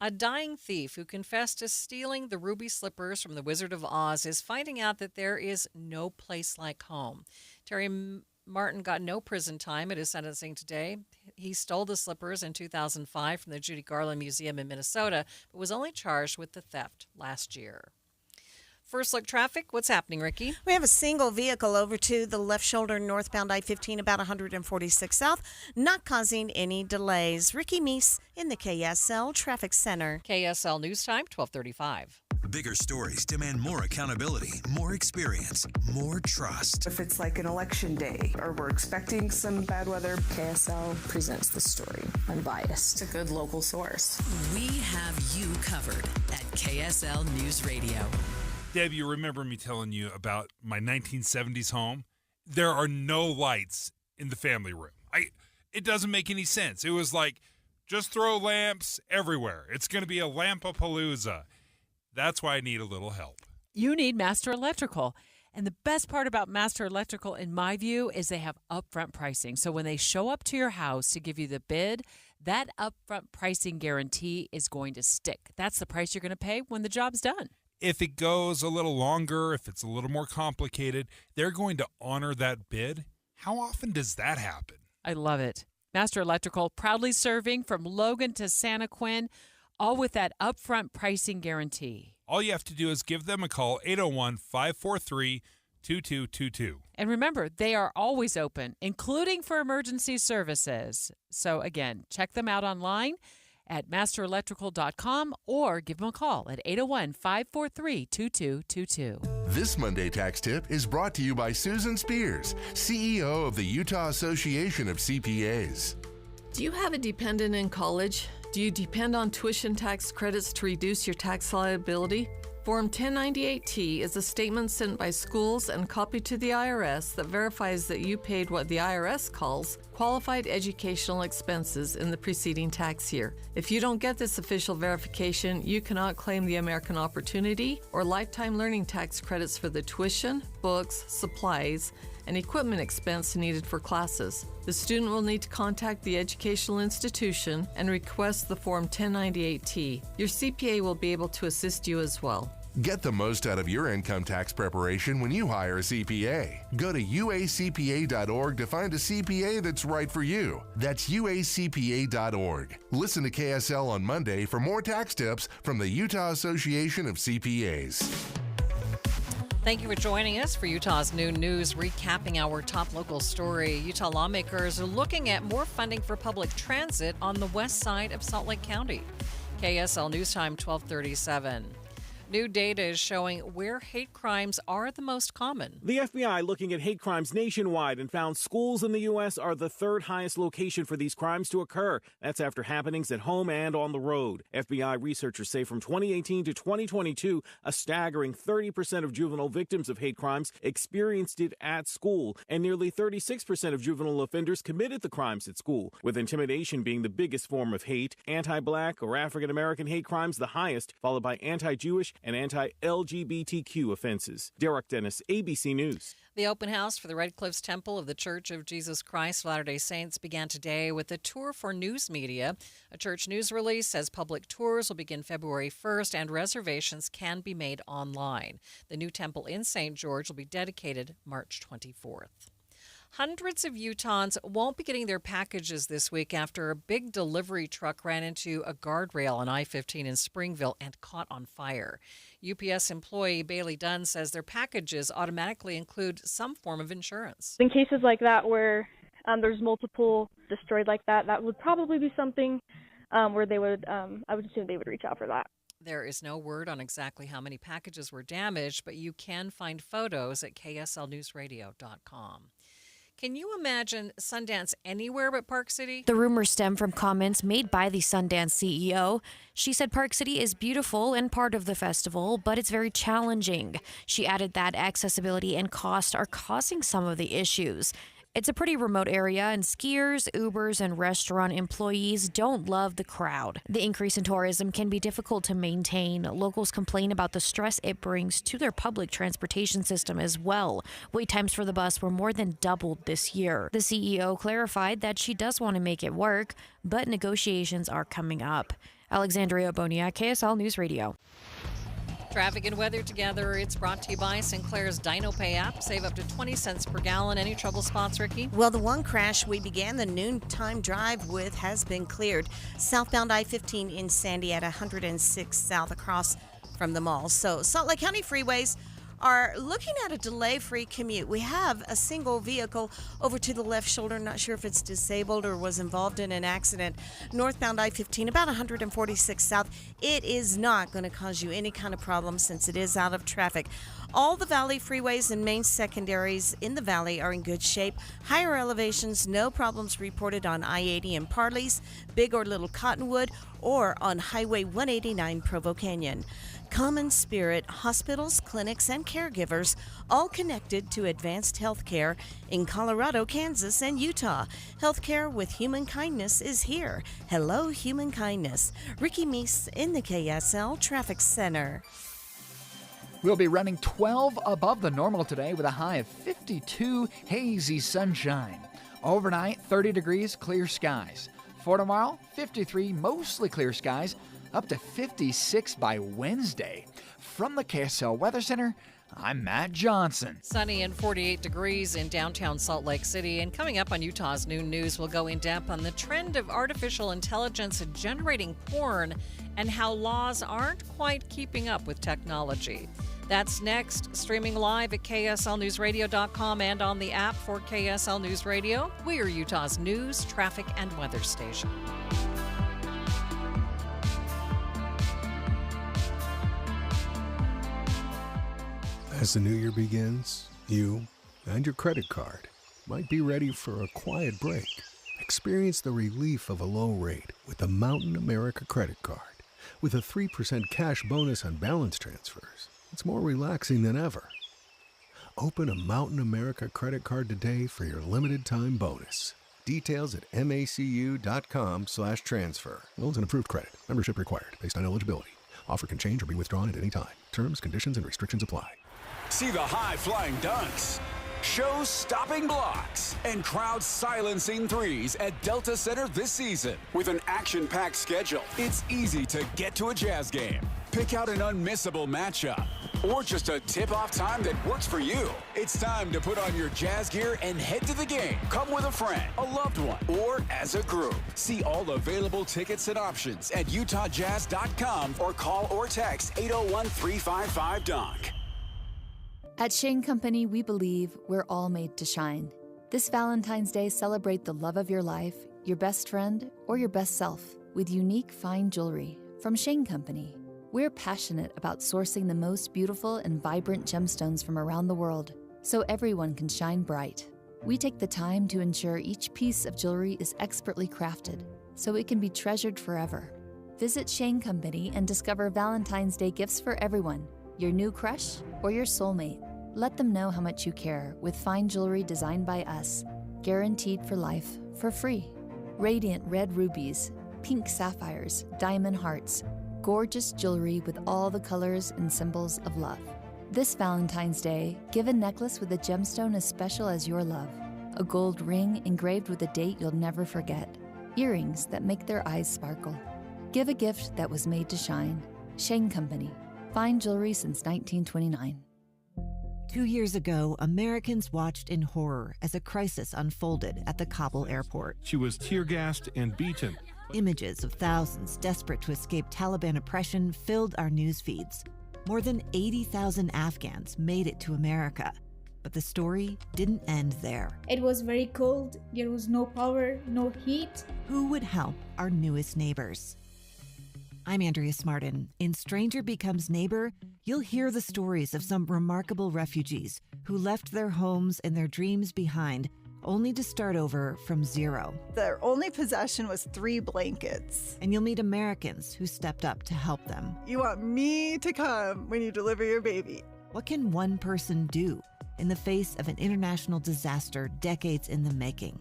A dying thief who confessed to stealing the ruby slippers from the Wizard of Oz is finding out that there is no place like home. Terry Martin got no prison time at his sentencing today. He stole the slippers in 2005 from the Judy Garland Museum in Minnesota, but was only charged with the theft last year. First look traffic. What's happening, Ricky? We have a single vehicle over to the left shoulder northbound I-15, about 146 south, not causing any delays. Ricky Meese in the KSL Traffic Center. KSL News Time, 12:35. Bigger stories demand more accountability, more experience, more trust. If it's like an election day or we're expecting some bad weather, KSL presents the story. Unbiased. It's a good local source. We have you covered at KSL News Radio. Deb, you remember me telling you about my 1970s home? There are no lights in the family room. It doesn't make any sense. It was like, just throw lamps everywhere. It's going to be a lampapalooza. That's why I need a little help. You need Master Electrical. And the best part about Master Electrical, in my view, is they have upfront pricing. So when they show up to your house to give you the bid, that upfront pricing guarantee is going to stick. That's the price you're going to pay when the job's done. If it goes a little longer, if it's a little more complicated, they're going to honor that bid. How often does that happen? I love it. Master Electrical, proudly serving from Logan to Santa Quin, all with that upfront pricing guarantee. All you have to do is give them a call, 801-543-2222. And remember, they are always open, including for emergency services. So again, check them out online at masterelectrical.com or give them a call at 801-543-2222. This Monday Tax Tip is brought to you by Susan Spears, CEO of the Utah Association of CPAs. Do you have a dependent in college? Do you depend on tuition tax credits to reduce your tax liability? Form 1098-T is a statement sent by schools and copied to the IRS that verifies that you paid what the IRS calls qualified educational expenses in the preceding tax year. If you don't get this official verification, you cannot claim the American Opportunity or Lifetime Learning Tax credits for the tuition, books, supplies, and equipment expense needed for classes. The student will need to contact the educational institution and request the Form 1098-T. Your CPA will be able to assist you as well. Get the most out of your income tax preparation when you hire a CPA. Go to uacpa.org to find a CPA that's right for you. That's uacpa.org. Listen to KSL on Monday for more tax tips from the Utah Association of CPAs. Thank you for joining us for Utah's Noon News, recapping our top local story. Utah lawmakers are looking at more funding for public transit on the west side of Salt Lake County. KSL News Time 1237. New data is showing where hate crimes are the most common. The FBI looking at hate crimes nationwide and found schools in the U.S. are the third highest location for these crimes to occur. That's after happenings at home and on the road. FBI researchers say from 2018 to 2022, a staggering 30% of juvenile victims of hate crimes experienced it at school, and nearly 36% of juvenile offenders committed the crimes at school, with intimidation being the biggest form of hate, anti-Black or African-American hate crimes the highest, followed by anti-Jewish and anti-LGBTQ offenses. Derek Dennis, ABC News. The open house for the Red Cliffs Temple of the Church of Jesus Christ of Latter-day Saints began today with a tour for news media. A church news release says public tours will begin February 1st and reservations can be made online. The new temple in St. George will be dedicated March 24th. Hundreds of Utahns won't be getting their packages this week after a big delivery truck ran into a guardrail on I-15 in Springville and caught on fire. UPS employee Bailey Dunn says their packages automatically include some form of insurance. In cases like that where there's multiple destroyed like that, that would probably be something where they would, I would assume they would reach out for that. There is no word on exactly how many packages were damaged, but you can find photos at kslnewsradio.com. Can you imagine Sundance anywhere but Park City? The rumors stem from comments made by the Sundance CEO. She said Park City is beautiful and part of the festival, but it's very challenging. She added that accessibility and cost are causing some of the issues. It's a pretty remote area, and skiers, Ubers, and restaurant employees don't love the crowd. The increase in tourism can be difficult to maintain. Locals complain about the stress it brings to their public transportation system as well. Wait times for the bus were more than doubled this year. The CEO clarified that she does want to make it work, but negotiations are coming up. Alexandria Boniak, KSL News Radio. Traffic and weather together. It's brought to you by Sinclair's DinoPay app. Save up to 20 cents per gallon. Any trouble spots, Ricky? Well, the one crash we began the noontime drive with has been cleared. Southbound I-15 in Sandy at 106 South across from the mall. So Salt Lake County freeways are looking at a delay-free commute. We have a single vehicle over to the left shoulder. Not sure if it's disabled or was involved in an accident. Northbound I-15, about 146 South. It is not going to cause you any kind of problem since it is out of traffic. All the Valley freeways and main secondaries in the Valley are in good shape. Higher elevations, no problems reported on I-80 in Parleys, Big or Little Cottonwood, or on Highway 189 Provo Canyon. Common Spirit, hospitals, clinics, and caregivers, all connected to advanced health care in Colorado, Kansas, and Utah. Healthcare with human kindness is here. Hello, human kindness. Ricky Meese in the KSL Traffic Center. We'll be running 12 above the normal today with a high of 52, hazy sunshine. Overnight, 30 degrees, clear skies. For tomorrow, 53, mostly clear skies, up to 56 by Wednesday. From the KSL Weather Center, I'm Matt Johnson. Sunny and 48 degrees in downtown Salt Lake City. And coming up on Utah's Noon News, we'll go in depth on the trend of artificial intelligence generating porn and how laws aren't quite keeping up with technology. That's next, streaming live at KSLNewsRadio.com and on the app for KSL News Radio. We are Utah's news, traffic, and weather station. As the new year begins, you and your credit card might be ready for a quiet break. Experience the relief of a low rate with the Mountain America credit card. With a 3% cash bonus on balance transfers, it's more relaxing than ever. Open a Mountain America credit card today for your limited time bonus. Details at macu.com/transfer. Loans and approved credit. Membership required based on eligibility. Offer can change or be withdrawn at any time. Terms, conditions, and restrictions apply. See the high-flying dunks, show-stopping blocks, and crowd-silencing threes at Delta Center this season. With an action-packed schedule, it's easy to get to a Jazz game. Pick out an unmissable matchup or just a tip-off time that works for you. It's time to put on your Jazz gear and head to the game. Come with a friend, a loved one, or as a group. See all available tickets and options at utahjazz.com or call or text 801-355-DUNK. At Shane Company, we believe we're all made to shine. This Valentine's Day, celebrate the love of your life, your best friend, or your best self with unique fine jewelry from Shane Company. We're passionate about sourcing the most beautiful and vibrant gemstones from around the world so everyone can shine bright. We take the time to ensure each piece of jewelry is expertly crafted so it can be treasured forever. Visit Shane Company and discover Valentine's Day gifts for everyone, your new crush or your soulmate. Let them know how much you care with fine jewelry designed by us, guaranteed for life, for free. Radiant red rubies, pink sapphires, diamond hearts, gorgeous jewelry with all the colors and symbols of love. This Valentine's Day, give a necklace with a gemstone as special as your love, a gold ring engraved with a date you'll never forget, earrings that make their eyes sparkle. Give a gift that was made to shine. Shane Company. Fine jewelry since 1929. 2 years ago, Americans watched in horror as a crisis unfolded at the Kabul airport. She was tear-gassed and beaten. Images of thousands desperate to escape Taliban oppression filled our news feeds. More than 80,000 Afghans made it to America. But the story didn't end there. It was very cold. There was no power, no heat. Who would help our newest neighbors? I'm Andrea Smartin. In Stranger Becomes Neighbor, you'll hear the stories of some remarkable refugees who left their homes and their dreams behind, only to start over from zero. Their only possession was 3 blankets. And you'll meet Americans who stepped up to help them. You want me to come when you deliver your baby. What can one person do in the face of an international disaster decades in the making?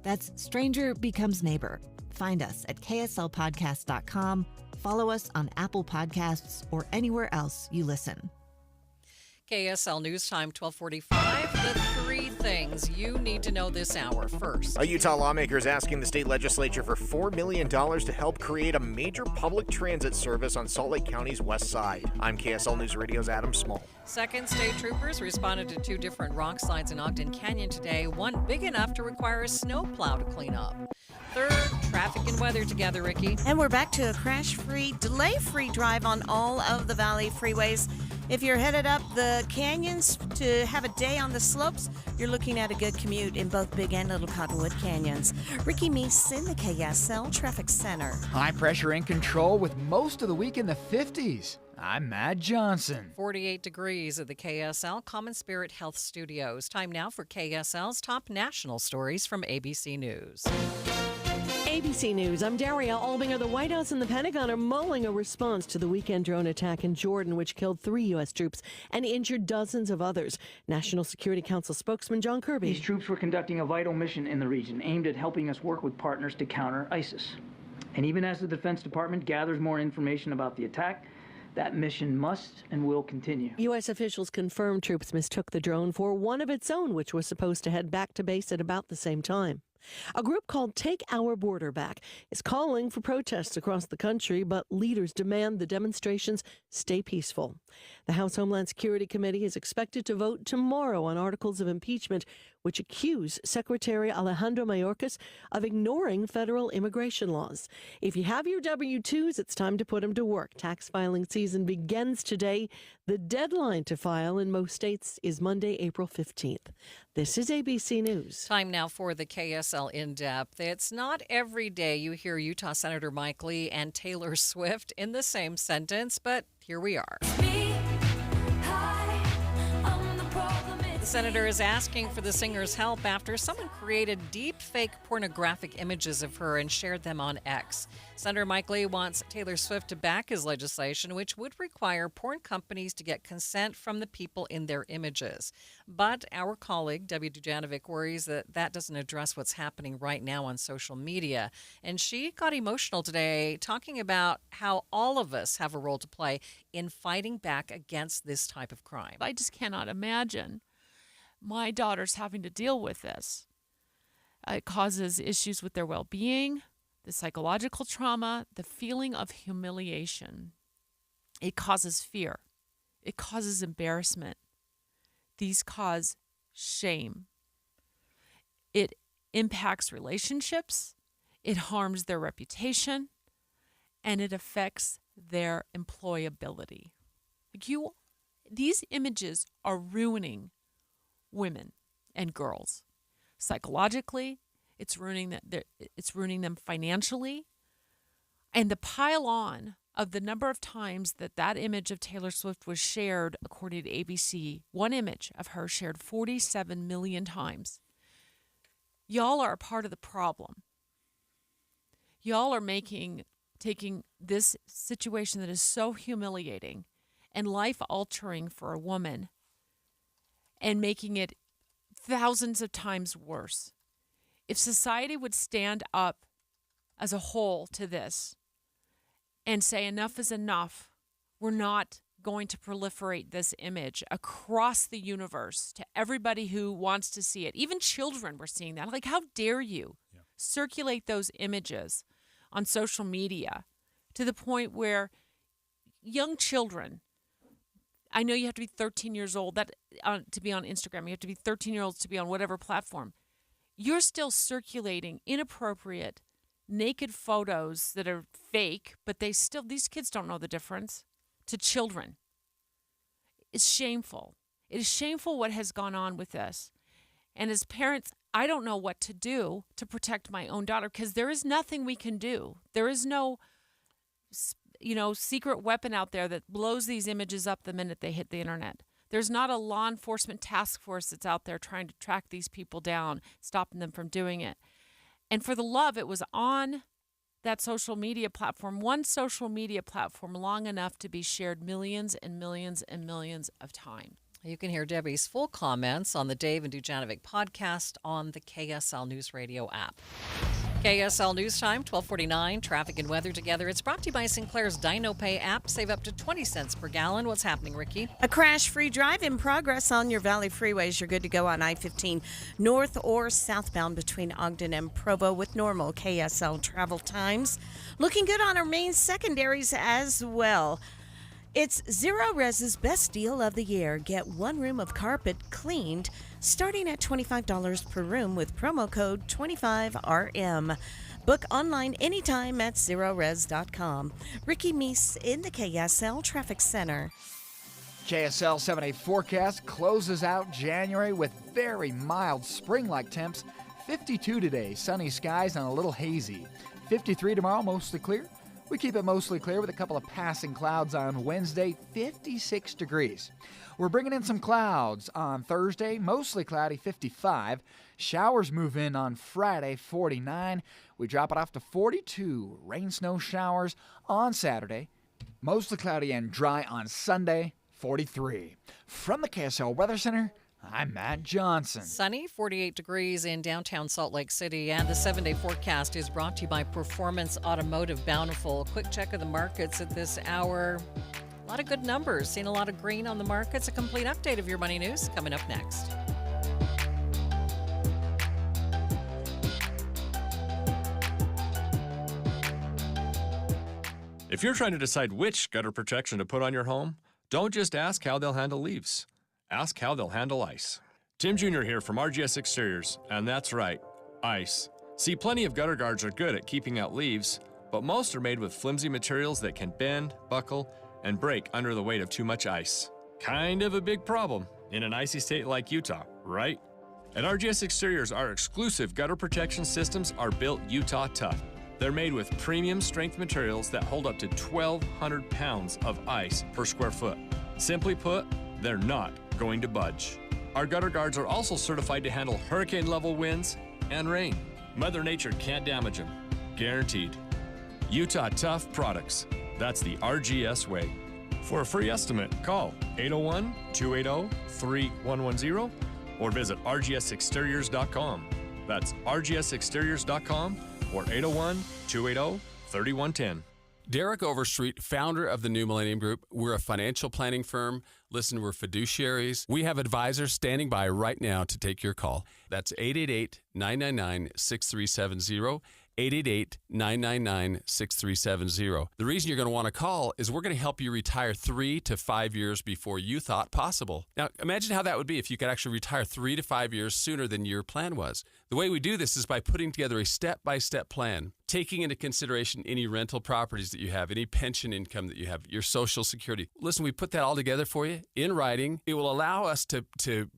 That's Stranger Becomes Neighbor. Find us at kslpodcast.com. Follow us on Apple Podcasts or anywhere else you listen. KSL News Time, 1245. The 3 things you need to know this hour. First, a Utah lawmaker is asking the state legislature for $4 million to help create a major public transit service on Salt Lake County's west side. I'm KSL News Radio's Adam Small. Second, state troopers responded to 2 different rock slides in Ogden Canyon today, one big enough to require a snowplow to clean up. Third, traffic and weather together, Ricky. And we're back to a crash-free, delay-free drive on all of the Valley freeways. If you're headed up the canyons to have a day on the slopes, you're looking at a good commute in both Big and Little Cottonwood Canyons. Ricky Meese in the KSL Traffic Center. High pressure in control with most of the week in the 50s. I'm Matt Johnson. 48 degrees at the KSL Common Spirit Health Studios. Time now for KSL's top national stories from ABC News. ABC News, I'm Daria Albinger. The White House and the Pentagon are mulling a response to the weekend drone attack in Jordan, which killed 3 U.S. troops and injured dozens of others. National Security Council spokesman John Kirby. These troops were conducting a vital mission in the region aimed at helping us work with partners to counter ISIS. And even as the Defense Department gathers more information about the attack, that mission must and will continue. U.S. officials confirmed troops mistook the drone for one of its own, which was supposed to head back to base at about the same time. A group called Take Our Border Back is calling for protests across the country, but leaders demand the demonstrations stay peaceful. The House Homeland Security Committee is expected to vote tomorrow on articles of impeachment which accuse Secretary Alejandro Mayorkas of ignoring federal immigration laws. If you have your W-2s, it's time to put them to work. Tax filing season begins today. The deadline to file in most states is Monday, April 15th. This is ABC News. Time now for the KSL In-Depth. It's not every day you hear Utah Senator Mike Lee and Taylor Swift in the same sentence, but here we are. The senator is asking for the singer's help after someone created deepfake pornographic images of her and shared them on X. Senator Mike Lee wants Taylor Swift to back his legislation, which would require porn companies to get consent from the people in their images. But our colleague, Debbie Dujanovic, worries that that doesn't address what's happening right now on social media. And she got emotional today talking about how all of us have a role to play in fighting back against this type of crime. I just cannot imagine my daughters having to deal with this. It causes issues with their well-being, the psychological trauma, the feeling of humiliation. It causes fear. It causes embarrassment. These cause shame. It impacts relationships. It harms their reputation. And it affects their employability. These images are ruining women and girls. Psychologically, it's ruining them financially. And the pile on of the number of times that image of Taylor Swift was shared, according to ABC, one image of her shared 47 million times. Y'all are a part of the problem. Y'all are taking this situation that is so humiliating and life-altering for a woman and making it thousands of times worse. If society would stand up as a whole to this and say enough is enough, we're not going to proliferate this image across the universe to everybody who wants to see it. Even children were seeing that. Like, how dare you circulate those images on social media to the point where young children, I know you have to be 13 years old to be on Instagram. You have to be 13-year-olds to be on whatever platform. You're still circulating inappropriate, naked photos that are fake, but these kids don't know the difference, to children. It's shameful. It is shameful what has gone on with this. And as parents, I don't know what to do to protect my own daughter because there is nothing we can do. There is no secret weapon out there that blows these images up the minute they hit the internet. There's not a law enforcement task force that's out there trying to track these people down, stopping them from doing it. And for the love, it was on that social media platform, one social media platform, long enough to be shared millions and millions and millions of times. You can hear Debbie's full comments on the Dave and Dujanovic podcast on the KSL News Radio app. KSL News Time, 12:49. Traffic and weather together. It's brought to you by Sinclair's DinoPay app. Save up to 20 cents per gallon. What's happening, Ricky? A crash-free drive in progress on your Valley freeways. You're good to go on I-15 north or southbound between Ogden and Provo with normal KSL travel times. Looking good on our main secondaries as well. It's Zero Res's best deal of the year. Get one room of carpet cleaned starting at $25 per room with promo code 25RM. Book online anytime at zerores.com. Ricky Meese in the KSL Traffic Center. KSL 7-day forecast closes out January with very mild spring-like temps. 52 today, sunny skies and a little hazy. 53 tomorrow, mostly clear. We keep it mostly clear with a couple of passing clouds on Wednesday, 56 degrees. We're bringing in some clouds on Thursday, mostly cloudy, 55. Showers move in on Friday, 49. We drop it off to 42. Rain, snow showers on Saturday, mostly cloudy and dry on Sunday, 43. From the KSL Weather Center, I'm Matt Johnson. Sunny, 48 degrees in downtown Salt Lake City. And the 7-day forecast is brought to you by Performance Automotive Bountiful. Quick check of the markets at this hour. A lot of good numbers. Seeing a lot of green on the markets. A complete update of your money news coming up next. If you're trying to decide which gutter protection to put on your home, don't just ask how they'll handle leaves. Ask how they'll handle ice. Tim Jr. here from RGS Exteriors, and that's right, ice. See, plenty of gutter guards are good at keeping out leaves, but most are made with flimsy materials that can bend, buckle, and break under the weight of too much ice. Kind of a big problem in an icy state like Utah, right? At RGS Exteriors, our exclusive gutter protection systems are built Utah tough. They're made with premium strength materials that hold up to 1,200 pounds of ice per square foot. Simply put, they're not going to budge. Our gutter guards are also certified to handle hurricane-level winds and rain. Mother Nature can't damage them. Guaranteed. Utah Tough Products. That's the RGS way. For a free estimate, call 801-280-3110 or visit rgsexteriors.com. That's rgsexteriors.com or 801-280-3110. Derek Overstreet, founder of the New Millennium Group. We're a financial planning firm. Listen, we're fiduciaries. We have advisors standing by right now to take your call. That's 888-999-6370. 888-999-6370. The reason you're going to want to call is we're going to help you retire 3 to 5 years before you thought possible. Now, imagine how that would be if you could actually retire 3 to 5 years sooner than your plan was. The way we do this is by putting together a step-by-step plan, taking into consideration any rental properties that you have, any pension income that you have, your Social Security. Listen, we put that all together for you in writing. It will allow us to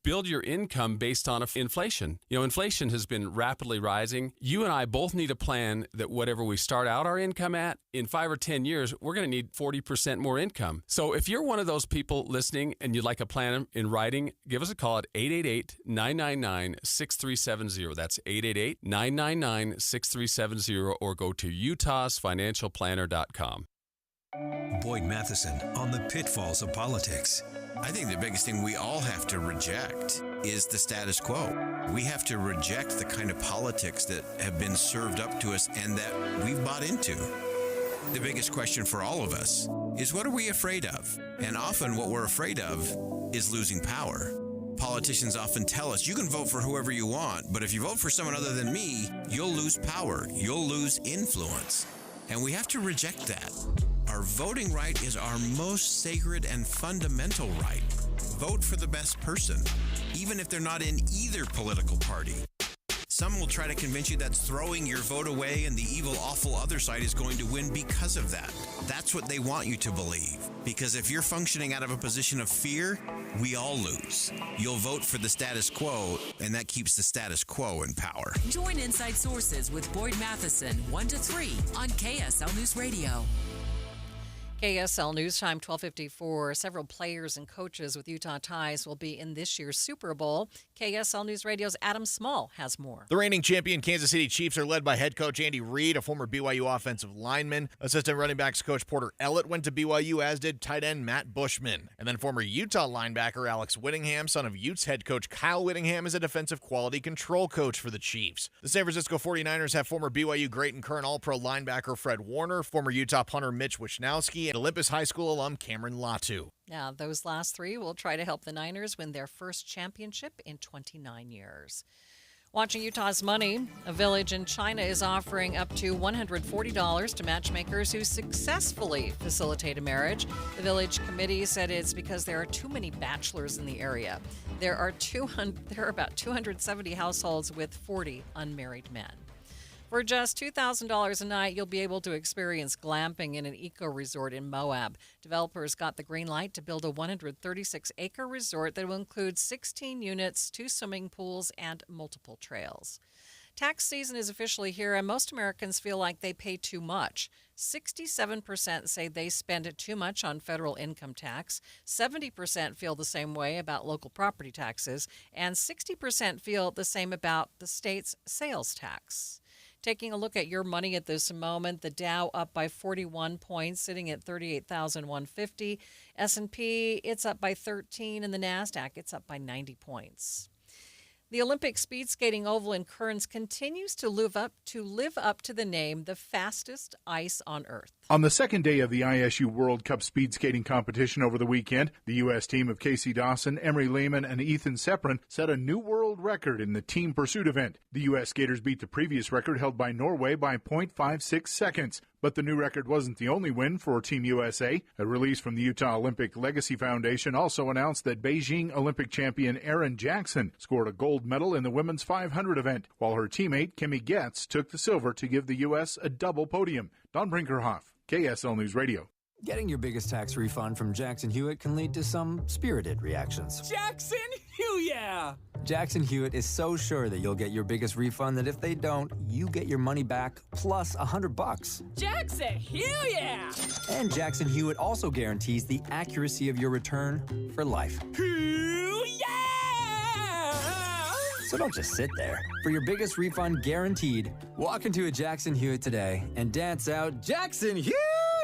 build your income based on inflation. You know, inflation has been rapidly rising. You and I both need a plan that whatever we start out our income at, in 5 or 10 years, we're going to need 40% more income. So if you're one of those people listening and you'd like a plan in writing, give us a call at 888-999-6370. That's 888-999-6370 or go to utahsfinancialplanner.com. Boyd Matheson on the pitfalls of politics. I think the biggest thing we all have to reject is the status quo. We have to reject the kind of politics that have been served up to us and that we've bought into. The biggest question for all of us is, what are we afraid of? And often what we're afraid of is losing power. Politicians often tell us, you can vote for whoever you want, but if you vote for someone other than me, you'll lose power, you'll lose influence. And we have to reject that. Our voting right is our most sacred and fundamental right. Vote for the best person, even if they're not in either political party. Some will try to convince you that's throwing your vote away and the evil, awful other side is going to win because of that. That's what they want you to believe. Because if you're functioning out of a position of fear, we all lose. You'll vote for the status quo, and that keeps the status quo in power. Join Inside Sources with Boyd Matheson, 1 to 3 on KSL News Radio. KSL News Time, 12:54. Several players and coaches with Utah ties will be in this year's Super Bowl. KSL News Radio's Adam Small has more. The reigning champion Kansas City Chiefs are led by head coach Andy Reid, a former BYU offensive lineman. Assistant running backs coach Porter Ellett went to BYU, as did tight end Matt Bushman. And then former Utah linebacker Alex Whittingham, son of Utes head coach Kyle Whittingham, is a defensive quality control coach for the Chiefs. The San Francisco 49ers have former BYU great and current All-Pro linebacker Fred Warner, former Utah punter Mitch Wisnowski, and Olympus High School alum Cameron Latu. Now, those last three will try to help the Niners win their first championship in 29 years. Watching Utah's Money, a village in China is offering up to $140 to matchmakers who successfully facilitate a marriage. The village committee said it's because there are too many bachelors in the area. There are about 270 households with 40 unmarried men. For just $2,000 a night, you'll be able to experience glamping in an eco-resort in Moab. Developers got the green light to build a 136-acre resort that will include 16 units, 2 swimming pools, and multiple trails. Tax season is officially here, and most Americans feel like they pay too much. 67% say they spend too much on federal income tax. 70% feel the same way about local property taxes, and 60% feel the same about the state's sales tax. Taking a look at your money at this moment, the Dow up by 41 points, sitting at 38,150. S&P, it's up by 13, and the NASDAQ, it's up by 90 points. The Olympic speed skating oval in Kearns continues to live up to the name, the fastest ice on Earth. On the second day of the ISU World Cup speed skating competition over the weekend, the U.S. team of Casey Dawson, Emery Lehman, and Ethan Seprin set a new world record in the team pursuit event. The U.S. skaters beat the previous record held by Norway by 0.56 seconds. But the new record wasn't the only win for Team USA. A release from the Utah Olympic Legacy Foundation also announced that Beijing Olympic champion Erin Jackson scored a gold medal in the women's 500 event, while her teammate Kimmy Getz took the silver to give the U.S. a double podium. Don Brinkerhoff, KSL News Radio. Getting your biggest tax refund from Jackson Hewitt can lead to some spirited reactions. Jackson Hewitt! Jackson Hewitt is so sure that you'll get your biggest refund that if they don't, you get your money back plus $100. Jackson Hewitt! And Jackson Hewitt also guarantees the accuracy of your return for life. Hewitt! So don't just sit there. For your biggest refund guaranteed, walk into a Jackson Hewitt today and dance out Jackson Hewitt,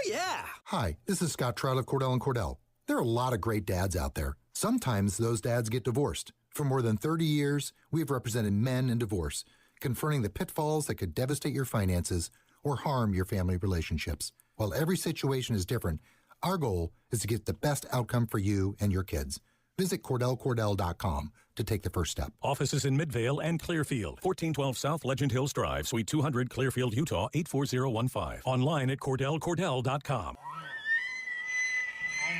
yeah! Hi, this is Scott Trout of Cordell & Cordell. There are a lot of great dads out there. Sometimes those dads get divorced. For more than 30 years, we've represented men in divorce, confronting the pitfalls that could devastate your finances or harm your family relationships. While every situation is different, our goal is to get the best outcome for you and your kids. Visit CordellCordell.com to take the first step. Offices in Midvale and Clearfield. 1412 South Legend Hills Drive, Suite 200, Clearfield, Utah, 84015. Online at CordellCordell.com.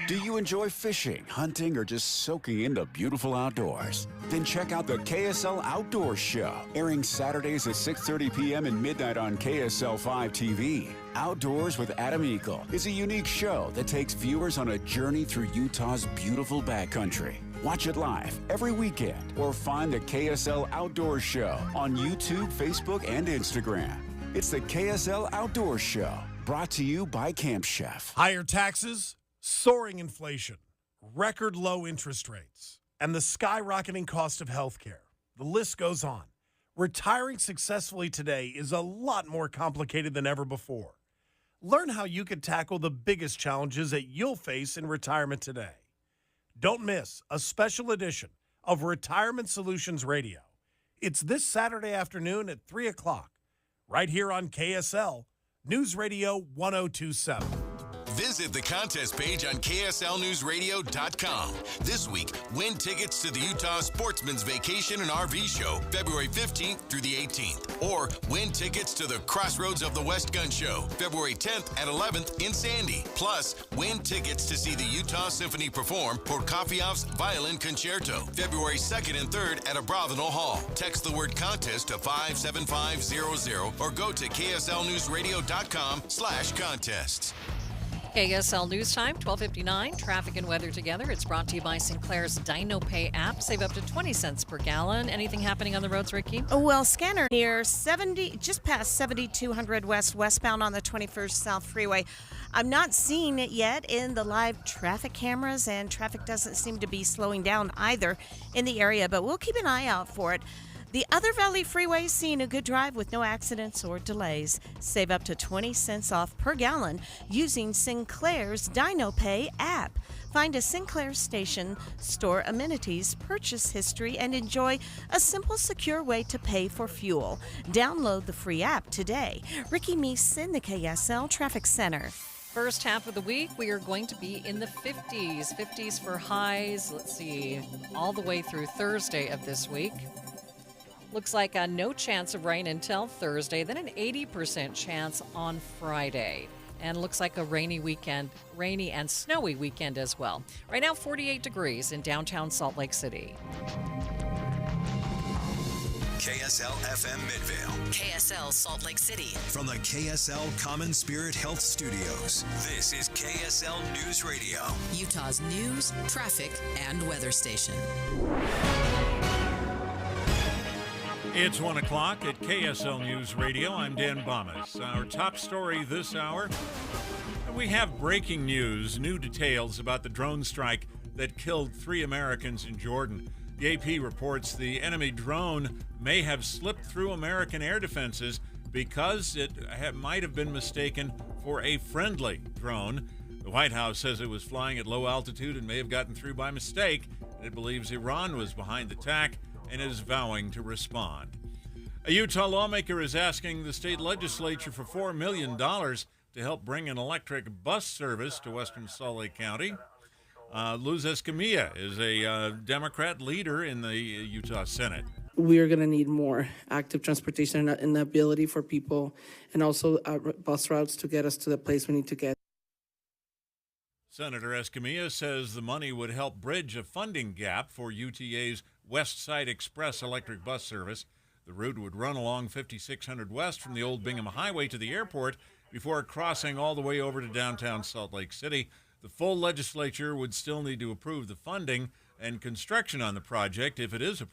Do you enjoy fishing, hunting, or just soaking in the beautiful outdoors? Then check out the KSL Outdoor Show, airing Saturdays at 6:30 p.m. and midnight on KSL 5 TV. Outdoors with Adam Eagle is a unique show that takes viewers on a journey through Utah's beautiful backcountry. Watch it live every weekend or find the KSL Outdoor Show on YouTube, Facebook, and Instagram. It's the KSL Outdoor Show, brought to you by Camp Chef. Higher taxes, soaring inflation, record low interest rates, and the skyrocketing cost of healthcare. The list goes on. Retiring successfully today is a lot more complicated than ever before. Learn how you can tackle the biggest challenges that you'll face in retirement today. Don't miss a special edition of Retirement Solutions Radio. It's this Saturday afternoon at 3 o'clock, right here on KSL, News Radio 1027. Visit the contest page on KSLNewsRadio.com. This week, win tickets to the Utah Sportsman's Vacation and RV Show, February 15th through the 18th. Or win tickets to the Crossroads of the West Gun Show, February 10th and 11th in Sandy. Plus, win tickets to see the Utah Symphony perform Prokofyev's Violin Concerto, February 2nd and 3rd at Abravanel Hall. Text the word contest to 57500 or go to KSLNewsRadio.com/contests. KSL News Time, 12:59. Traffic and weather together. It's brought to you by Sinclair's DinoPay app. Save up to 20 cents per gallon. Anything happening on the roads, Ricky? Well, scanner near 70, just past 7200 westbound on the 21st South Freeway. I'm not seeing it yet in the live traffic cameras, and traffic doesn't seem to be slowing down either in the area, but we'll keep an eye out for it. The other Valley Freeway seeing a good drive with no accidents or delays. Save up to 20 cents off per gallon using Sinclair's DinoPay app. Find a Sinclair station, store amenities, purchase history, and enjoy a simple, secure way to pay for fuel. Download the free app today. Ricky Meese in the KSL Traffic Center. First half of the week, we are going to be in the 50s. 50s for highs, let's see, all the way through Thursday of this week. Looks like no chance of rain until Thursday, then an 80% chance on Friday. And looks like a rainy weekend, rainy and snowy weekend as well. Right now, 48 degrees in downtown Salt Lake City. KSL FM Midvale. KSL Salt Lake City. From the KSL Common Spirit Health Studios, this is KSL News Radio. Utah's news, traffic, and weather station. It's 1 o'clock at KSL News Radio. I'm Dan Bomas. Our top story this hour, we have breaking news, new details about the drone strike that killed 3 Americans in Jordan. The AP reports the enemy drone may have slipped through American air defenses because it might have been mistaken for a friendly drone. The White House says it was flying at low altitude and may have gotten through by mistake. It believes Iran was behind the attack and is vowing to respond. A Utah lawmaker is asking the state legislature for $4 million to help bring an electric bus service to western Salt Lake County. Luz Escamilla is a Democrat leader in the Utah Senate. We are going to need more active transportation and the ability for people and also bus routes to get us to the place we need to get. Senator Escamilla says the money would help bridge a funding gap for UTA's West Side Express electric bus service. The route would run along 5600 West from the old Bingham Highway to the airport before crossing all the way over to downtown Salt Lake City. The full legislature would still need to approve the funding and construction on the project. If it is approved,